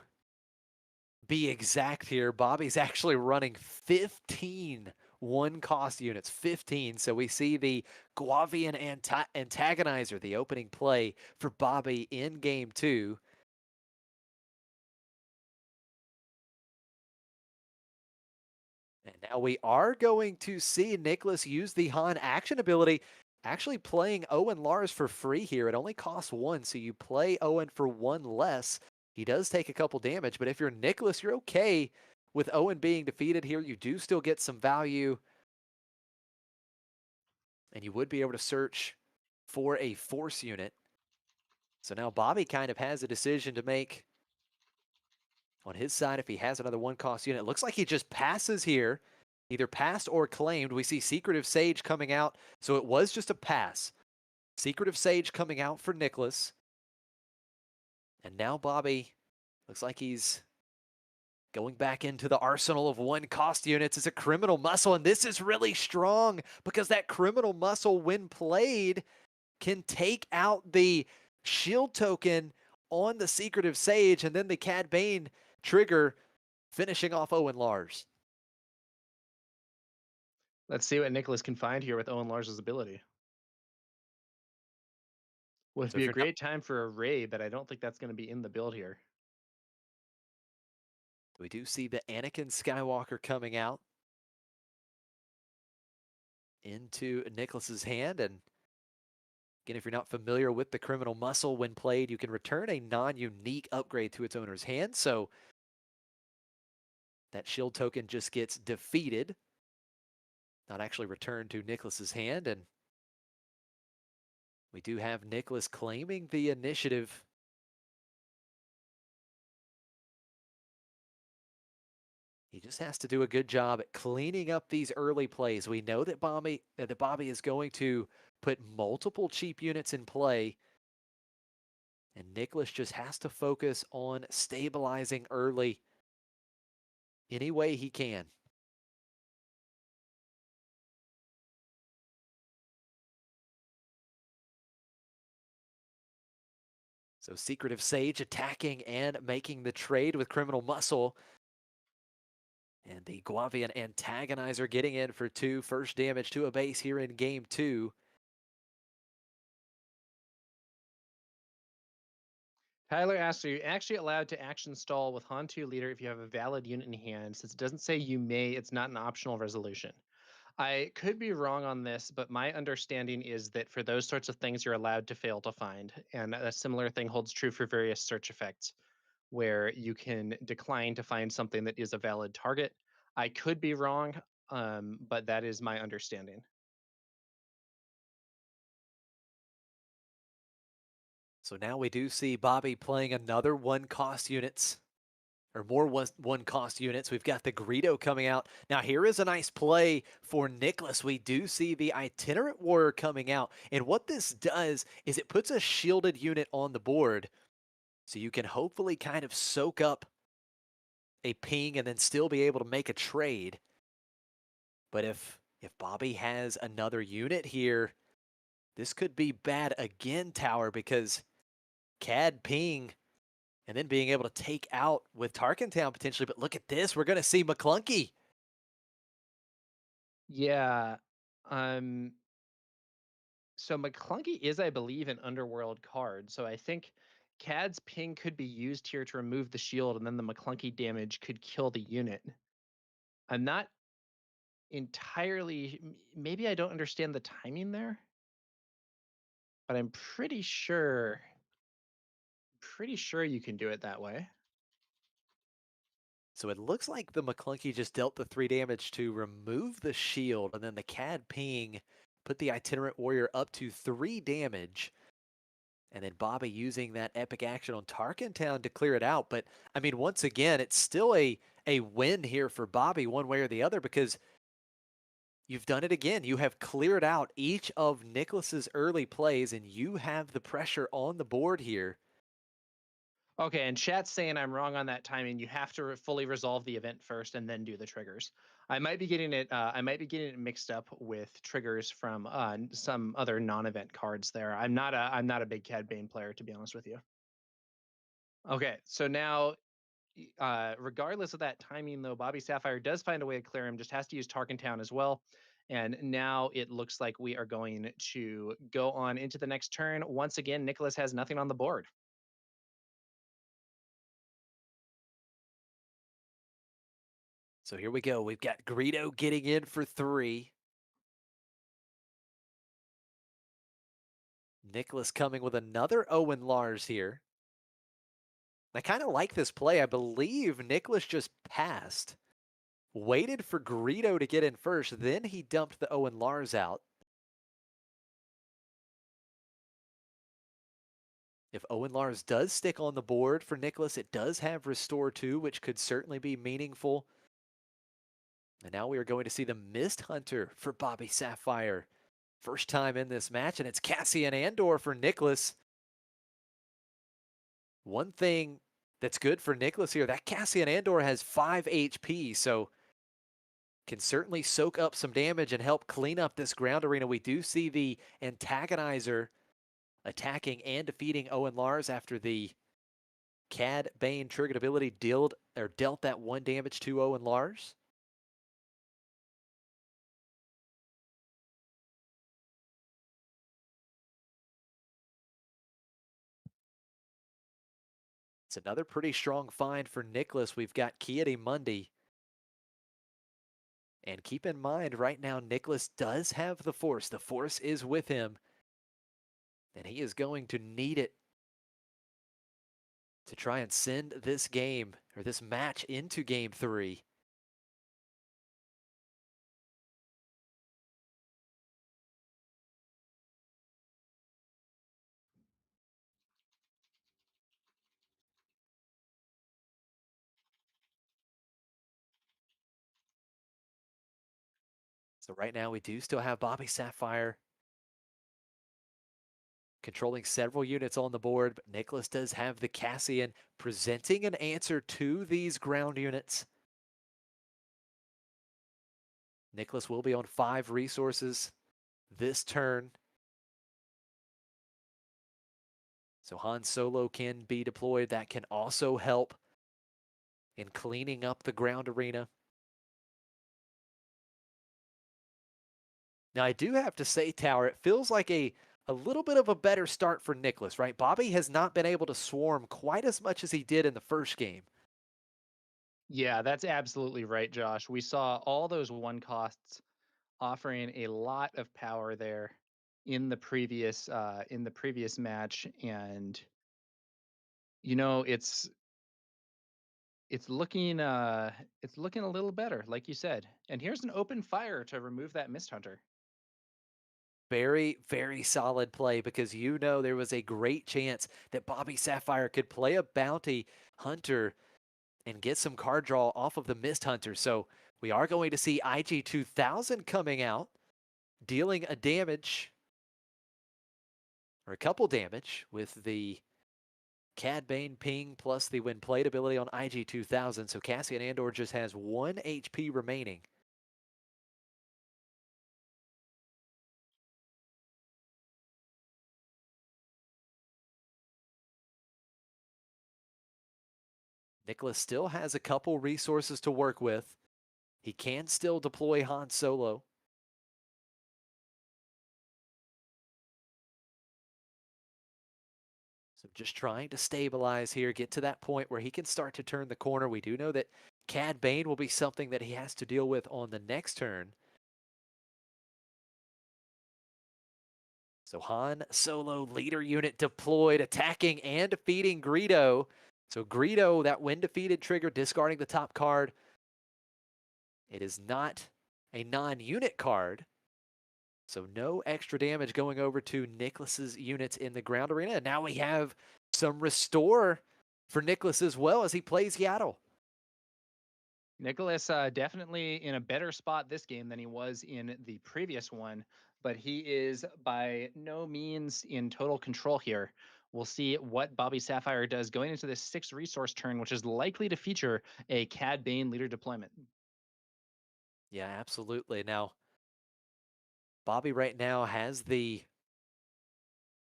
be exact here, Bobby's actually running 15 1-cost units, 15. So we see the Guavian Antagonizer, the opening play for Bobby in game 2. And now we are going to see Nicholas use the Han action ability, actually playing Owen Lars for free here. It only costs 1, so you play Owen for 1 less. He does take a couple damage, but if you're Nicholas, you're okay with Owen being defeated here. You do still get some value, and you would be able to search for a force unit. So now Bobby kind of has a decision to make on his side if he has another one cost unit. It looks like he just passes here, either passed or claimed. We see Secretive Sage coming out, so it was just a pass. Secretive Sage coming out for Nicholas. And now Bobby looks like he's going back into the arsenal of one cost units as a criminal muscle. And this is really strong because that criminal muscle, when played, can take out the shield token on the Secretive Sage and then the Cad Bane trigger, finishing off Owen Lars. Let's see what Nicholas can find here with Owen Lars's ability. Would So if be a you're not, great time for a raid, but I don't think that's going to be in the build here. we do see the Anakin Skywalker coming out into Nicholas's hand. And again, if you're not familiar with the criminal muscle, when played, you can return a non-unique upgrade to its owner's hand. So that shield token just gets defeated, not actually returned to Nicholas's hand. And we do have Nicholas claiming the initiative. He just has to do a good job at cleaning up these early plays. We know that Bobby is going to put multiple cheap units in play, and Nicholas just has to focus on stabilizing early any way he can. So Secretive Sage attacking and making the trade with Criminal Muscle. And the Guavian Antagonizer getting in for 2 first damage to a base here in game 2. Tyler asks, are you actually allowed to action stall with Hantu Leader if you have a valid unit in hand? Since it doesn't say you may, it's not an optional resolution. I could be wrong on this, but my understanding is that for those sorts of things, you're allowed to fail to find. And a similar thing holds true for various search effects, where you can decline to find something that is a valid target. I could be wrong, but that is my understanding. So now we do see Bobby playing another one cost units, or more one cost units. We've got the Greedo coming out. Now here is a nice play for Nicholas. We do see the Itinerant Warrior coming out. And what this does is it puts a shielded unit on the board. So you can hopefully kind of soak up a ping and then still be able to make a trade. But if Bobby has another unit here, this could be bad again, Tower, because Cad ping and then being able to take out with Tarkentown potentially. But look at this. We're going to see McClunky. Yeah. Um, so McClunky is, I believe, an underworld card. So I think Cad's ping could be used here to remove the shield, and then the McClunky damage could kill the unit. I'm not entirely, maybe I don't understand the timing there, but I'm pretty sure you can do it that way. So it looks like the McClunky just dealt the 3 damage to remove the shield, and then the Cad ping put the Itinerant Warrior up to 3 damage. And then Bobby using that epic action on Tarkentown to clear it out. But I mean, once again, it's still a win here for Bobby one way or the other, because you've done it again. You have cleared out each of Nicholas's early plays, and you have the pressure on the board here. Okay, and chat's saying I'm wrong on that timing. You have to fully resolve the event first and then do the triggers. I might be getting it. I might be getting it mixed up with triggers from some other non-event cards. There, I'm not a big Cad Bane player, to be honest with you. Okay, so now, regardless of that timing, though, Bobby Sapphire does find a way to clear him. Just has to use Tarkentown as well. And now it looks like we are going to go on into the next turn. Once again, Nicholas has nothing on the board. So here we go. We've got Greedo getting in for 3. Nicholas coming with another Owen Lars here. I kind of like this play. I believe Nicholas just passed, waited for Greedo to get in first, then he dumped the Owen Lars out. If Owen Lars does stick on the board for Nicholas, it does have Restore 2, which could certainly be meaningful. And now we are going to see the Mist Hunter for Bobby Sapphire. First time in this match, and it's Cassian Andor for Nicholas. One thing that's good for Nicholas here, that Cassian Andor has 5 HP, so can certainly soak up some damage and help clean up this ground arena. We do see the Antagonizer attacking and defeating Owen Lars after the Cad Bane triggered ability dealt that 1 damage to Owen Lars. It's another pretty strong find for Nicholas. We've got Ki-Adi-Mundi. And keep in mind, right now, Nicholas does have the Force. The Force is with him. And he is going to need it to try and send this game, or this match, into game 3. So right now, we do still have Bobby Sapphire controlling several units on the board, but Nicholas does have the Cassian presenting an answer to these ground units. Nicholas will be on 5 resources this turn. So Han Solo can be deployed. That can also help in cleaning up the ground arena. Now, I do have to say, Tower, it feels like a little bit of a better start for Nicholas, right? Bobby has not been able to swarm quite as much as he did in the first game. Yeah, that's absolutely right, Josh. We saw all those one costs offering a lot of power there in the previous match, and you know it's looking a little better, like you said. And here's an open fire to remove that Mist Hunter. Very, very solid play, because you know there was a great chance that Bobby Sapphire could play a bounty hunter and get some card draw off of the Mist Hunter. So we are going to see IG 2000 coming out, dealing a damage, or a couple damage, with the Cad Bane ping plus the when played ability on IG 2000. So Cassian Andor just has 1 HP remaining. Nicholas still has a couple resources to work with. He can still deploy Han Solo. So just trying to stabilize here, get to that point where he can start to turn the corner. We do know that Cad Bane will be something that he has to deal with on the next turn. So Han Solo leader unit deployed, attacking and defeating Greedo. So Greedo, that when defeated trigger, discarding the top card. It is not a non-unit card, so no extra damage going over to Nicholas's units in the ground arena. And now we have some restore for Nicholas as well as he plays Yaddle. Nicholas definitely in a better spot this game than he was in the previous one, but he is by no means in total control here. We'll see what Bobby Sapphire does going into this 6 resource turn, which is likely to feature a Cad Bane leader deployment. Yeah, absolutely. Now, Bobby right now has the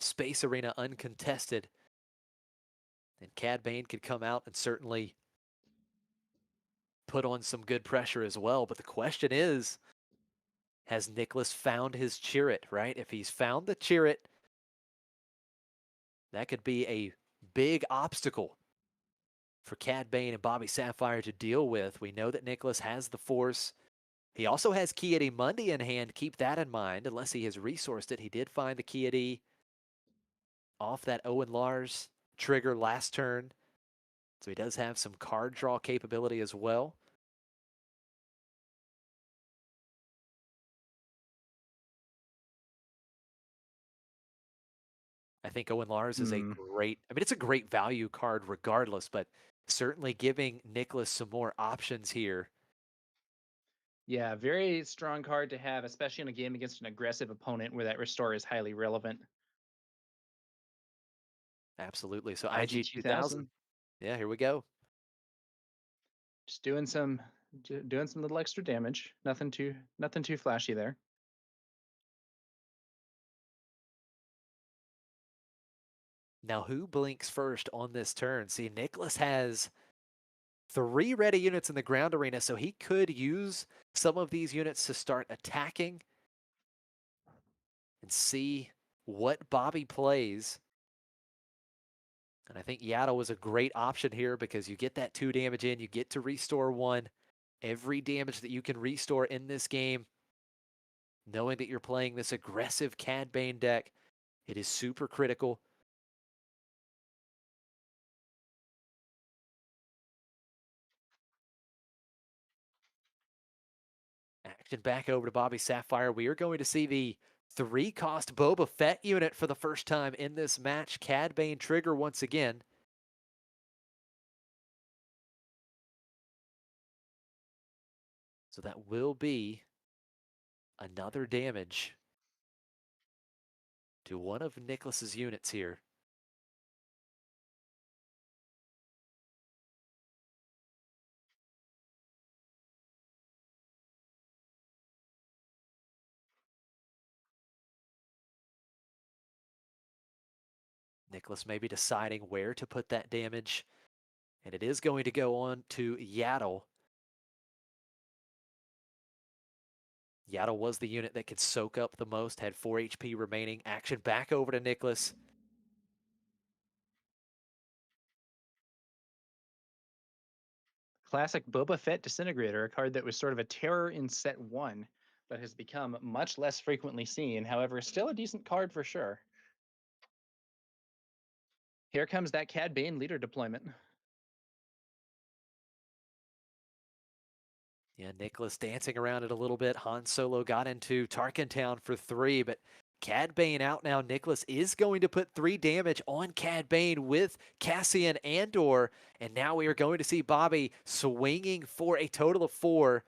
space arena uncontested, and Cad Bane could come out and certainly put on some good pressure as well. But the question is, has Nicholas found his Chirrut, right? If he's found the Chirrut, that could be a big obstacle for Cad Bane and Bobby Sapphire to deal with. We know that Nicholas has the Force. He also has Ki-Adi-Mundi in hand. Keep that in mind, unless he has resourced it. He did find the Ki-Adi off that Owen Lars trigger last turn. So he does have some card draw capability as well. I think Owen Lars is a Hmm. great, I mean, it's a great value card regardless, but certainly giving Nicholas some more options here. Yeah, very strong card to have, especially in a game against an aggressive opponent where that restore is highly relevant. Absolutely. So IG IG 2000. 2000, Yeah, here we go. just doing some little extra damage. Nothing too flashy there. Now, who blinks first on this turn? See, Nicholas has 3 ready units in the ground arena, so he could use some of these units to start attacking and see what Bobby plays. And I think Yaddle was a great option here because you get that 2 damage in, you get to restore 1. Every damage that you can restore in this game, knowing that you're playing this aggressive Cad Bane deck, it is super critical. Action back over to Bobby Sapphire. We are going to see the 3-cost Boba Fett unit for the first time in this match. Cad Bane trigger once again. So that will be another damage to one of Nicholas's units here. Nicholas may be deciding where to put that damage, and it is going to go on to Yaddle. Yaddle was the unit that could soak up the most, had 4 HP remaining. Action back over to Nicholas. Classic Boba Fett Disintegrator, a card that was sort of a terror in set 1, but has become much less frequently seen. However, still a decent card for sure. Here comes that Cad Bane leader deployment. Yeah, Nicholas dancing around it a little bit. Han Solo got into Tarkin Town for 3, but Cad Bane out now. Nicholas is going to put 3 damage on Cad Bane with Cassian Andor, and now we are going to see Bobby swinging for a total of 4.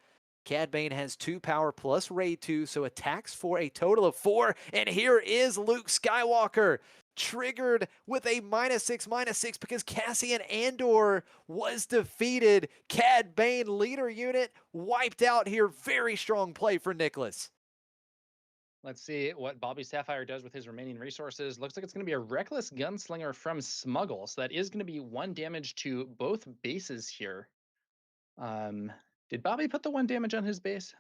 Cad Bane has 2 power plus raid 2, so attacks for a total of 4. And here is Luke Skywalker, triggered with a -6/-6 because Cassian Andor was defeated. Cad Bane leader unit wiped out here. Very strong play for Nicholas. Let's see what Bobby Sapphire does with his remaining resources. Looks like it's going to be a Reckless Gunslinger from Smuggle. So that is going to be 1 damage to both bases here. Um, did Bobby put the 1 damage on his base?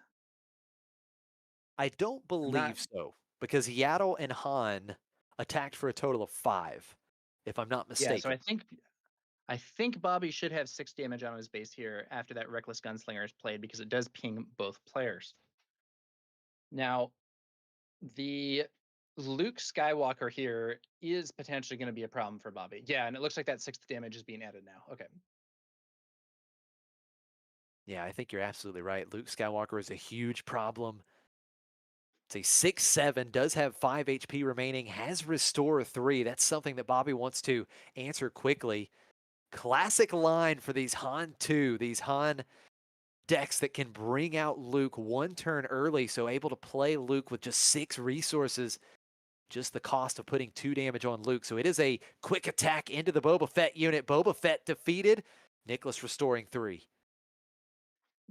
I don't I'm not. believe so because Yaddle and Han attacked for a total of 5, if I'm not Yeah, so mistaken. I think Bobby should have 6 damage on his base here after that Reckless Gunslinger is played because it does ping both players. Now, the Luke Skywalker here is potentially going to be a problem for Bobby. Yeah, and it looks like that 6th damage is being added now. Okay. Yeah, I think you're absolutely right. Luke Skywalker is a huge problem. It's a 6/7, does have 5 HP remaining, has Restore 3. That's something that Bobby wants to answer quickly. Classic line for these Han 2, these Han decks that can bring out Luke 1 turn early, so able to play Luke with just 6 resources, just the cost of putting 2 damage on Luke. So it is a quick attack into the Boba Fett unit. Boba Fett defeated, Nicholas restoring 3.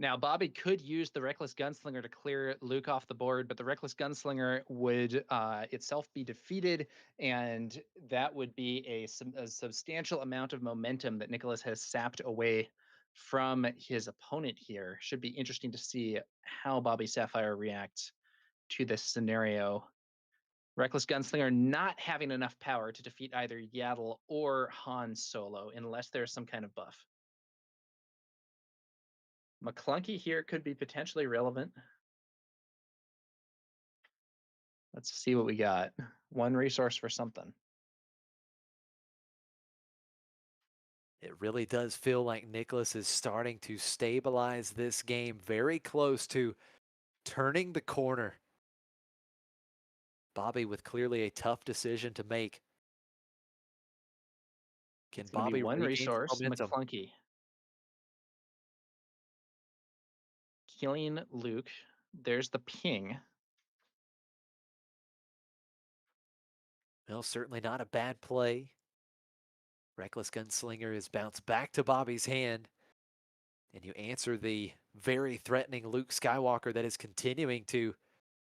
Now, Bobby could use the Reckless Gunslinger to clear Luke off the board, but the Reckless Gunslinger would itself be defeated, and that would be a substantial amount of momentum that Nicholas has sapped away from his opponent here. Should be interesting to see how Bobby Sapphire reacts to this scenario. Reckless Gunslinger not having enough power to defeat either Yaddle or Han Solo unless there's some kind of buff. McClunky here could be potentially relevant. Let's see what we got. 1 resource for something. It really does feel like Nicholas is starting to stabilize this game, very close to turning the corner. Bobby with clearly a tough decision to make. Can It's going to be Bobby one regain some resource, momentum? McClunky. Killing Luke. There's the ping. Well, certainly not a bad play. Reckless Gunslinger is bounced back to Bobby's hand. And you answer the very threatening Luke Skywalker that is continuing to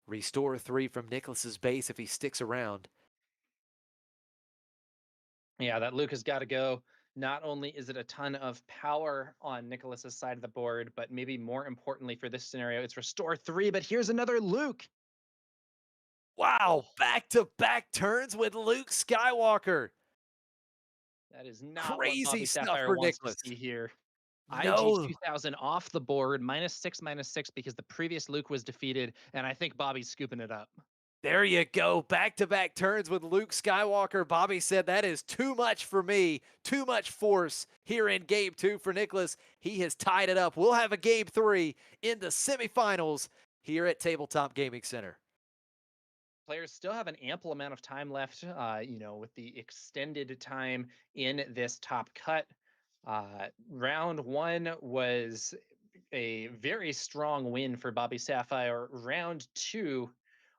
restore 3 from Nicholas's base if he sticks around. Yeah, that Luke has got to go. Not only is it a ton of power on Nicholas's side of the board, but maybe more importantly for this scenario, it's restore 3. But here's another Luke. Wow, Oh, back-to-back turns with Luke Skywalker. that is not what Crazy Bobby stuff Sapphire for wants to Nicholas. see here. IG No, 2000 off the board, -6 because the previous Luke was defeated, and I think Bobby's scooping it up. there you go. Back-to-back turns with Luke Skywalker. Bobby said that is too much for me. Too much force here in game 2 for Nicholas. He has tied it up. We'll have a game 3 in the semifinals here at Tabletop Gaming Center. Players still have an ample amount of time left, with the extended time in this top cut. Round one was a very strong win for Bobby Sapphire. Round two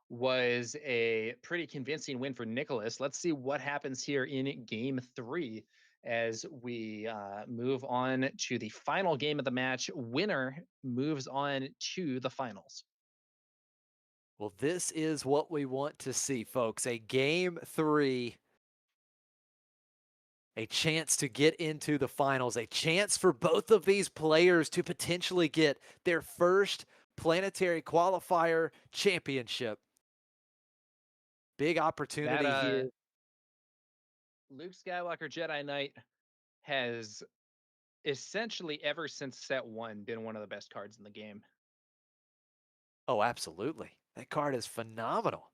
was a pretty convincing win for Nicholas. Let's see what happens here in game three as we move on to the final game of the match. Winner moves on to the finals. Well, this is what we want to see, folks. A game 3, a chance to get into the finals, a chance for both of these players to potentially get their first planetary qualifier championship. Big That opportunity here. Luke Skywalker Jedi Knight has essentially ever since set one been one of the best cards in the game. Oh, absolutely. That card is phenomenal.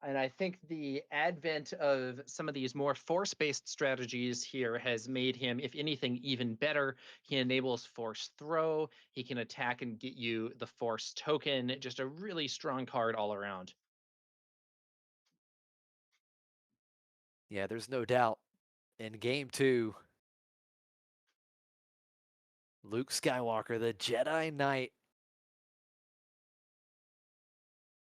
And I think the advent of some of these more force based strategies here has made him, if anything, even better. He enables force throw, he can attack and get you the force token. Just a really strong card all around. Yeah, there's no doubt. In game 2, Luke Skywalker, the Jedi Knight,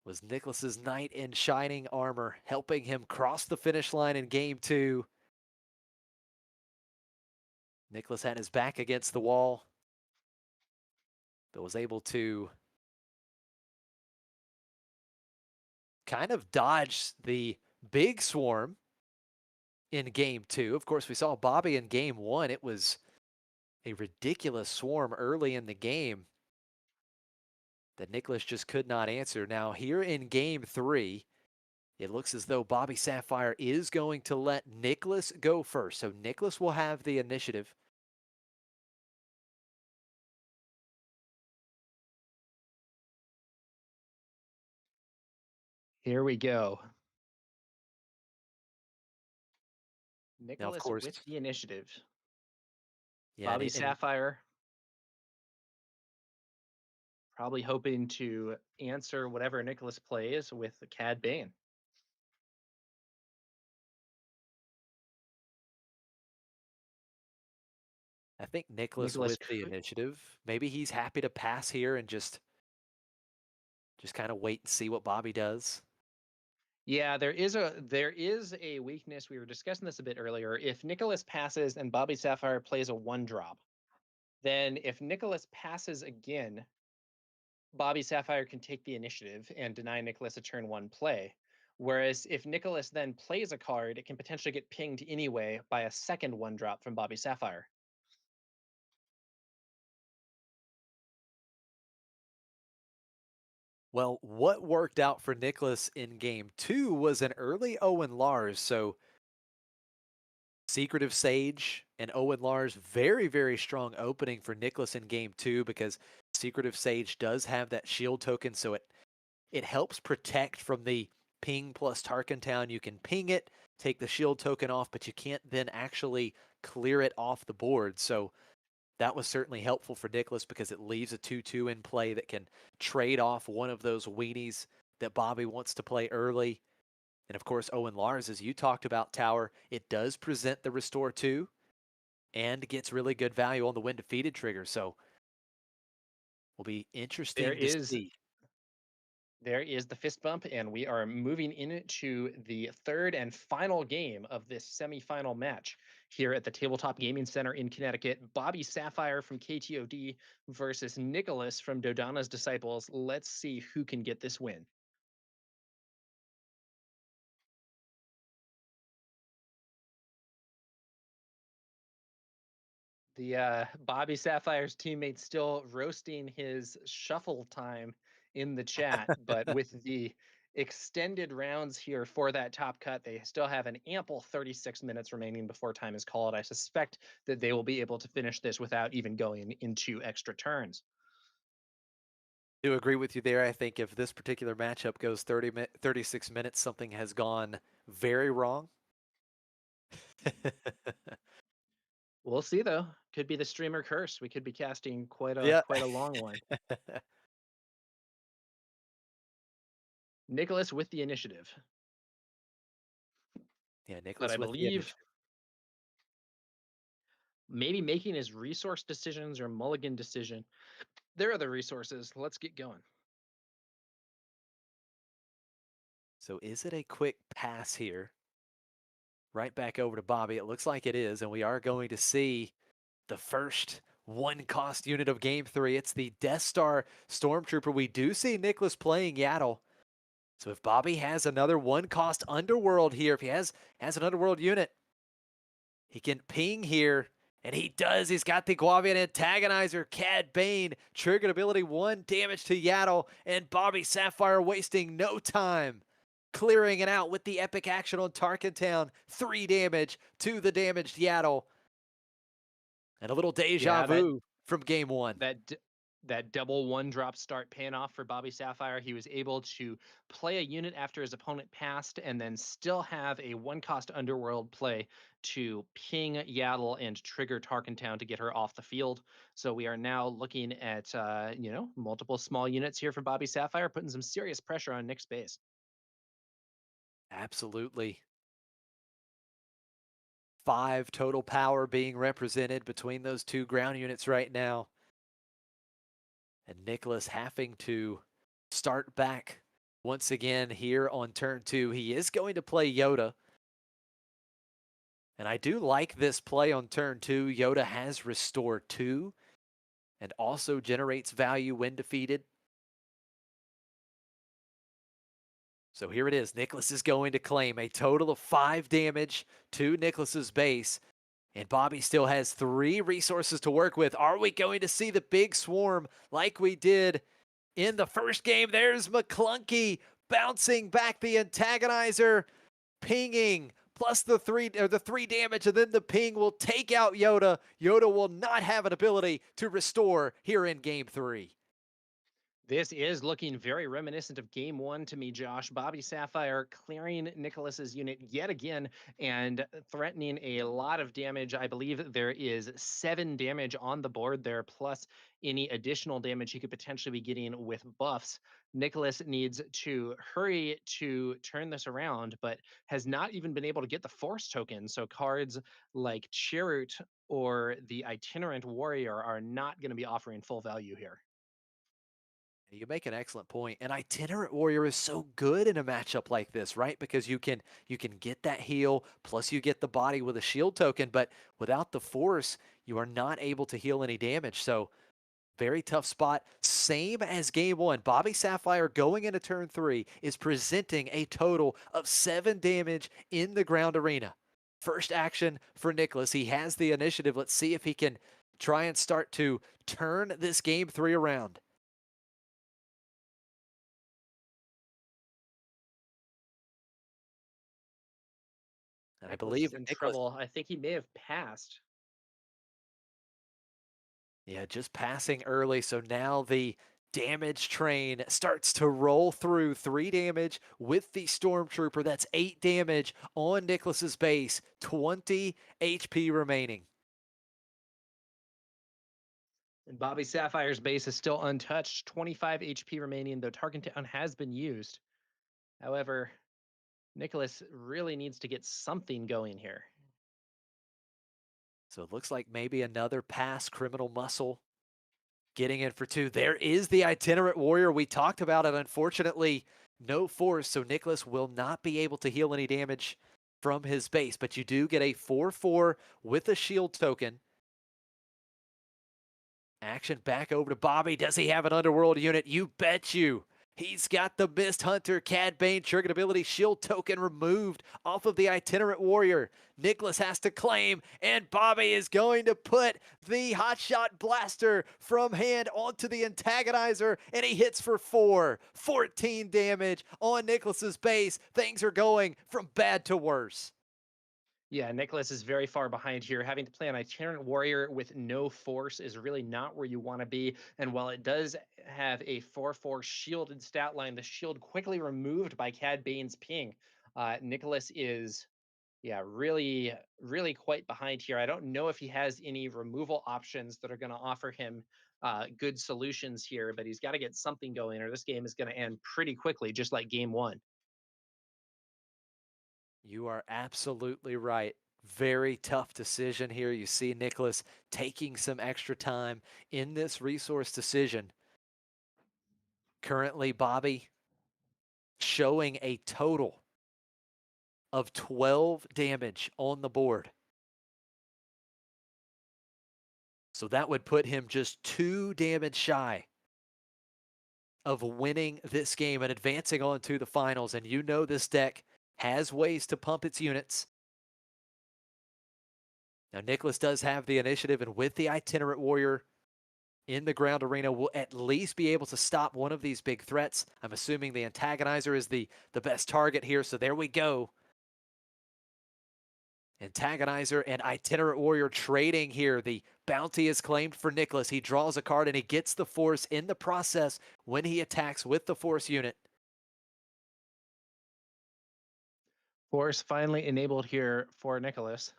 was Nicholas's knight in shining armor, helping him cross the finish line in game 2. Nicholas had his back against the wall, but was able to kind of dodge the big swarm in game 2. Of course, we saw Bobby in game 1. It was a ridiculous swarm early in the game that Nicholas just could not answer. Now, here in game 3, it looks as though Bobby Sapphire is going to let Nicholas go first. So Nicholas will have the initiative. Here we go. Now, of Nicholas course, with the initiative. yeah, Bobby Sapphire probably hoping to answer whatever Nicholas plays with Cad Bane. I think Nicholas Nicholas with the could. initiative. Maybe he's happy to pass here and just kind of wait and see what Bobby does. Yeah, there is a weakness. We were discussing this a bit earlier. If Nicholas passes and Bobby Sapphire plays a one drop, then if Nicholas passes again, Bobby Sapphire can take the initiative and deny Nicholas a turn one play. Whereas if Nicholas then plays a card, it can potentially get pinged anyway by a second one drop from Bobby Sapphire. Well, what worked out for Nicholas in game 2 was an early Owen Lars. So Secretive Sage and Owen Lars, very, very strong opening for Nicholas in game 2 because Secretive Sage does have that shield token. So it helps protect from the ping plus Tarkin Town. You can ping it, take the shield token off, but you can't then actually clear it off the board. So that was certainly helpful for Nicholas because it leaves a 2-2 in play that can trade off one of those weenies that Bobby wants to play early. And of course, Owen Lars, as you talked about, Tower, it does present the Restore 2 and gets really good value on the When Defeated trigger. So will be There interesting to is see. There is the fist bump, and we are moving into the third and final game of this semifinal match here at the Tabletop Gaming Center in Connecticut. Bobby Sapphire from KTOD versus Nicholas from Dodana's Disciples. Let's see who can get this win. The Bobby Sapphire's teammate still roasting his shuffle time in the chat, but with the extended rounds here for that top cut, they still have an ample 36 minutes remaining before time is called. I suspect that they will be able to finish this without even going into extra turns. Do agree with you there. I think if this particular matchup goes 36 minutes, something has gone very wrong. We'll see though. Could be the streamer curse. We could be casting Yeah. quite a long one. Nicholas with the initiative, Yeah, but I Nicholas with the believe initiative. maybe making his resource decisions or mulligan decision. There are the resources. Let's get going. So is it a quick pass here? Right back over to Bobby. It looks like it is, and we are going to see the first one cost unit of game 3. It's the Death Star Stormtrooper. We do see Nicholas playing Yaddle. So if Bobby has another one cost Underworld here, if he has an Underworld unit, he can ping here. And he does. He's got the Guavian Antagonizer. Cad Bane. Triggered ability 1 damage to Yaddle. And Bobby Sapphire wasting no time. Clearing it out with the epic action on Tarkin Town. 3 damage to the damaged Yaddle. And a little deja Yeah, that vu from game 1. that d- that double one drop start paying off for Bobby Sapphire. He was able to play a unit after his opponent passed, and then still have a one cost Underworld play to ping Yaddle and trigger Tarkentown to get her off the field. So we are now looking at multiple small units here for Bobby Sapphire, putting some serious pressure on Nick's base. Absolutely. 5 total power being represented between those 2 ground units right now. And Nicholas having to start back once again here on turn 2. He is going to play Yoda. And I do like this play on turn 2. Yoda has Restore 2 and also generates value when defeated. So here it is. Nicholas is going to claim a total of 5 damage to Nicholas's base. And Bobby still has 3 resources to work with. Are we going to see the big swarm like we did in the first game? There's McClunky bouncing back the antagonizer, pinging plus the 3 damage, and then the ping will take out Yoda. Yoda will not have an ability to restore here in game 3. This is looking very reminiscent of game 1 to me, Josh. Bobby Sapphire clearing Nicholas's unit yet again and threatening a lot of damage. I believe there is 7 damage on the board there, plus any additional damage he could potentially be getting with buffs. Nicholas needs to hurry to turn this around, but has not even been able to get the force token. So cards like Chirrut or the Itinerant Warrior are not going to be offering full value here. You make an excellent point. And Itinerant Warrior is so good in a matchup like this, right? Because you can get that heal, plus you get the body with a shield token, but without the force, you are not able to heal any damage. So very tough spot. Same as game 1. Bobby Sapphire going into turn 3 is presenting a total of 7 damage in the ground arena. First action for Nicholas. He has the initiative. Let's see if he can try and start to turn this game 3 around. And I Nicholas is believe in Nicholas, trouble. I think he may have passed. yeah, just passing early. So now the Damage train starts to roll through 3 damage with the Stormtrooper. That's 8 damage on Nicholas's base, 20 HP remaining. And Bobby Sapphire's base is still untouched, 25 HP remaining, though Target Town has been used. However, Nicholas really needs to get something going here. So it looks like maybe another pass Criminal Muscle getting in for 2. There is the Itinerant Warrior. We talked about it. Unfortunately, no force, so Nicholas will not be able to heal any damage from his base. But you do get a 4/4 with a shield token. Action back over to Bobby. Does he have an Underworld unit? You bet you. He's got the Mist Hunter, Cad Bane, Triggered Ability, Shield Token removed off of the Itinerant Warrior. Nicholas has to claim, and Bobby is going to put the Hotshot Blaster from hand onto the Antagonizer, and he hits for 4. 14 damage on Nicholas's base. Things are going from bad to worse. Yeah, Nicholas is very far behind here. Having to play an Itinerant Warrior with no force is really not where you want to be. And while it does have a 4/4 shielded stat line, the shield quickly removed by Cad Bane's ping. Nicholas is, yeah, really, really quite behind here. I don't know if he has any removal options that are going to offer him good solutions here, but he's got to get something going, or this game is going to end pretty quickly, just like game one. You are absolutely right. Very tough decision here. You see Nicholas taking some extra time in this resource decision. Currently, Bobby showing a total of 12 damage on the board. So that would put him just 2 damage shy of winning this game and advancing on to the finals. And you know this deck has ways to pump its units. Now, Nicholas does have the initiative, and with the Itinerant Warrior in the ground arena, will at least be able to stop one of these big threats. I'm assuming the Antagonizer is the best target here, so there we go. Antagonizer and Itinerant Warrior trading here. The bounty is claimed for Nicholas. He draws a card and he gets the force in the process when he attacks with the force unit. Force finally enabled here for Nicholas.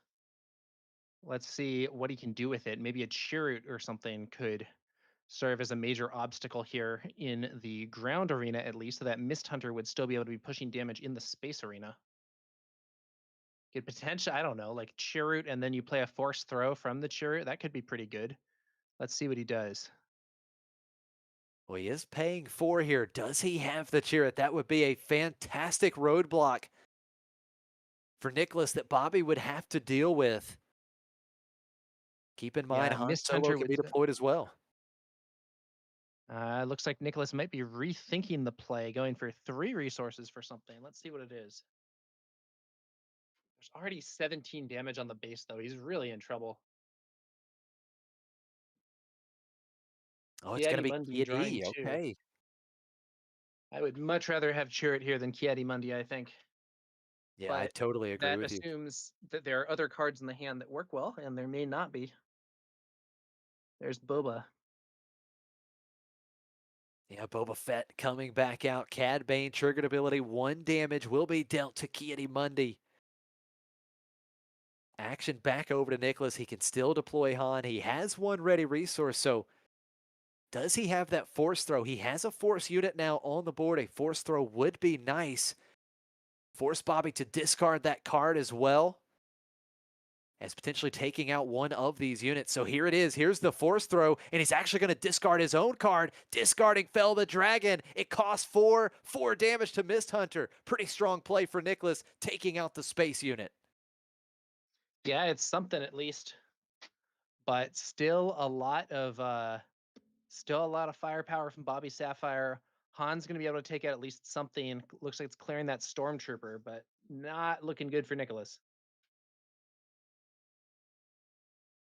Let's see what he can do with it. Maybe a chariot or something could serve as a major obstacle here in the ground arena, at least, so that Mist Hunter would still be able to be pushing damage in the space arena. Could potentially, I don't know, like chariot, and then you play a force throw from the chariot. That could be pretty good. Let's see what he does. Well, he is paying 4 here. Does he have the chariot? That would be a fantastic roadblock for Nicholas that Bobby would have to deal with. Keep in mind, Yeah, Han Mist Solo Hunter can would. be deployed as well. Looks like Nicholas might be rethinking the play, going for 3 resources for something. Let's see what it is. There's already 17 damage on the base, though. He's really in trouble. Oh, it's going to be Kiadi drawing Kiadi. 2. Okay. I would much rather have Chirrut here than Kiadi, I think. Yeah, I But totally agree that with you. assumes that there are other cards in the hand that work well, and there may not be. There's Boba. Yeah, Boba Fett coming back out. Cad Bane triggered ability. 1 damage will be dealt to Kiadi. Action back over to Nicholas. He can still deploy Han. He has 1 ready resource, so does he have that force throw? He has a force unit now on the board. A force throw would be nice. Force Bobby to discard that card as well as potentially taking out one of these units. So here it is. Here's the force throw, and he's actually going to discard his own card, discarding Fell the Dragon. It costs 4 damage to Mist Hunter. Pretty strong play for Nicholas, taking out the space unit. Yeah, it's something at least. But still a lot of firepower from Bobby Sapphire. Han's going to be able to take out at least something. Looks like it's clearing that Stormtrooper, but not looking good for Nicholas.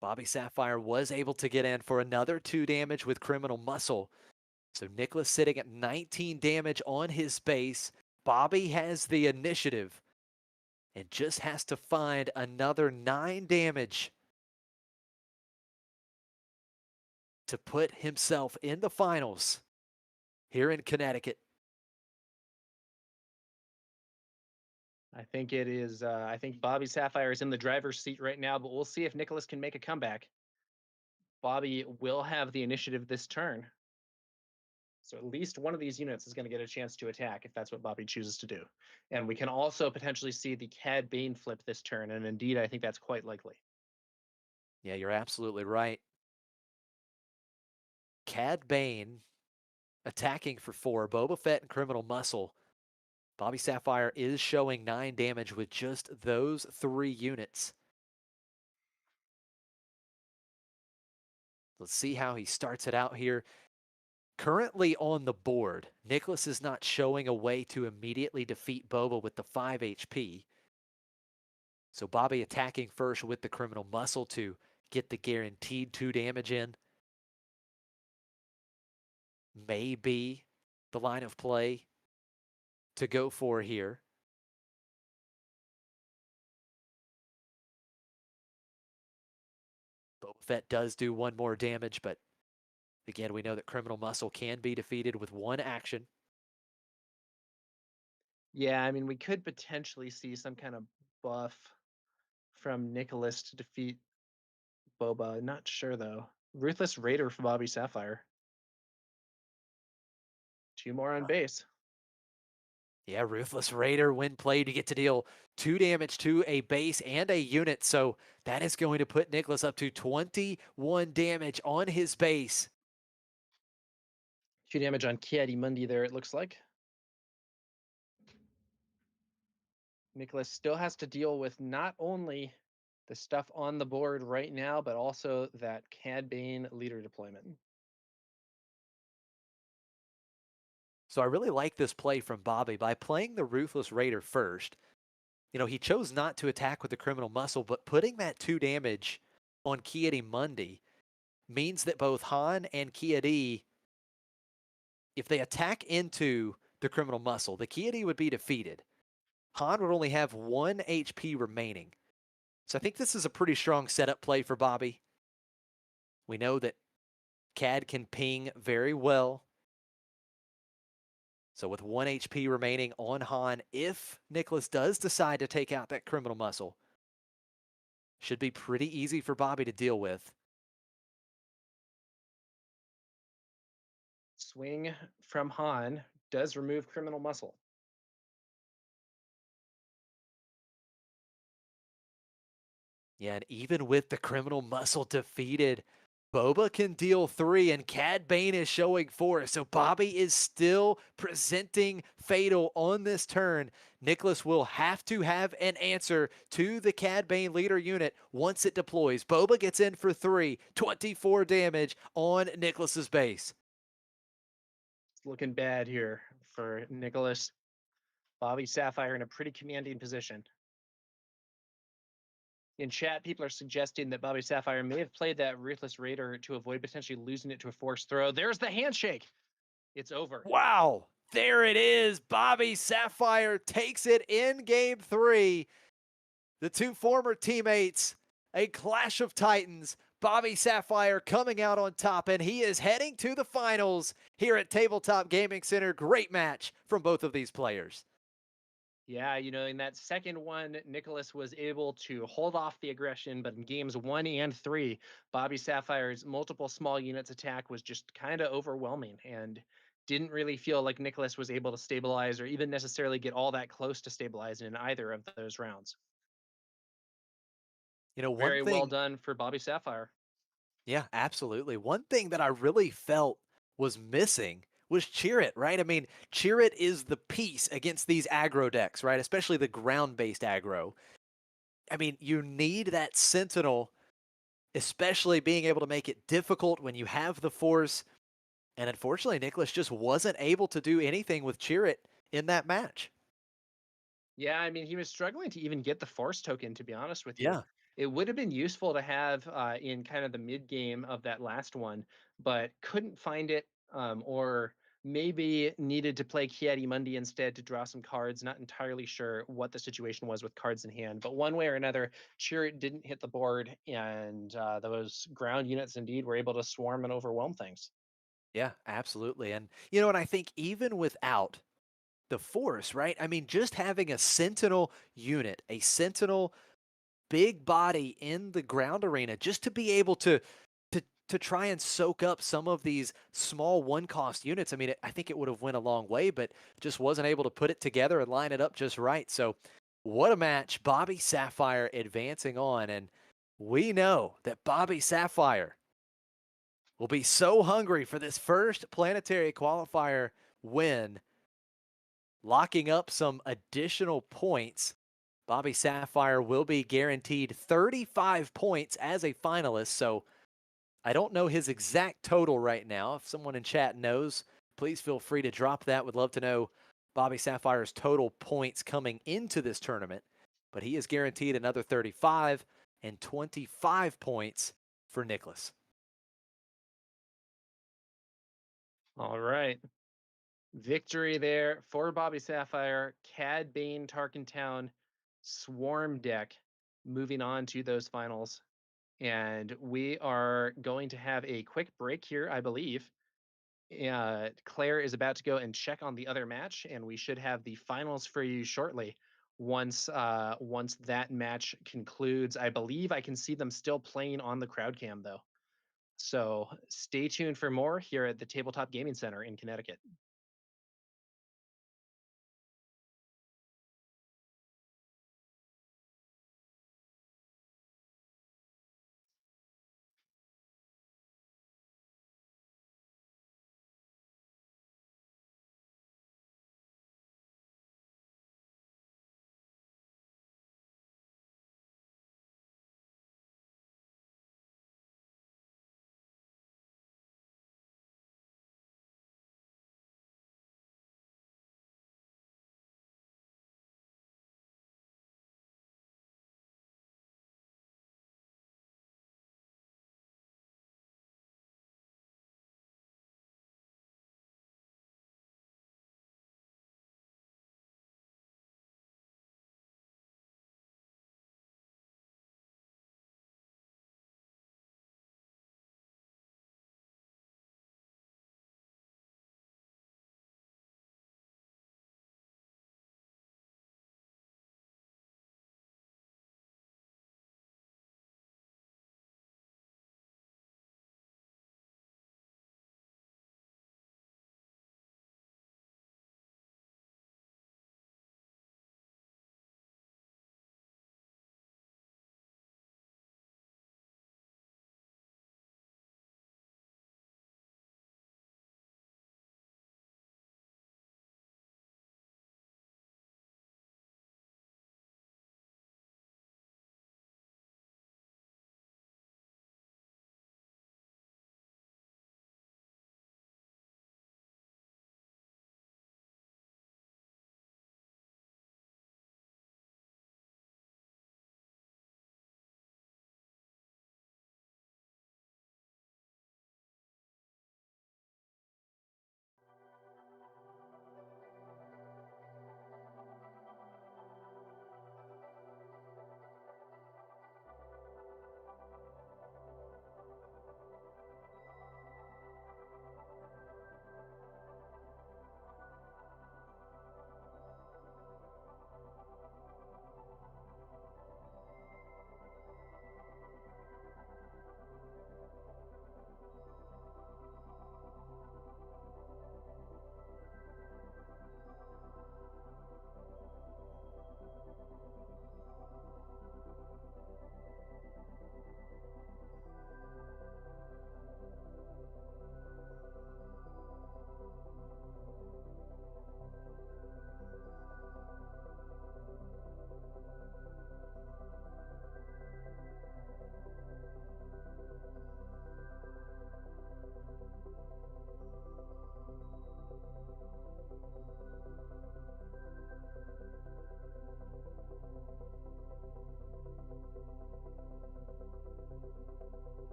Bobby Sapphire was able to get in for another 2 damage with Criminal Muscle. So Nicholas sitting at 19 damage on his base. Bobby has the initiative and just has to find another 9 damage to put himself in the finals. here in Connecticut. I think it is. I think Bobby Sapphire is in the driver's seat right now, but we'll see if Nicholas can make a comeback. Bobby will have the initiative this turn. So at least one of these units is going to get a chance to attack if that's what Bobby chooses to do. And we can also potentially see the Cad Bane flip this turn. And indeed, I think that's quite likely. Yeah, you're absolutely right. Cad Bane attacking for 4, Boba Fett and Criminal Muscle. Bobby Sapphire is showing 9 damage with just those 3 units. Let's see how he starts it out here. Currently on the board, Nicholas is not showing a way to immediately defeat Boba with the 5 HP. So Bobby attacking first with the Criminal Muscle to get the guaranteed 2 damage in. Maybe the line of play to go for here. Boba Fett does do 1 more damage, but again, we know that Criminal Muscle can be defeated with 1 action. Yeah, I mean, we could potentially see some kind of buff from Nicholas to defeat Boba. Not sure though. Ruthless Raider for Bobby Sapphire. 2 more on base. Yeah, Ruthless Raider, when played, you get to deal 2 damage to a base and a unit. So that is going to put Nicholas up to 21 damage on his base. 2 damage on Kiadi Mundi there, it looks like. Nicholas still has to deal with not only the stuff on the board right now, but also that Cad Bane leader deployment. So I really like this play from Bobby by playing the Ruthless Raider first. You know, he chose not to attack with the Criminal Muscle, but putting that 2 damage on Kiadi Mundi means that both Han and Kiadi, if they attack into the Criminal Muscle, the Kiadi would be defeated. Han would only have 1 HP remaining. So I think this is a pretty strong setup play for Bobby. We know that Cad can ping very well. So with 1 HP remaining on Han, if Nicholas does decide to take out that Criminal Muscle, should be pretty easy for Bobby to deal with. Swing from Han does remove Criminal Muscle. Yeah, and even with the Criminal Muscle defeated, Boba can deal 3 and Cad Bane is showing 4. So Bobby is still presenting Fatal on this turn. Nicholas will have to have an answer to the Cad Bane leader unit once it deploys. Boba gets in for 3, 24 damage on Nicholas's base. It's looking bad here for Nicholas. Bobby Sapphire in a pretty commanding position. In chat, people are suggesting that Bobby Sapphire may have played that Ruthless Raider to avoid potentially losing it to a forced throw. There's the handshake. It's over. Wow, there it is. Bobby Sapphire takes it in game 3. The 2 former teammates, a clash of titans. Bobby Sapphire coming out on top, and he is heading to the finals here at Tabletop Gaming Center. Great match from both of these players. Yeah, you know, in that second one, Nicholas was able to hold off the aggression, but in games 1 and 3, Bobby Sapphire's multiple small units attack was just kind of overwhelming and didn't really feel like Nicholas was able to stabilize or even necessarily get all that close to stabilizing in either of those rounds. You know, one Very well thing, done for Bobby Sapphire. yeah, absolutely. One thing that I really felt was missing was Chirrut, right? I mean, Chirrut is the piece against these aggro decks, right? Especially the ground-based aggro. I mean, you need that Sentinel, especially being able to make it difficult when you have the Force. And unfortunately, Nicholas just wasn't able to do anything with Chirrut in that match. Yeah, I mean, he was struggling to even get the force token, to be honest with you. Yeah. It would have been useful to have in kind of the mid game of that last one, but couldn't find it, or maybe needed to play Kiadi Mundi instead to draw some cards. Not entirely sure what the situation was with cards in hand, but one way or another, Chirrut didn't hit the board, and those ground units indeed were able to swarm and overwhelm things. Yeah, absolutely. And I think even without the force, right? I mean, just having a sentinel unit, a sentinel big body in the ground arena just to be able to try and soak up some of these small one cost units. I mean, I think it would have went a long way, but just wasn't able to put it together and line it up just right. So, what a match. Bobby Sapphire advancing on, and we know that Bobby Sapphire will be so hungry for this first planetary qualifier win, locking up some additional points. Bobby Sapphire will be guaranteed 35 points as a finalist. So I don't know his exact total right now. If someone in chat knows, please feel free to drop that. Would love to know Bobby Sapphire's total points coming into this tournament. But he is guaranteed another 35 and 25 points for Nicholas. All right. Victory there for Bobby Sapphire, Cad Bane, Tarkentown, Swarm deck moving on to those finals. And we are going to have a quick break here, I believe. Claire is about to go and check on the other match, and we should have the finals for you shortly. Once that match concludes, I believe I can see them still playing on the crowd cam though. So stay tuned for more here at the Tabletop Gaming Center in Connecticut.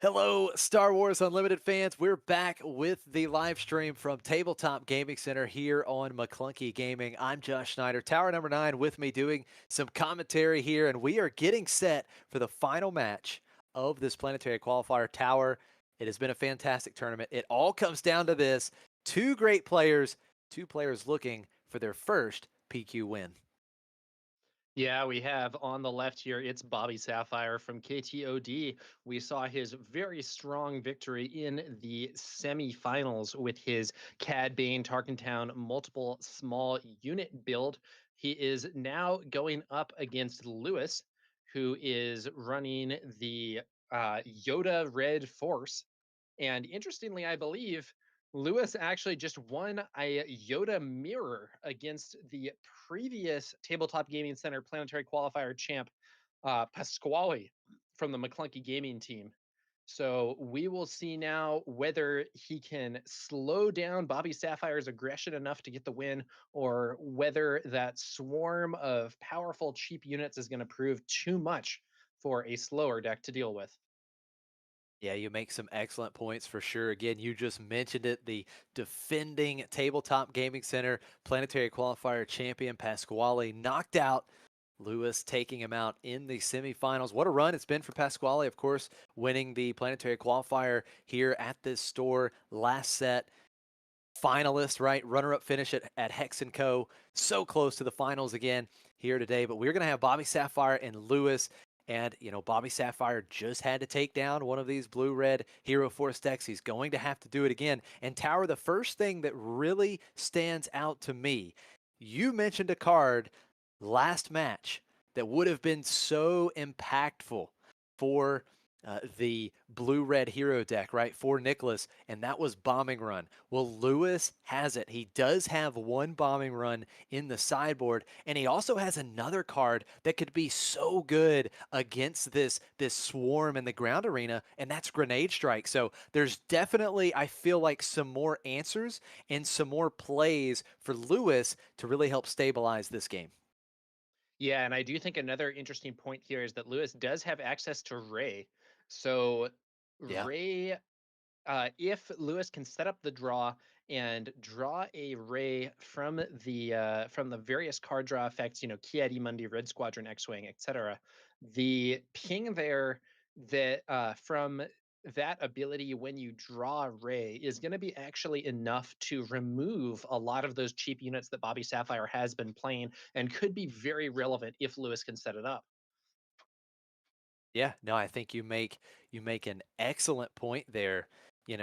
Hello, Star Wars Unlimited fans. We're back with the live stream from Tabletop Gaming Center here on McClunky Gaming. I'm Josh Snyder, Tower number 9, with me doing some commentary here, and we are getting set for the final match of this planetary qualifier tower. It has been a fantastic tournament. It all comes down to this: two players looking for their first PQ win. Yeah, we have on the left here, it's Bobby Sapphire from KTOD. We saw his very strong victory in the semifinals with his Cad Bane Tarkentown multiple small unit build. He is now going up against Lewis, who is running the Yoda Red Force. And interestingly, I believe Lewis actually just won a Yoda mirror against the previous Tabletop Gaming Center Planetary Qualifier champ, Pasquale from the McClunky Gaming team. So we will see now whether he can slow down Bobby Sapphire's aggression enough to get the win, or whether that swarm of powerful cheap units is going to prove too much for a slower deck to deal with. Yeah, you make some excellent points for sure. Again, you just mentioned it. The defending Tabletop Gaming Center Planetary Qualifier champion Pasquale knocked out Lewis, taking him out in the semifinals. What a run it's been for Pasquale, of course, winning the Planetary Qualifier here at this store last set. Finalist, right? Runner-up finish at Hex & Co. So close to the finals again here today. But we're going to have Bobby Sapphire and Lewis. And, Bobby Sapphire just had to take down one of these blue-red Hero Force decks. He's going to have to do it again. And Tower, the first thing that really stands out to me, you mentioned a card last match that would have been so impactful for the blue-red hero deck, right, for Nicholas, and that was Bombing Run. Well, Lewis has it. He does have one Bombing Run in the sideboard, and he also has another card that could be so good against this swarm in the ground arena, and that's Grenade Strike. So there's definitely, I feel like, some more answers and some more plays for Lewis to really help stabilize this game. Yeah, and I do think another interesting point here is that Lewis does have access to Ray. So Yeah. Ray, if Lewis can set up the draw and draw a Ray from the various card draw effects, Kiadi Mundi, Red Squadron, X-Wing, etc., the ping there that from that ability when you draw Ray is going to be actually enough to remove a lot of those cheap units that Bobby Sapphire has been playing, and could be very relevant if Lewis can set it up. Yeah, no, I think you make an excellent point there.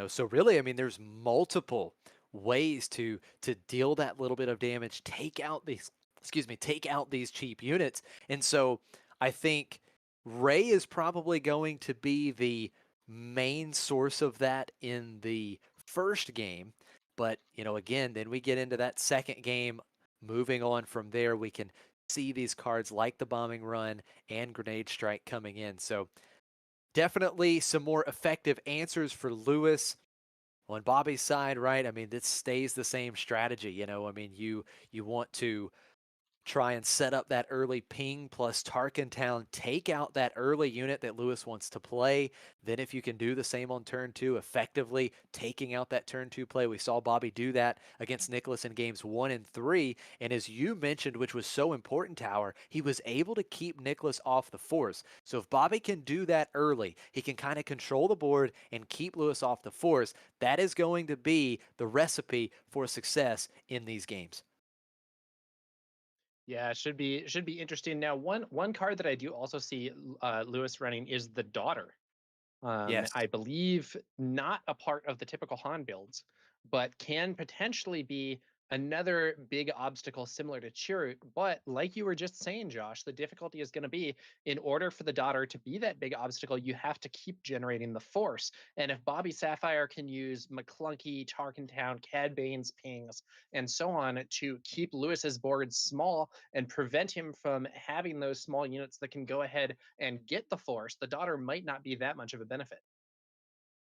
So really, I mean, there's multiple ways to deal that little bit of damage, take out these cheap units. And so I think Ray is probably going to be the main source of that in the first game. But, again, then we get into that second game. Moving on from there, we can see these cards like the Bombing Run and Grenade Strike coming in. So definitely some more effective answers for Lewis. On Bobby's side, right? I mean, this stays the same strategy. I mean, you want to try and set up that early ping plus Tarkentown, take out that early unit that Lewis wants to play. Then if you can do the same on turn 2, effectively taking out that turn 2 play. We saw Bobby do that against Nicholas in games 1 and 3. And as you mentioned, which was so important, Tower, he was able to keep Nicholas off the force. So if Bobby can do that early, he can kind of control the board and keep Lewis off the force. That is going to be the recipe for success in these games. Yeah, should be interesting. Now, one card that I do also see Lewis running is the Daughter. Yes. I believe not a part of the typical Han builds, but can potentially be another big obstacle similar to Chirrut. But like you were just saying, Josh, the difficulty is going to be, in order for the Daughter to be that big obstacle, you have to keep generating the force. And if Bobby Sapphire can use McClunky, Tarkentown, Cad Bane's pings, and so on to keep Lewis's board small and prevent him from having those small units that can go ahead and get the force, the Daughter might not be that much of a benefit.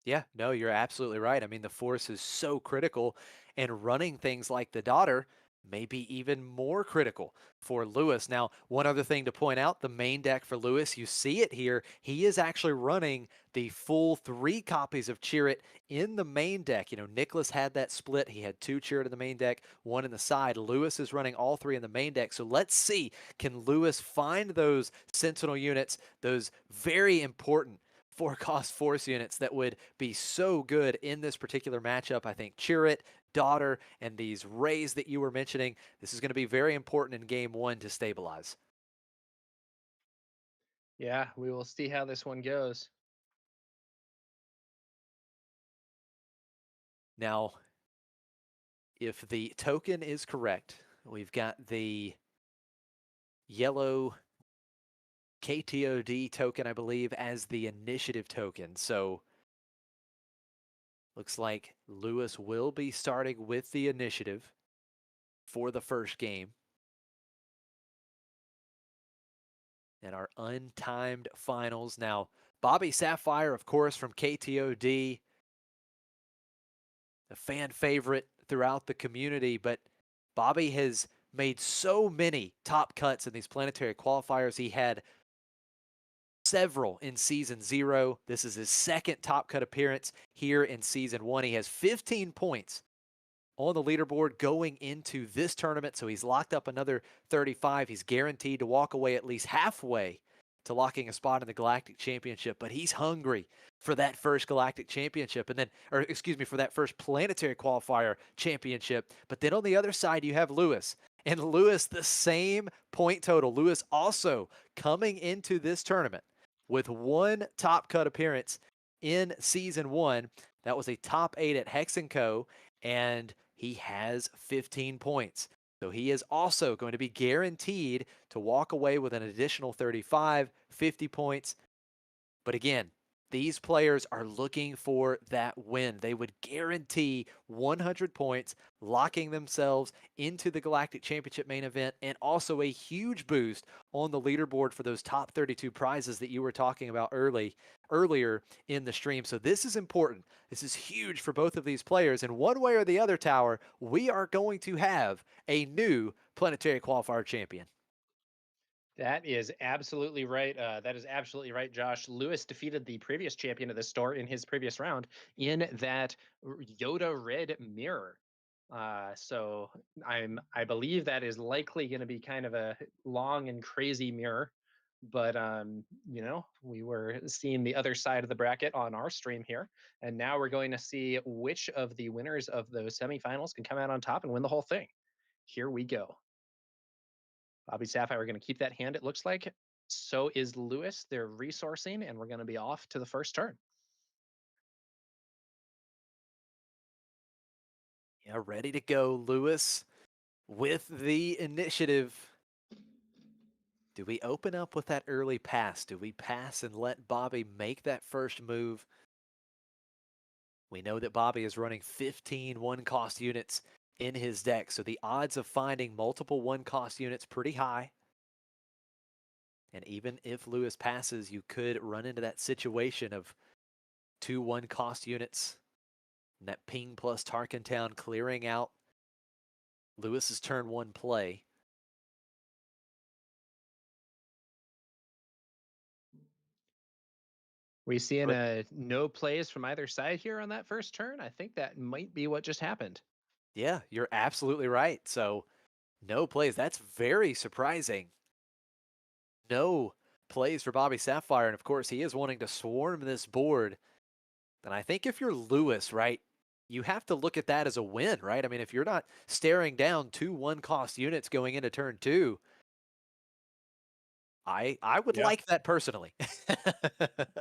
Yeah, no, you're absolutely right. I mean, the force is so critical, and running things like the Daughter maybe even more critical for Lewis. Now, one other thing to point out, the main deck for Lewis, you see it here. He is actually running the full 3 copies of Cheer It in the main deck. Nicholas had that split. He had 2 Cheer It in the main deck, 1 in the side. Lewis is running all 3 in the main deck. So let's see, can Lewis find those Sentinel units, those very important 4-cost force units that would be so good in this particular matchup. I think Cheer It, Daughter, and these Rays that you were mentioning, this is going to be very important in game 1 to stabilize. Yeah, we will see how this one goes. Now, if the token is correct, we've got the yellow KTOD token, I believe, as the initiative token. So looks like Lewis will be starting with the initiative for the first game. And our untimed finals. Now, Bobby Sapphire, of course, from KTOD, a fan favorite throughout the community, but Bobby has made so many top cuts in these planetary qualifiers. He had several in season 0. This is his second top cut appearance here in season 1. He has 15 points on the leaderboard going into this tournament, so he's locked up another 35. He's guaranteed to walk away at least halfway to locking a spot in the Galactic Championship, but he's hungry for that first Galactic Championship, and then, or excuse me, for that first Planetary Qualifier Championship. But then on the other side, you have Lewis. And Lewis, the same point total. Lewis also coming into this tournament with 1 top cut appearance in season 1. That was a top 8 at Hex & Co., and he has 15 points. So he is also going to be guaranteed to walk away with an additional 35, 50 points. But again, these players are looking for that win. They would guarantee 100 points, locking themselves into the Galactic Championship main event, and also a huge boost on the leaderboard for those top 32 prizes that you were talking about earlier in the stream. So this is important. This is huge for both of these players. And one way or the other, Tower, we are going to have a new Planetary Qualifier champion. That is absolutely right. That is absolutely right, Josh. Lewis defeated the previous champion of the store in his previous round in that Yoda red mirror. So I believe that is likely going to be kind of a long and crazy mirror. But we were seeing the other side of the bracket on our stream here, and now we're going to see which of the winners of those semifinals can come out on top and win the whole thing. Here we go. Bobby Sapphire are going to keep that hand, it looks like. So is Lewis. They're resourcing, and we're going to be off to the first turn. Yeah, ready to go, Lewis, with the initiative. Do we open up with that early pass? Do we pass and let Bobby make that first move? We know that Bobby is running 15 1-cost units in his deck, so the odds of finding multiple 1-cost units pretty high. And even if Lewis passes, you could run into that situation of 2 1-cost units. And that ping plus Tarkentown clearing out Lewis's turn 1 play. We seeing no plays from either side here on that first turn. I think that might be what just happened. Yeah, you're absolutely right. So no plays. That's very surprising. No plays for Bobby Sapphire. And of course, he is wanting to swarm this board. And I think if you're Lewis, right, you have to look at that as a win, right? I mean, if you're not staring down 2 1-cost units going into turn 2, I would like that personally.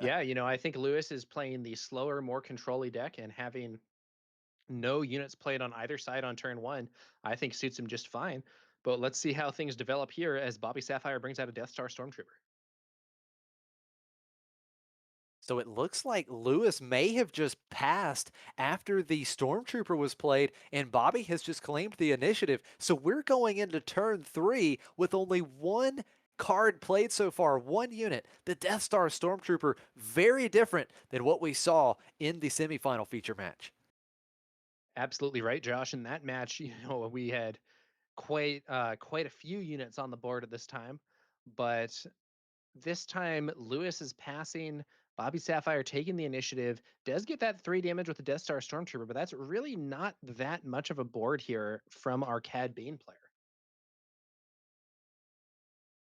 Yeah, I think Lewis is playing the slower, more control-y deck, and having no units played on either side on turn 1, I think suits him just fine. But let's see how things develop here as Bobby Sapphire brings out a Death Star Stormtrooper. So it looks like Lewis may have just passed after the Stormtrooper was played, and Bobby has just claimed the initiative. So we're going into turn 3 with only 1 card played so far, 1 unit. The Death Star Stormtrooper, very different than what we saw in the semifinal feature match. Absolutely right, Josh. In that match, we had quite a few units on the board at this time, but this time Lewis is passing. Bobby Sapphire taking the initiative, does get that 3 damage with the Death Star Stormtrooper, but that's really not that much of a board here from our Cad Bane player.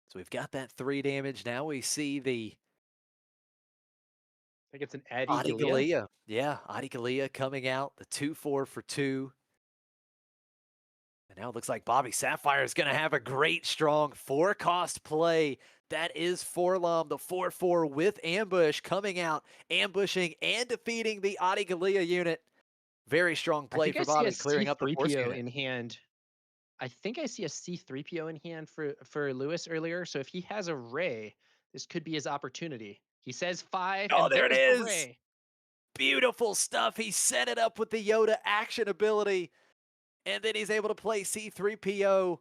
So we've got that 3 damage. Now we see the I think it's an Addy Adi Galea. Galea. Yeah, Adi Galea coming out, the 2/4 for 2. And now it looks like Bobby Sapphire is going to have a great, strong 4-cost play. That is Forlom, the 4/4 with ambush coming out, ambushing and defeating the Adi Galea unit. Very strong I play think I for see a Bobby, clearing up the force C3PO unit. in hand. I think I see a C3PO in hand for Lewis earlier. So if he has a Ray, this could be his opportunity. He says 5, Oh, and there it there's the is. Ray. Beautiful stuff. He set it up with the Yoda action ability, and then he's able to play C3PO,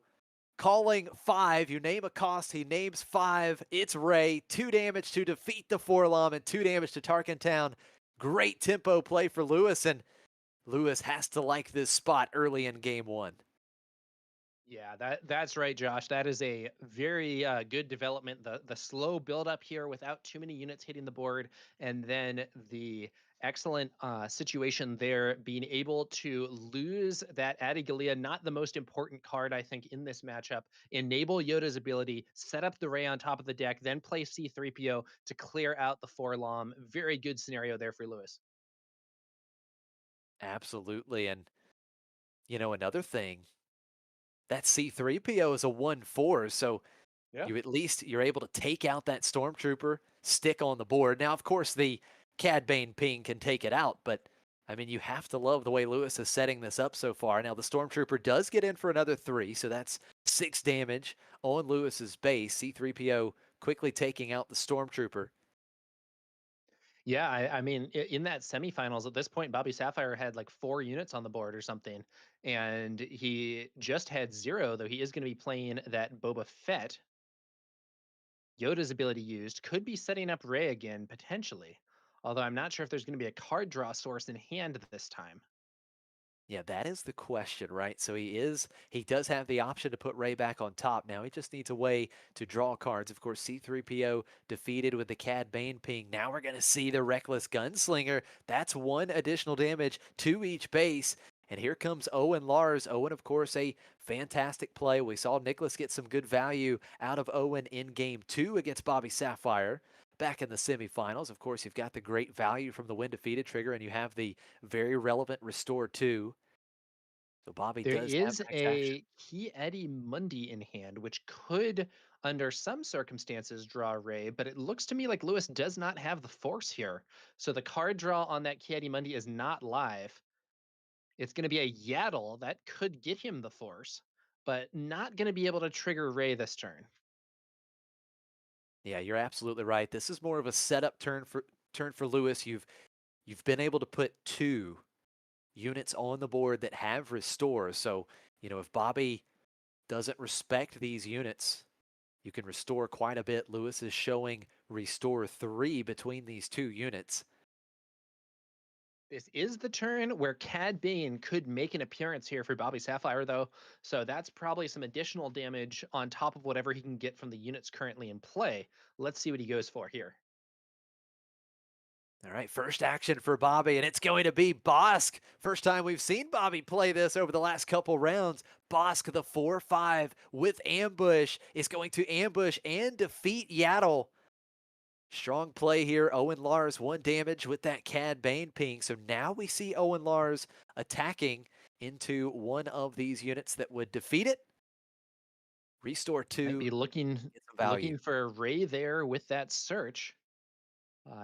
calling 5. You name a cost, he names 5. It's Ray. 2 damage to defeat the Forlom and 2 damage to Tarkin Town. Great tempo play for Lewis, and Lewis has to like this spot early in game 1. Yeah, that's right, Josh. That is a very good development. The slow build up here without too many units hitting the board, and then the excellent situation there, being able to lose that Adigalia, not the most important card I think in this matchup. Enable Yoda's ability, set up the Ray on top of the deck, then play C3PO to clear out the Forlom. Very good scenario there for Lewis. Absolutely, and another thing, that C3PO is a 1/4, so Yeah. you're able to take out that Stormtrooper, stick on the board. Now, of course, the Cad Bane ping can take it out, but I mean, you have to love the way Lewis is setting this up so far. Now, the Stormtrooper does get in for another 3, so that's 6 damage on Lewis's base. C3PO quickly taking out the Stormtrooper. Yeah, I mean, in that semifinals at this point, Bobby Sapphire had like 4 units on the board or something, and he just had 0. Though he is going to be playing that Boba Fett. Yoda's ability used could be setting up Ray again potentially, although I'm not sure if there's going to be a card draw source in hand this time. Yeah, that is the question, right? So he does have the option to put Ray back on top. Now he just needs a way to draw cards. Of course, C3PO defeated with the Cad Bane ping. Now we're going to see the Reckless Gunslinger. That's 1 additional damage to each base. And here comes Owen Lars. Owen, of course, a fantastic play. We saw Nicholas get some good value out of Owen in game 2 against Bobby Sapphire. Back in the semifinals, of course, you've got the great value from the win defeated trigger, and you have the very relevant restore 2. So Bobby There does have is max action. a Key Eddie Mundi in hand, which could, under some circumstances, draw Ray, but it looks to me like Lewis does not have the force here. So the card draw on that Key Eddie Mundi is not live. It's going to be a Yaddle that could get him the force, but not going to be able to trigger Ray this turn. Yeah, you're absolutely right. This is more of a setup turn for Lewis. You've been able to put 2 units on the board that have restore. So, if Bobby doesn't respect these units, you can restore quite a bit. Lewis is showing restore 3 between these 2 units. This is the turn where Cad Bane could make an appearance here for Bobby Sapphire, though. So that's probably some additional damage on top of whatever he can get from the units currently in play. Let's see what he goes for here. All right, first action for Bobby, and it's going to be Bosk. First time we've seen Bobby play this over the last couple rounds. Bosk, the 4/5 with ambush, is going to ambush and defeat Yaddle. Strong play here. Owen Lars, 1 damage with that Cad Bane ping. So now we see Owen Lars attacking into one of these units that would defeat it. Restore Might 2, be looking get some value. looking for a Ray there with that search.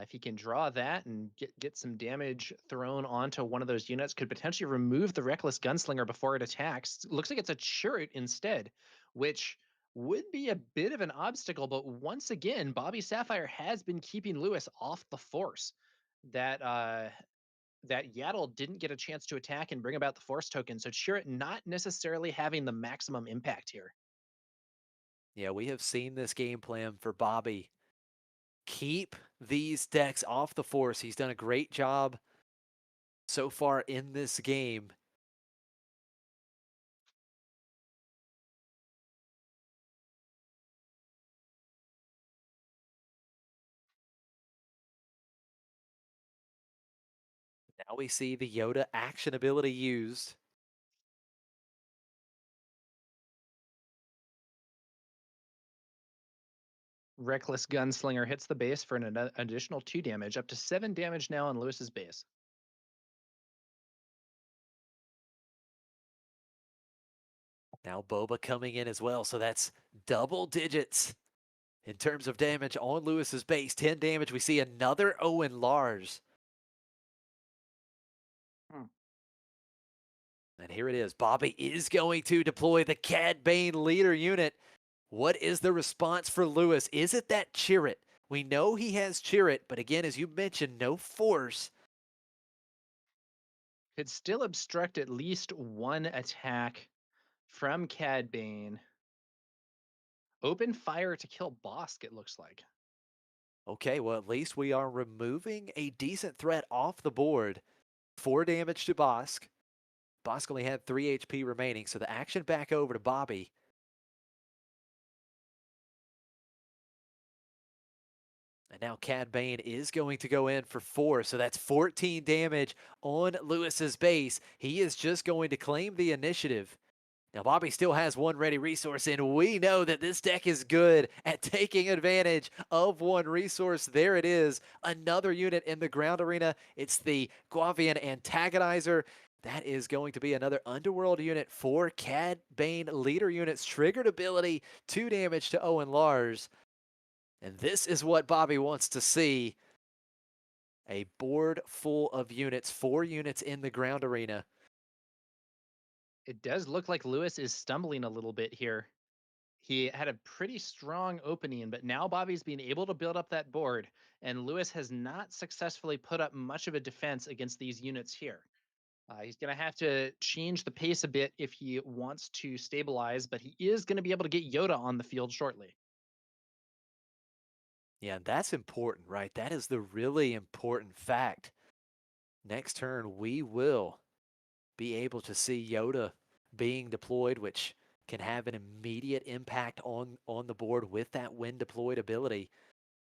If he can draw that and get some damage thrown onto one of those units, could potentially remove the Reckless Gunslinger before it attacks. Looks like it's a turret instead, which would be a bit of an obstacle. But once again, Bobby Sapphire has been keeping Lewis off the force. That Yaddle didn't get a chance to attack and bring about the force token. So Chirrut not necessarily having the maximum impact here. Yeah, we have seen this game plan for Bobby. Keep these decks off the force. He's done a great job so far in this game. Now we see the Yoda action ability used. Reckless Gunslinger hits the base for an additional 2 damage, up to 7 damage now on Lewis's base. Now Boba coming in as well, so that's double digits in terms of damage on Lewis's base. 10 damage. We see another Owen Lars. Hmm. And here it is. Bobby is going to deploy the Cad Bane leader unit. What is the response for Lewis? Is it that Chirrut? We know he has Chirrut, but again, as you mentioned, no force. Could still obstruct at least one attack from Cad Bane. Open fire to kill Bosk, it looks like. Okay, well, at least we are removing a decent threat off the board. 4 damage to Bosk. Bosk only had 3 HP remaining, so the action back over to Bobby. And now Cad Bane is going to go in for 4, so that's 14 damage on Lewis's base. He is just going to claim the initiative. Now, Bobby still has one ready resource, and we know that this deck is good at taking advantage of one resource. There it is, another unit in the ground arena. It's the Guavian Antagonizer. That is going to be another Underworld unit for Cad Bane leader units. Triggered ability, 2 damage to Owen Lars. And this is what Bobby wants to see. A board full of units, 4 units in the ground arena. It does look like Lewis is stumbling a little bit here. He had a pretty strong opening, but now Bobby's being able to build up that board, and Lewis has not successfully put up much of a defense against these units here. He's going to have to change the pace a bit if he wants to stabilize, but he is going to be able to get Yoda on the field shortly. Yeah, and that's important, right? That is the really important fact. Next turn, we will be able to see Yoda being deployed, which can have an immediate impact on the board with that when deployed ability.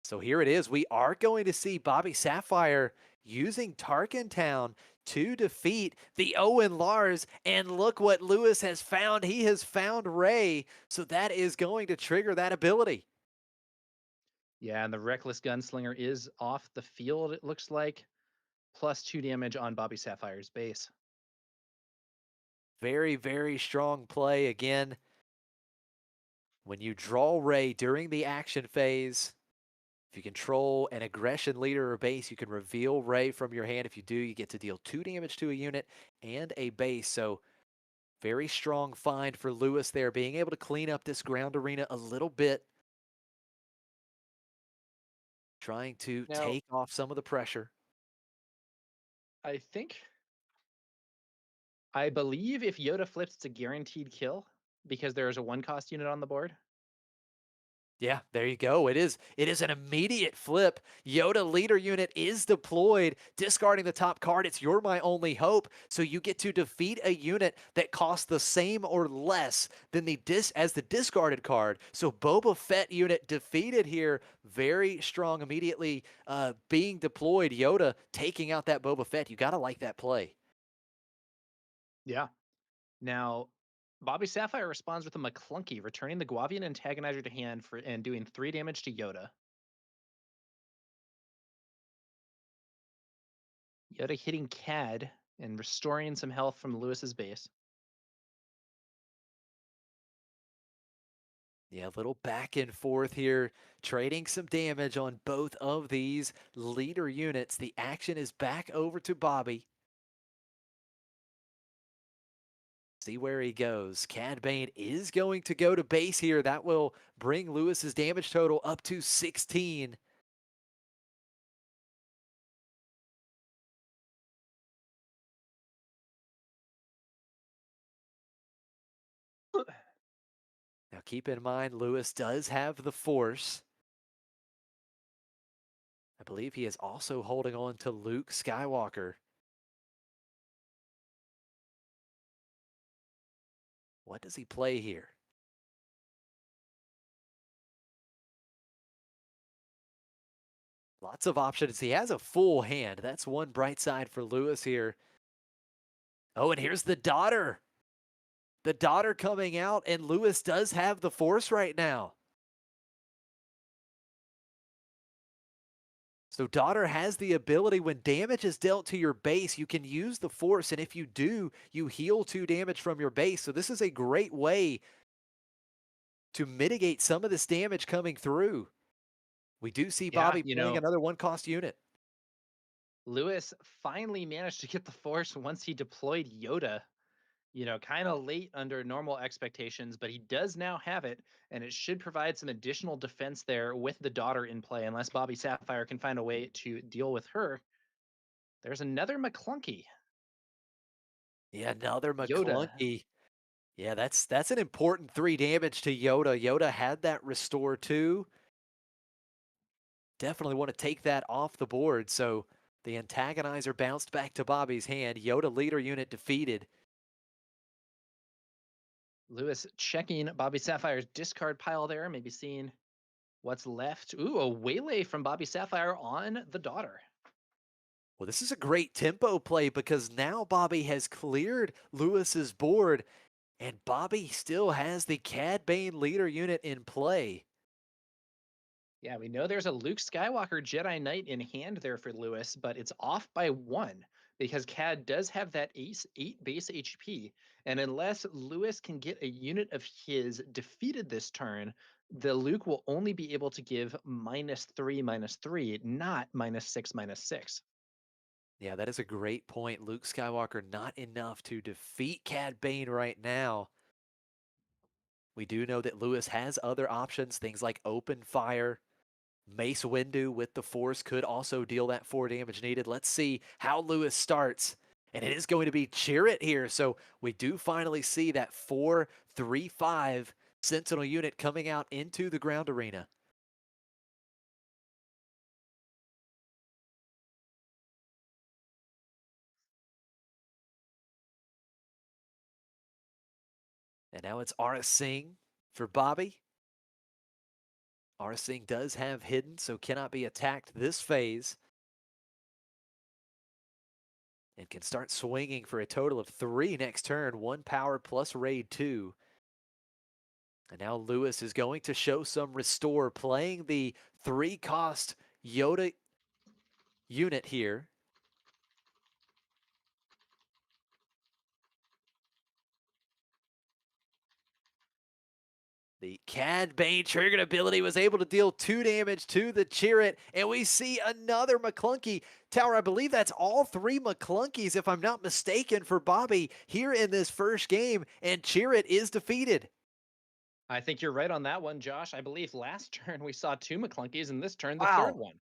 So here it is. We are going to see Bobby Sapphire using Tarkin Town to defeat the Owen Lars. And look what Lewis has found. He has found Rey. So that is going to trigger that ability. Yeah, and the Reckless Gunslinger is off the field, it looks like, plus 2 damage on Bobby Sapphire's base. Very, very strong play again. When you draw Rey during the action phase, if you control an aggression leader or base, you can reveal Rey from your hand. If you do, you get to deal 2 damage to a unit and a base. So very strong find for Lewis there, being able to clean up this ground arena a little bit. Trying to Now, take off some of the pressure. I believe if Yoda flips, it's a guaranteed kill because there is a 1-cost unit on the board. Yeah, there you go. It is an immediate flip. Yoda leader unit is deployed, discarding the top card. It's You're My Only Hope. So you get to defeat a unit that costs the same or less than the discarded card. So Boba Fett unit defeated here. Very strong immediately being deployed. Yoda taking out that Boba Fett. You got to like that play. Yeah. Now, Bobby Sapphire responds with a McClunky, returning the Guavian Antagonizer to hand and doing 3 damage to Yoda. Yoda hitting Cad and restoring some health from Lewis's base. Yeah, a little back and forth here, trading some damage on both of these leader units. The action is back over to Bobby. See where he goes. Cad Bane is going to go to base here. That will bring Lewis's damage total up to 16. Now keep in mind, Lewis does have the force. I believe he is also holding on to Luke Skywalker. What does he play here? Lots of options. He has a full hand. That's one bright side for Lewis here. Oh, and here's the daughter. The daughter coming out, and Lewis does have the force right now. So daughter has the ability when damage is dealt to your base, you can use the force, and if you do, you heal 2 damage from your base. So this is a great way to mitigate some of this damage coming through. We do see Yeah, Bobby playing another 1-cost unit. Lewis finally managed to get the force once he deployed Yoda, kind of late under normal expectations, but he does now have it, and it should provide some additional defense there with the daughter in play, unless Bobby Sapphire can find a way to deal with her. There's another McClunky. Yeah, another Yoda. McClunky. Yeah, that's an important 3 damage to Yoda. Yoda had that restore too. Definitely want to take that off the board. So the antagonizer bounced back to Bobby's hand. Yoda leader unit defeated. Lewis checking Bobby Sapphire's discard pile there, maybe seeing what's left. Ooh, a waylay from Bobby Sapphire on the daughter. Well, this is a great tempo play because now Bobby has cleared Lewis's board, and Bobby still has the Cad Bane leader unit in play. Yeah, we know there's a Luke Skywalker Jedi Knight in hand there for Lewis, but it's off by 1 because Cad does have that ace 8 base HP. And unless Lewis can get a unit of his defeated this turn, the Luke will only be able to give -3/-3, not -6/-6. Yeah, that is a great point. Luke Skywalker not enough to defeat Cad Bane right now. We do know that Lewis has other options, things like open fire. Mace Windu with the Force could also deal that 4 damage needed. Let's see how Lewis starts. And it is going to be Chirrut here. So we do finally see that 4-3-5 Sentinel unit coming out into the ground arena. And now it's Aura Singh for Bobby. Aura Singh does have hidden, so cannot be attacked this phase. And can start swinging for a total of 3 next turn. 1 power plus raid 2. And now Lewis is going to show some restore, playing the 3-cost Yoda unit here. The Cad Bane triggered ability was able to deal 2 damage to the Chirrut, and we see another McClunky. Tower, I believe that's all 3 McClunkies, if I'm not mistaken, for Bobby here in this first game, and Chirrut is defeated. I think you're right on that one, Josh. I believe last turn we saw 2 McClunkies, and this turn the third Wow. one.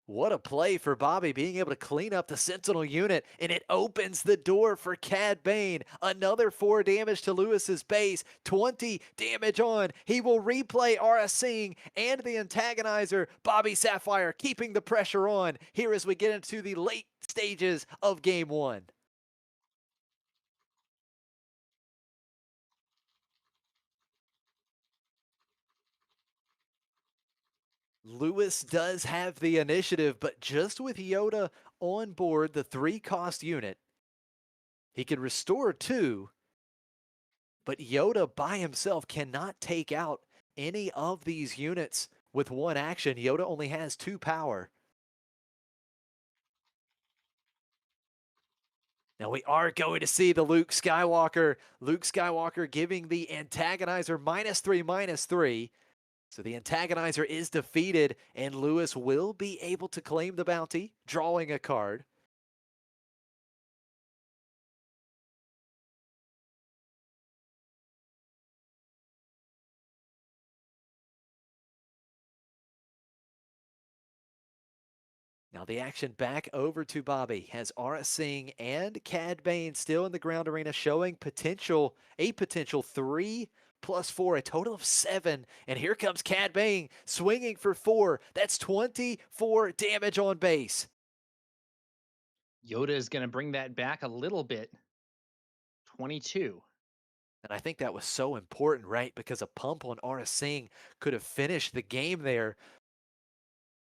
What a play for Bobby, being able to clean up the Sentinel unit, and it opens the door for Cad Bane. Another 4 damage to Lewis's base, 20 damage on. He will replay Aura Singh and the antagonizer, Bobby Sapphire, keeping the pressure on here as we get into the late stages of Game 1. Lewis does have the initiative, but just with Yoda on board the 3-cost unit, he can restore 2, but Yoda by himself cannot take out any of these units with 1 action. Yoda only has 2 power. Now we are going to see the Luke Skywalker. Luke Skywalker giving the antagonizer -3/-3. So the antagonizer is defeated, and Lewis will be able to claim the bounty, drawing a card. Now the action back over to Bobby has Aura Singh and Cad Bane still in the ground arena, showing a potential 3+4, a total of 7. And here comes Cad Bane swinging for 4. That's 24 damage on base. Yoda is going to bring that back a little bit. 22. And I think that was so important, right? Because a pump on Aura Singh could have finished the game there.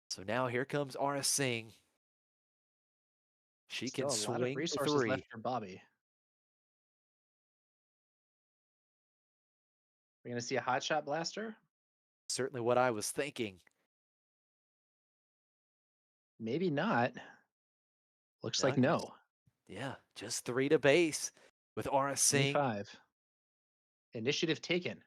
So now here comes Aura Singh. She can Still a lot of swing the resources left 3. for Bobby. We're going to see a hot shot blaster. Certainly what I was thinking. Maybe not. Looks No, like no. just 3 to base with Aura Singh. 25. Initiative taken.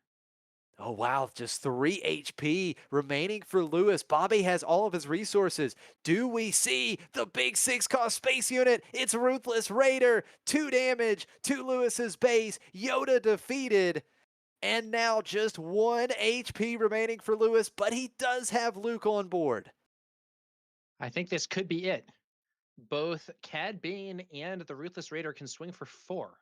Oh, wow. Just 3 HP remaining for Lewis. Bobby has all of his resources. Do we see the big 6 cost space unit? It's Ruthless Raider. 2 damage to Lewis's base. Yoda defeated. And now just 1 HP remaining for Lewis, but he does have Luke on board. I think this could be it. Both Cad Bane and the Ruthless Raider can swing for 4.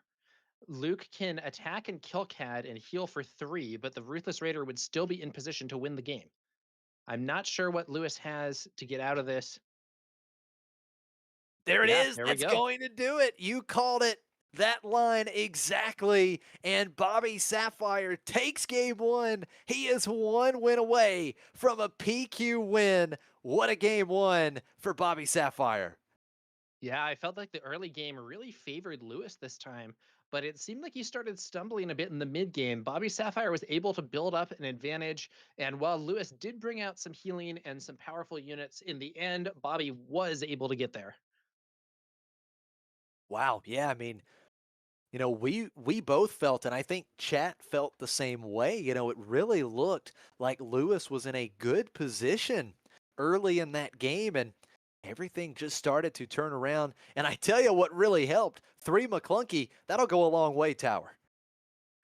Luke can attack and kill Cad and heal for 3, but the Ruthless Raider would still be in position to win the game. I'm not sure what Lewis has to get out of this. There it Yeah, is. there we That's go. going to do it. You called it. That line exactly. And Bobby Sapphire takes game 1. He is 1 win away from a PQ win. What a game 1 for Bobby Sapphire. Yeah, I felt like the early game really favored Lewis this time, but it seemed like he started stumbling a bit in the mid game. Bobby Sapphire was able to build up an advantage, and while Lewis did bring out some healing and some powerful units, in the end, Bobby was able to get there. Wow. Yeah, I mean, we both felt, and I think chat felt the same way. It really looked like Lewis was in a good position early in that game, and everything just started to turn around. And I tell you what really helped: 3 McClunky. That'll go a long way, Tower.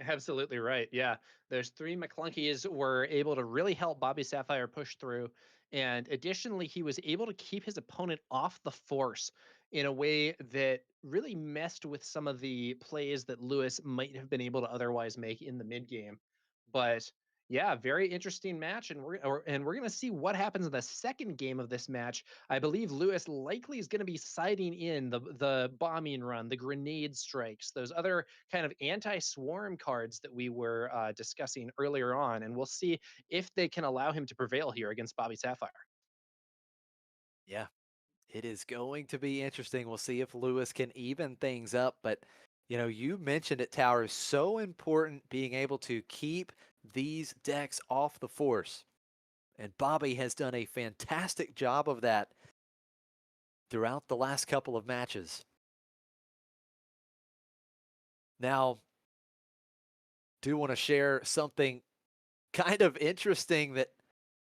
Absolutely right. Yeah. Those 3 McClunkies were able to really help Bobby Sapphire push through. And additionally, he was able to keep his opponent off the force in a way that really messed with some of the plays that Lewis might have been able to otherwise make in the mid game. But yeah, very interesting match, and we're gonna see what happens in the second game of this match. I believe Lewis likely is going to be siding in the bombing run, the grenade strikes, those other kind of anti-swarm cards that we were discussing earlier on, and we'll see if they can allow him to prevail here against Bobby Sapphire. Yeah, it is going to be interesting. We'll see if Lewis can even things up. But, you mentioned it, Tower. So important being able to keep these decks off the force. And Bobby has done a fantastic job of that throughout the last couple of matches. Now, do want to share something kind of interesting that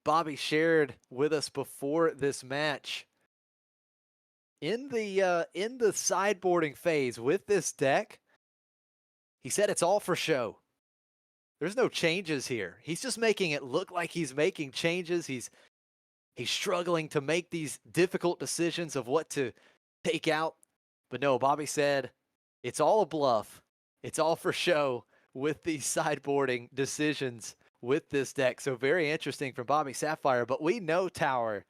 Bobby shared with us before this match. In the sideboarding phase with this deck, he said it's all for show. There's no changes here. He's just making it look like he's making changes. He's struggling to make these difficult decisions of what to take out. But no, Bobby said it's all a bluff. It's all for show with these sideboarding decisions with this deck. So very interesting from Bobby Sapphire. But we know, Tower,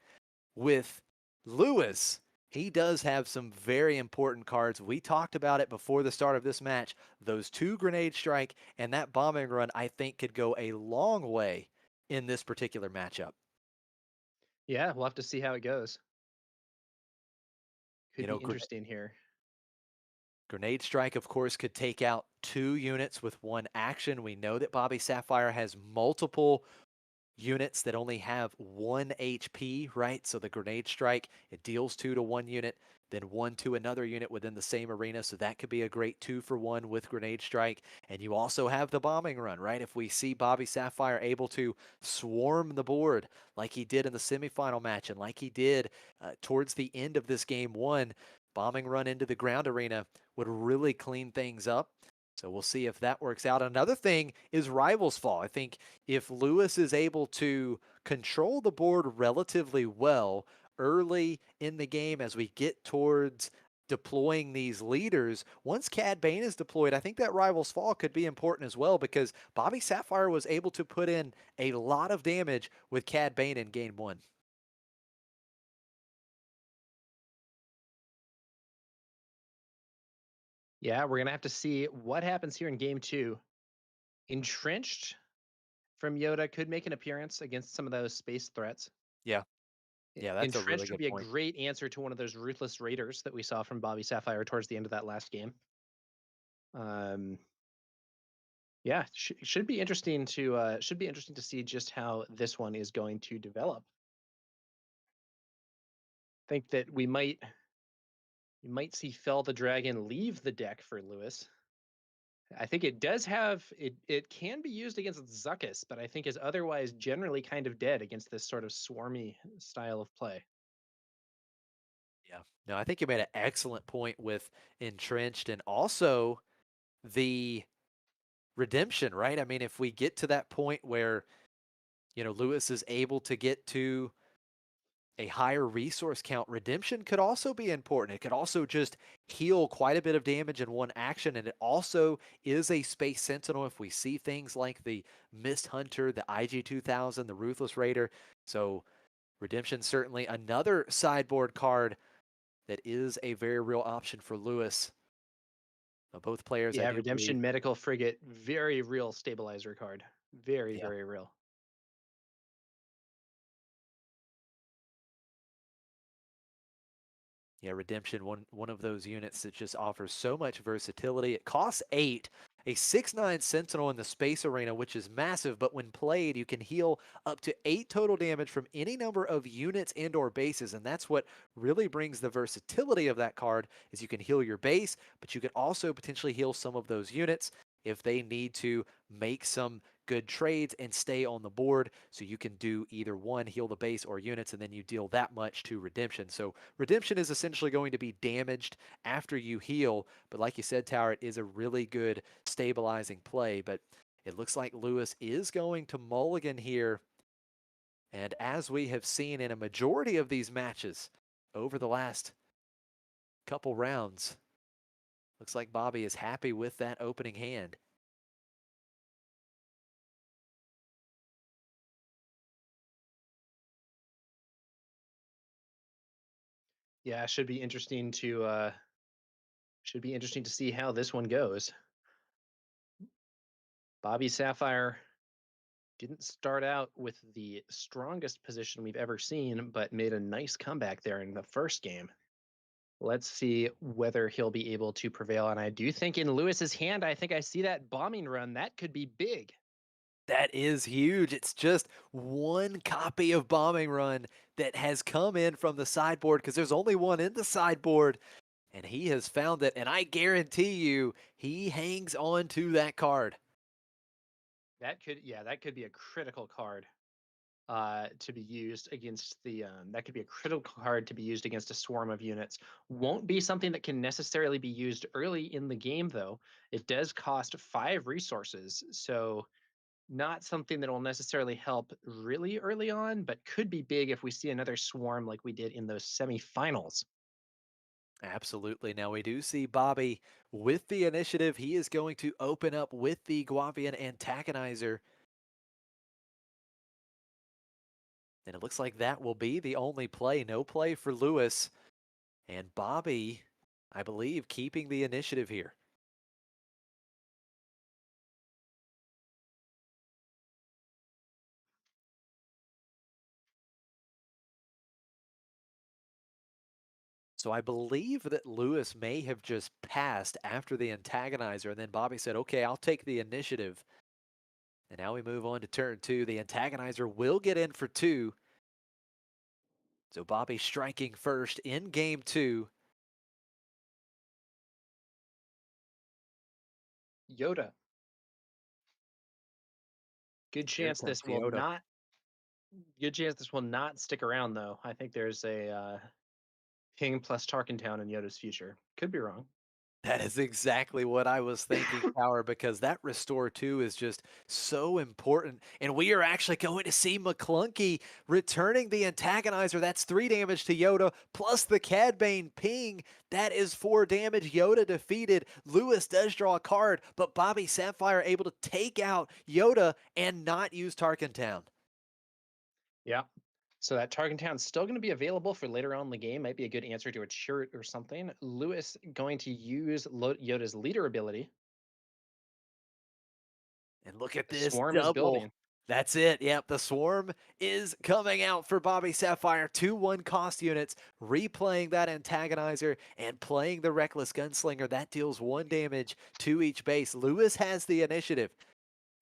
with Lewis, he does have some very important cards. We talked about it before the start of this match. Those 2 grenade strike and that bombing run, I think, could go a long way in this particular matchup. Yeah, we'll have to see how it goes. Could You be know, interesting here. Grenade Strike, of course, could take out 2 units with 1 action. We know that Bobby Sapphire has multiple units that only have 1 HP, right? So the Grenade Strike, it deals 2 to 1 unit, then 1 to another unit within the same arena. So that could be a great 2-for-1 with Grenade Strike. And you also have the Bombing Run, right? If we see Bobby Sapphire able to swarm the board like he did in the semifinal match and like he did towards the end of this game 1, Bombing Run into the ground arena would really clean things up. So we'll see if that works out. Another thing is Rivals Fall. I think if Lewis is able to control the board relatively well early in the game as we get towards deploying these leaders, once Cad Bane is deployed, I think that Rivals Fall could be important as well because Bobby Sapphire was able to put in a lot of damage with Cad Bane in game 1. Yeah, we're going to have to see what happens here in game 2. Entrenched from Yoda could make an appearance against some of those space threats. Yeah. Yeah, that's a really Entrenched would good be a point. great answer to one of those ruthless raiders that we saw from Bobby Sapphire towards the end of that last game. Um, yeah, should be interesting to see just how this one is going to develop. Think that we might see Fell the Dragon leave the deck for Lewis. I think it does have it can be used against Zuckus, but I think is otherwise generally kind of dead against this sort of swarmy style of play. Yeah. No, I think you made an excellent point with entrenched and also the redemption, right? I mean, if we get to that point where, Lewis is able to get to a higher resource count, redemption could also be important. It could also just heal quite a bit of damage in one action. And it also is a space sentinel if we see things like the Mist Hunter, the IG-2000, the Ruthless Raider. So redemption certainly another sideboard card that is a very real option for Lewis. Both players, I Yeah, do believe. Redemption Medical Frigate, very real stabilizer card. Very, Yeah. very real. Yeah, Redemption, one of those units that just offers so much versatility. It costs 8, a 6/9 Sentinel in the Space Arena, which is massive, but when played, you can heal up to 8 total damage from any number of units and or bases, and that's what really brings the versatility of that card, is you can heal your base, but you can also potentially heal some of those units if they need to make some good trades and stay on the board. So you can do either one, heal the base or units, and then you deal that much to redemption. So redemption is essentially going to be damaged after you heal. But like you said, Tower, it is a really good stabilizing play. But it looks like Lewis is going to mulligan here. And as we have seen in a majority of these matches over the last couple rounds, looks like Bobby is happy with that opening hand. Yeah, should be interesting to see how this one goes. Bobby Sapphire didn't start out with the strongest position we've ever seen, but made a nice comeback there in the first game. Let's see whether he'll be able to prevail. And I do think in Lewis's hand, I think I see that bombing run. That could be big. That is huge. It's just one copy of Bombing Run that has come in from the sideboard because there's only one in the sideboard, and he has found it. And I guarantee you, he hangs on to that card. That could be a critical card to be used against the. That could be a critical card to be used against a swarm of units. Won't be something that can necessarily be used early in the game, though. It does cost 5 resources, so not something that will necessarily help really early on, but could be big if we see another swarm like we did in those semifinals. Absolutely. Now we do see Bobby with the initiative. He is going to open up with the Guavian Antagonizer. And it looks like that will be the only play. No play for Lewis. And Bobby, I believe, keeping the initiative here. So I believe that Lewis may have just passed after the antagonizer, and then Bobby said, okay, I'll take the initiative. And now we move on to turn 2. The antagonizer will get in for 2. So Bobby striking first in game 2. Yoda. Good Here chance comes this will Yoda. not. Good chance this will not stick around, though. I think there's a King plus Tarkentown in Yoda's future. Could be wrong. That is exactly what I was thinking, Power, because that restore 2 is just so important. And we are actually going to see McClunky returning the antagonizer. That's 3 damage to Yoda, plus the Cad Bane ping. That is 4 damage. Yoda defeated. Lewis does draw a card, but Bobby Sapphire able to take out Yoda and not use Tarkentown. Yeah. So that Tarkentown's still going to be available for later on in the game. Might be a good answer to a churret or something. Lewis going to use Yoda's leader ability. And look at The this swarm is double. building. That's it. Yep, the swarm is coming out for Bobby Sapphire. 2-1 cost units, replaying that antagonizer and playing the reckless gunslinger. That deals 1 damage to each base. Lewis has the initiative,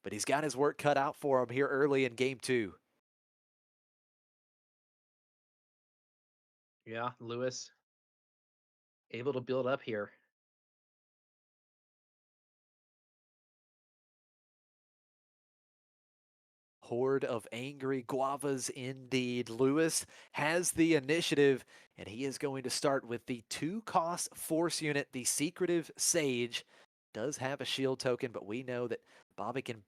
but he's got his work cut out for him here early in game 2. Yeah, Lewis able to build up here. Horde of angry guavas indeed. Lewis has the initiative, and he is going to start with the 2-cost force unit, the Secretive Sage. Does have a shield token, but we know that Bobby can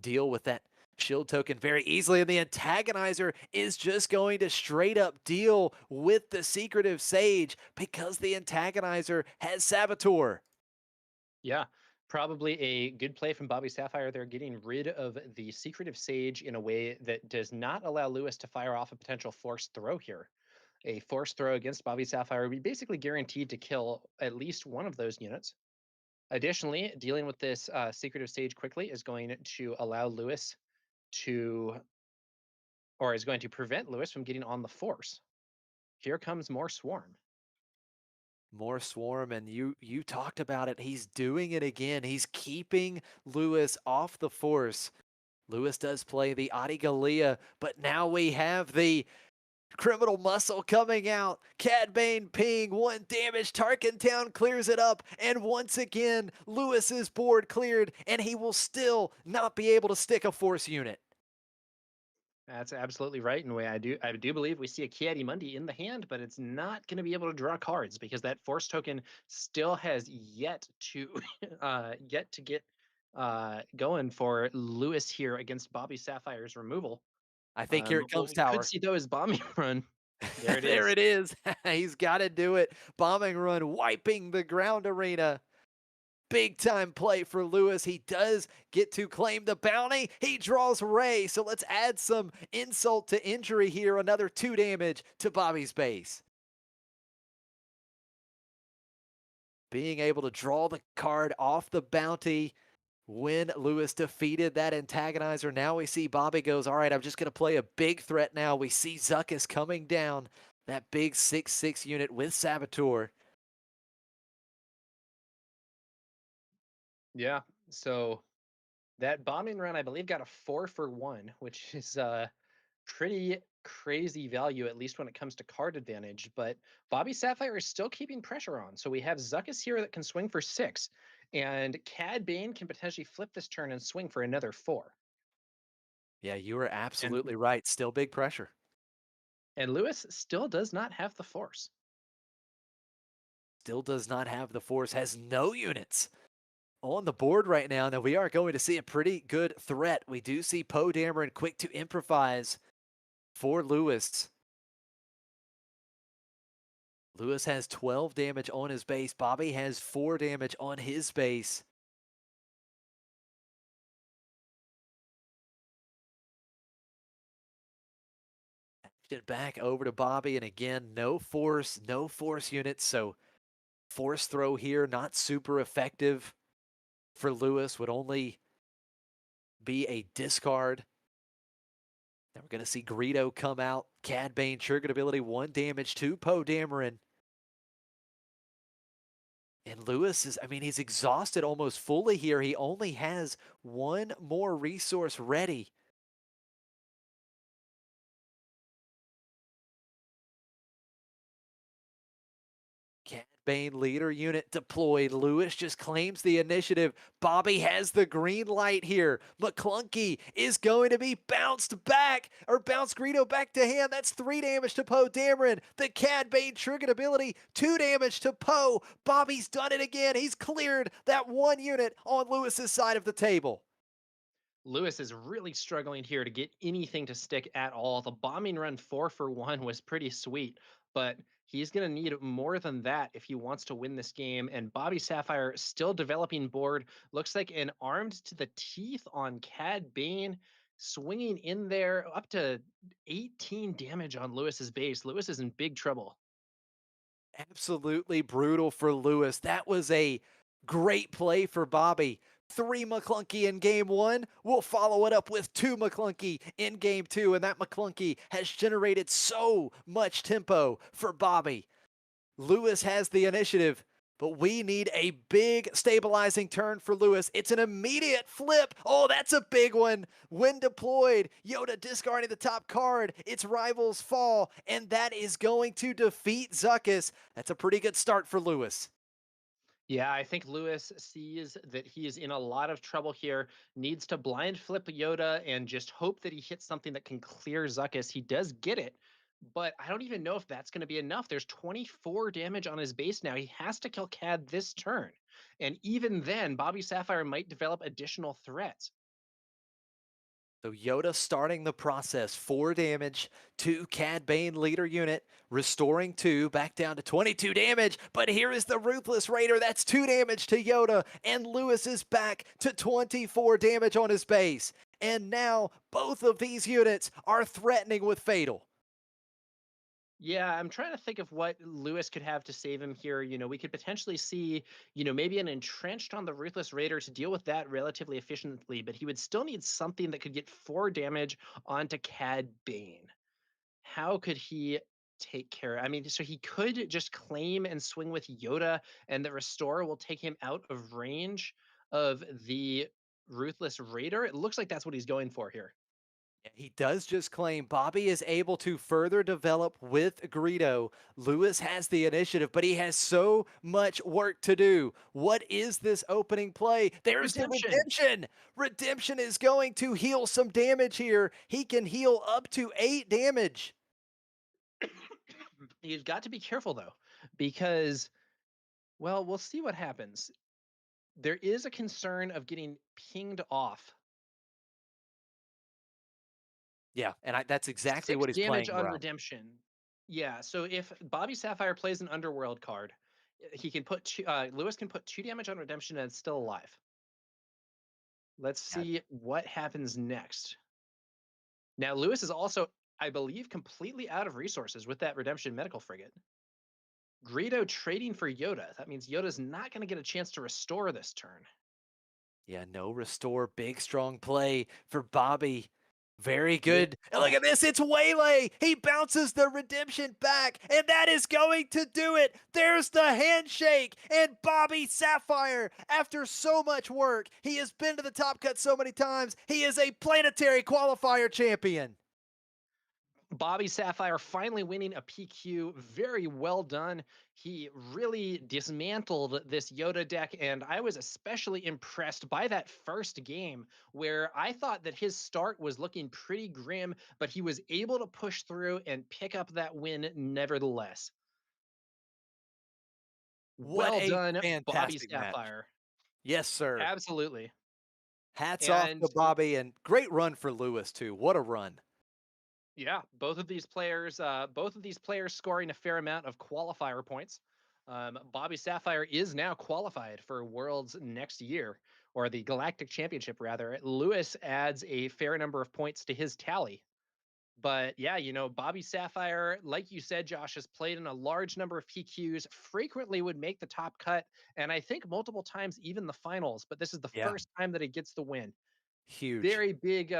deal with that shield token very easily, and the antagonizer is just going to straight up deal with the Secretive Sage because the antagonizer has Saboteur. Yeah, probably a good play from Bobby Sapphire there, getting rid of the Secretive Sage in a way that does not allow Lewis to fire off a potential forced throw here. A forced throw against Bobby Sapphire would be basically guaranteed to kill at least one of those units. Additionally, dealing with this Secretive Sage quickly is going to allow Lewis to, or is going to prevent Lewis from getting on the force. Here comes more Swarm. More swarm, and you talked about it. He's doing it again. He's keeping Lewis off the force. Lewis does play the Adi Gallia, but now we have the criminal muscle coming out. Cad Bane ping, 1 damage. Tarkentown clears it up, and once again, Lewis's board cleared, and he will still not be able to stick a force unit. That's absolutely right. In a way, I do believe we see a Kiadi Mundi in the hand, but it's not going to be able to draw cards because that force token still has yet to yet to get going for Lewis here against Bobby Sapphire's removal. I think here it What comes, we could Tower. see though is bombing run. There it There is. it is. He's got to do it. Bombing run, wiping the ground arena. Big time play for Lewis. He does get to claim the bounty. He draws Ray. So let's add some insult to injury here. Another 2 damage to Bobby's base. Being able to draw the card off the bounty when Lewis defeated that antagonizer. Now we see Bobby goes, all right, I'm just going to play a big threat now. We see Zuckus coming down. That big 6/6 unit with Saboteur. Yeah. So that bombing run, I believe, got a 4-for-1, which is pretty crazy value, at least when it comes to card advantage. But Bobby Sapphire is still keeping pressure on. So we have Zuckus here that can swing for 6, and Cad Bane can potentially flip this turn and swing for another 4. Yeah, you are And absolutely right. Still big pressure. and Lewis still does not have the force. Still does not have the force, has no units on the board right now. Now we are going to see a pretty good threat. We do see Poe Dameron quick to improvise for Lewis. Lewis has 12 damage on his base. Bobby has 4 damage on his base. It back over to Bobby, and again, no force units, so force throw here, not super effective for Lewis, would only be a discard. Then we're going to see Greedo come out. Cad Bane triggered ability, 1 damage to Poe Dameron. And Lewis is, I mean, he's exhausted almost fully here. He only has 1 more resource ready. Cad Bane leader unit deployed. Lewis just claims the initiative. Bobby has the green light here. McClunky is going to be bounced back, or bounce Greedo back to hand. That's 3 damage to Poe Dameron. The Cad Bane triggered ability, 2 damage to Poe. Bobby's done it again. He's cleared that 1 unit on Lewis's side of the table. Lewis is really struggling here to get anything to stick at all. The bombing run 4-for-1 was pretty sweet, but he's going to need more than that if he wants to win this game. And Bobby Sapphire still developing board. Looks like an armed to the teeth on Cad Bane, swinging in there up to 18 damage on Lewis's base. Lewis is in big trouble. Absolutely brutal for Lewis. That was a great play for Bobby. 3 McClunky in game 1. We'll follow it up with 2 McClunky in game 2, and that McClunky has generated so much tempo for Bobby. Lewis has the initiative, but we need a big stabilizing turn for Lewis. It's an immediate flip. Oh, that's a big one. When deployed, Yoda discarding the top card. Its rivals fall, and that is going to defeat Zuckuss. That's a pretty good start for Lewis. Yeah, I think Lewis sees that he is in a lot of trouble here, needs to blind flip Yoda and just hope that he hits something that can clear Zuckuss. He does get it, but I don't even know if that's going to be enough. There's 24 damage on his base now. He has to kill Cad this turn. And even then, Bobby Sapphire might develop additional threats. So Yoda starting the process, 4 damage to Cad Bane leader unit, restoring 2, back down to 22 damage, but here is the Ruthless Raider, that's 2 damage to Yoda, and Lewis is back to 24 damage on his base. And now both of these units are threatening with Fatal. Yeah, I'm trying to think of what Lewis could have to save him here. We could potentially see, maybe an entrenched on the Ruthless Raider to deal with that relatively efficiently, but he would still need something that could get 4 damage onto Cad Bane. How could he take care? I mean, so he could just claim and swing with Yoda, and the Restore will take him out of range of the Ruthless Raider. It looks like that's what he's going for here. He does just claim Bobby is able to further develop with Greedo. Lewis has the initiative, but he has so much work to do. What is this opening play? There's the redemption. Redemption is going to heal some damage here. He can heal up to 8 damage. You've got to be careful, though, because, well, we'll see what happens. There is a concern of getting pinged off. Yeah, and that's exactly 6 what he's damage playing on around. redemption. Yeah, so if Bobby Sapphire plays an Underworld card, he can put Lewis can put 2 damage on redemption and it's still alive. Let's see what happens next. Now, Lewis is also, I believe, completely out of resources with that redemption medical frigate. Greedo trading for Yoda. That means Yoda's not going to get a chance to restore this turn. Yeah, no restore. Big, strong play for Bobby. Very good. Yeah. And look at this. It's Waylay. He bounces the redemption back, and that is going to do it. There's the handshake. And Bobby Sapphire, after so much work, he has been to the top cut so many times. He is a planetary qualifier champion. Bobby Sapphire finally winning a PQ. Very well done. He really dismantled this Yoda deck, and I was especially impressed by that first game where I thought that his start was looking pretty grim, but he was able to push through and pick up that win nevertheless. What Well a done, Bobby fantastic match. Sapphire. Yes, sir. Absolutely. Hats off And to Bobby, and great run for Lewis, too. What a run. yeah, both of these players scoring a fair amount of qualifier points. Bobby Sapphire is now qualified for Worlds next year, or the Galactic Championship rather. Lewis adds a fair number of points to his tally. But yeah, Bobby Sapphire, like you said, Josh, has played in a large number of PQs, frequently would make the top cut, and I think multiple times even the finals, but this is the first time that he gets the win. Huge. Very big,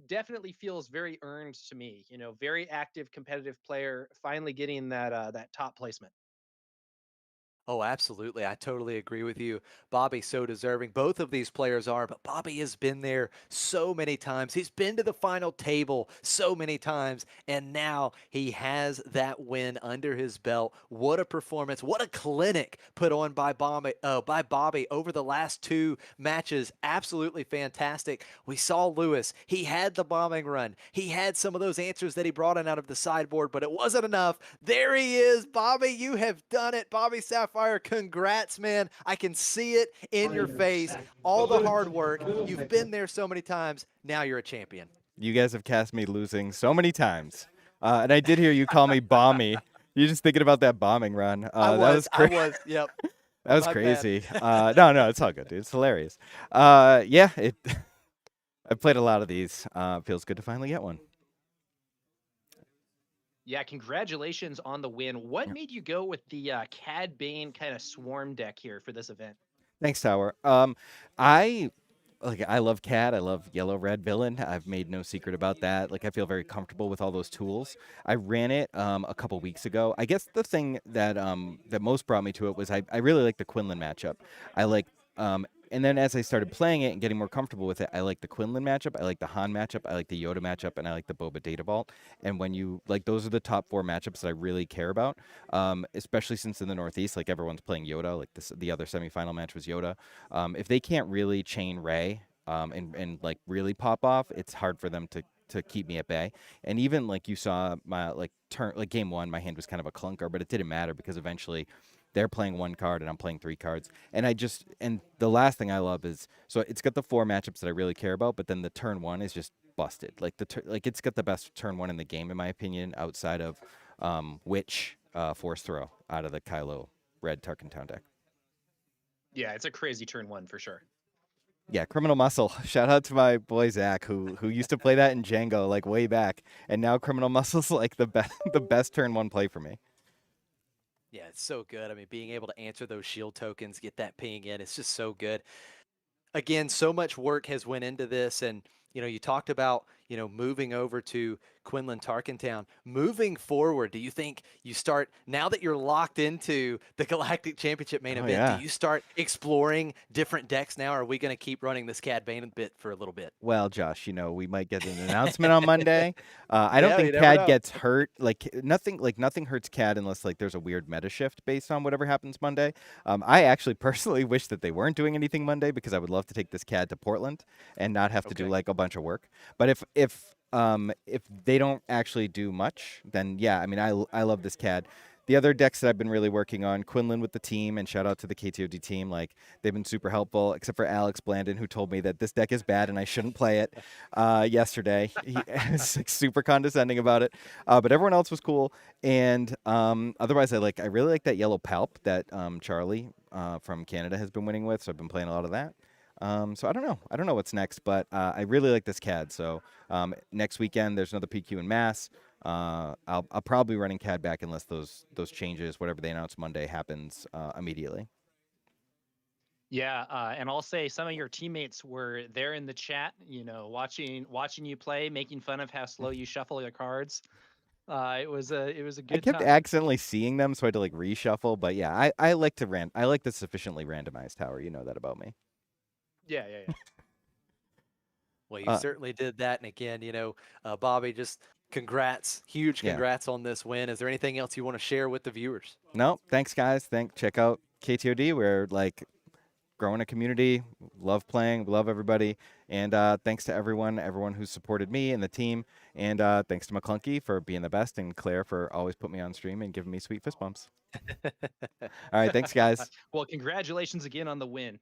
definitely feels very earned to me. Very active, competitive player, finally getting that top placement. Oh, absolutely. I totally agree with you. Bobby's so deserving. Both of these players are, but Bobby has been there so many times. He's been to the final table so many times, and now he has that win under his belt. What a performance. What a clinic put on by Bobby over the last 2 matches. Absolutely fantastic. We saw Lewis. He had the bombing run. He had some of those answers that he brought in out of the sideboard, but it wasn't enough. There he is. Bobby, you have done it. Bobby Sapphire. Congrats, man. I can see it in your face. All the hard work. You've been there so many times. Now you're a champion. You guys have cast me losing so many times. And I did hear you call me Bomby. You're just thinking about that bombing run. I was, yep. That was crazy. No, it's all good, dude. It's hilarious. Yeah, I've played a lot of these. Feels good to finally get one. Yeah, congratulations on the win. What made you go with the Cad Bane kind of swarm deck here for this event? Thanks, Tower. I I love Cat. I love yellow red villain. I've made no secret about that. Like I feel very comfortable with all those tools. I ran it a couple weeks ago. I guess the thing that that most brought me to it was I really like the Quinlan matchup. I like and then as I started playing it and getting more comfortable with it, I like the Quinlan matchup, I like the Han matchup, I like the Yoda matchup, and I like the Boba Data Vault. And when you like those are the top four matchups that I really care about. Especially since in the Northeast, like everyone's playing Yoda. Like the other semifinal match was Yoda. If they can't really chain Ray and like really pop off, it's hard for them to keep me at bay. And even like you saw my like turn like game one, my hand was kind of a clunker, but it didn't matter because eventually they're playing one card and I'm playing three cards. And the last thing I love is so it's got the four matchups that I really care about, but then the turn one is just busted. Like like it's got the best turn one in the game in my opinion, outside of Witch Force Throw out of the Kylo Red Tarkin Town deck. Yeah, it's a crazy turn one for sure. Yeah, Criminal Muscle. Shout out to my boy Zach, who used to play that in Django like way back, and now Criminal Muscle's like the best the best turn one play for me. Yeah, it's so good. I mean, being able to answer those shield tokens, get that ping in, it's just so good. Again, so much work has went into this, and you talked about moving over to Quinlan Tarkentown. Moving forward, do you think you start now that you're locked into the Galactic Championship main Oh event? Do yeah. you start exploring different decks now? Or are we going to keep running this Cad Bane bit for a little bit? Well, Josh, we might get an announcement on Monday. I don't Yeah, you think never CAD know. gets hurt. Nothing hurts CAD unless like there's a weird meta shift based on whatever happens Monday. I actually personally wish that they weren't doing anything Monday because I would love to take this CAD to Portland and not have to do Okay. like a bunch of work. But if they don't actually do much, then yeah, I mean I love this CAD. The other decks that I've been really working on, Quinlan with the team, and shout out to the KTOD team. Like they've been super helpful, except for Alex Blandon, who told me that this deck is bad and I shouldn't play it yesterday. He was like, super condescending about it, but everyone else was cool. And otherwise, I really like that yellow palp that Charlie from Canada has been winning with. So I've been playing a lot of that. So I don't know what's next, but I really like this CAD. So next weekend there's another PQ in Mass. I'll probably be running CAD back unless those changes, whatever they announce Monday, happens immediately. Yeah, and I'll say some of your teammates were there in the chat, watching you play, making fun of how slow you shuffle your cards. It was a I good kept time. accidentally seeing them, so I had to like reshuffle. But yeah, I like to I like the sufficiently randomized tower. You know that about me. Yeah, yeah, yeah. Well, you Uh, certainly did that. And again, Bobby, just congrats, huge yeah. congrats on this win. Is there anything else you want to share with the viewers? No, thanks guys. Check out KTOD. We're like growing a community. Love playing. Love everybody. And thanks to everyone who's supported me and the team. And thanks to McClunky for being the best, and Claire for always putting me on stream and giving me sweet fist bumps. All right, thanks guys. Well, congratulations again on the win.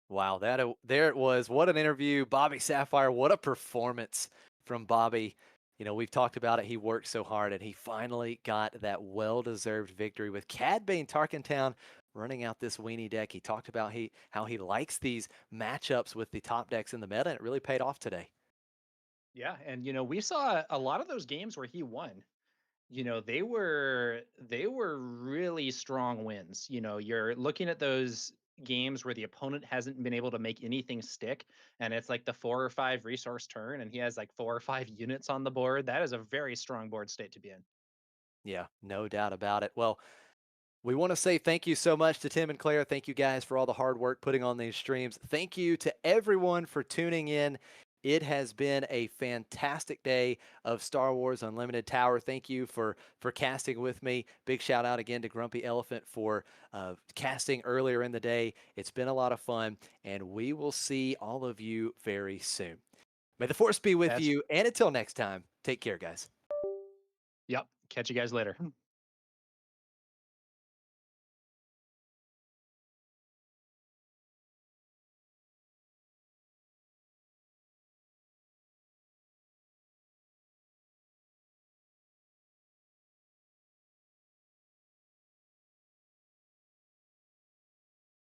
Wow, there it was. What an interview, Bobby Sapphire. What a performance from Bobby. We've talked about it. He worked so hard, and he finally got that well-deserved victory with Cad Bane Tarkentown running out this weenie deck. He talked about how he likes these matchups with the top decks in the meta, and it really paid off today. Yeah, and we saw a lot of those games where he won. They were really strong wins. You're looking at those games where the opponent hasn't been able to make anything stick, and it's like the 4 or 5 resource turn, and he has like 4 or 5 units on the board. That is a very strong board state to be in. Yeah, no doubt about it. Well, we want to say thank you so much to Tim and Claire. Thank you guys for all the hard work putting on these streams. Thank you to everyone for tuning in. It has been a fantastic day of Star Wars Unlimited Tower. Thank you for casting with me. Big shout out again to Grumpy Elephant for casting earlier in the day. It's been a lot of fun, and we will see all of you very soon. May the force be with That's you, and until next time, take care, guys. Yep. Catch you guys later.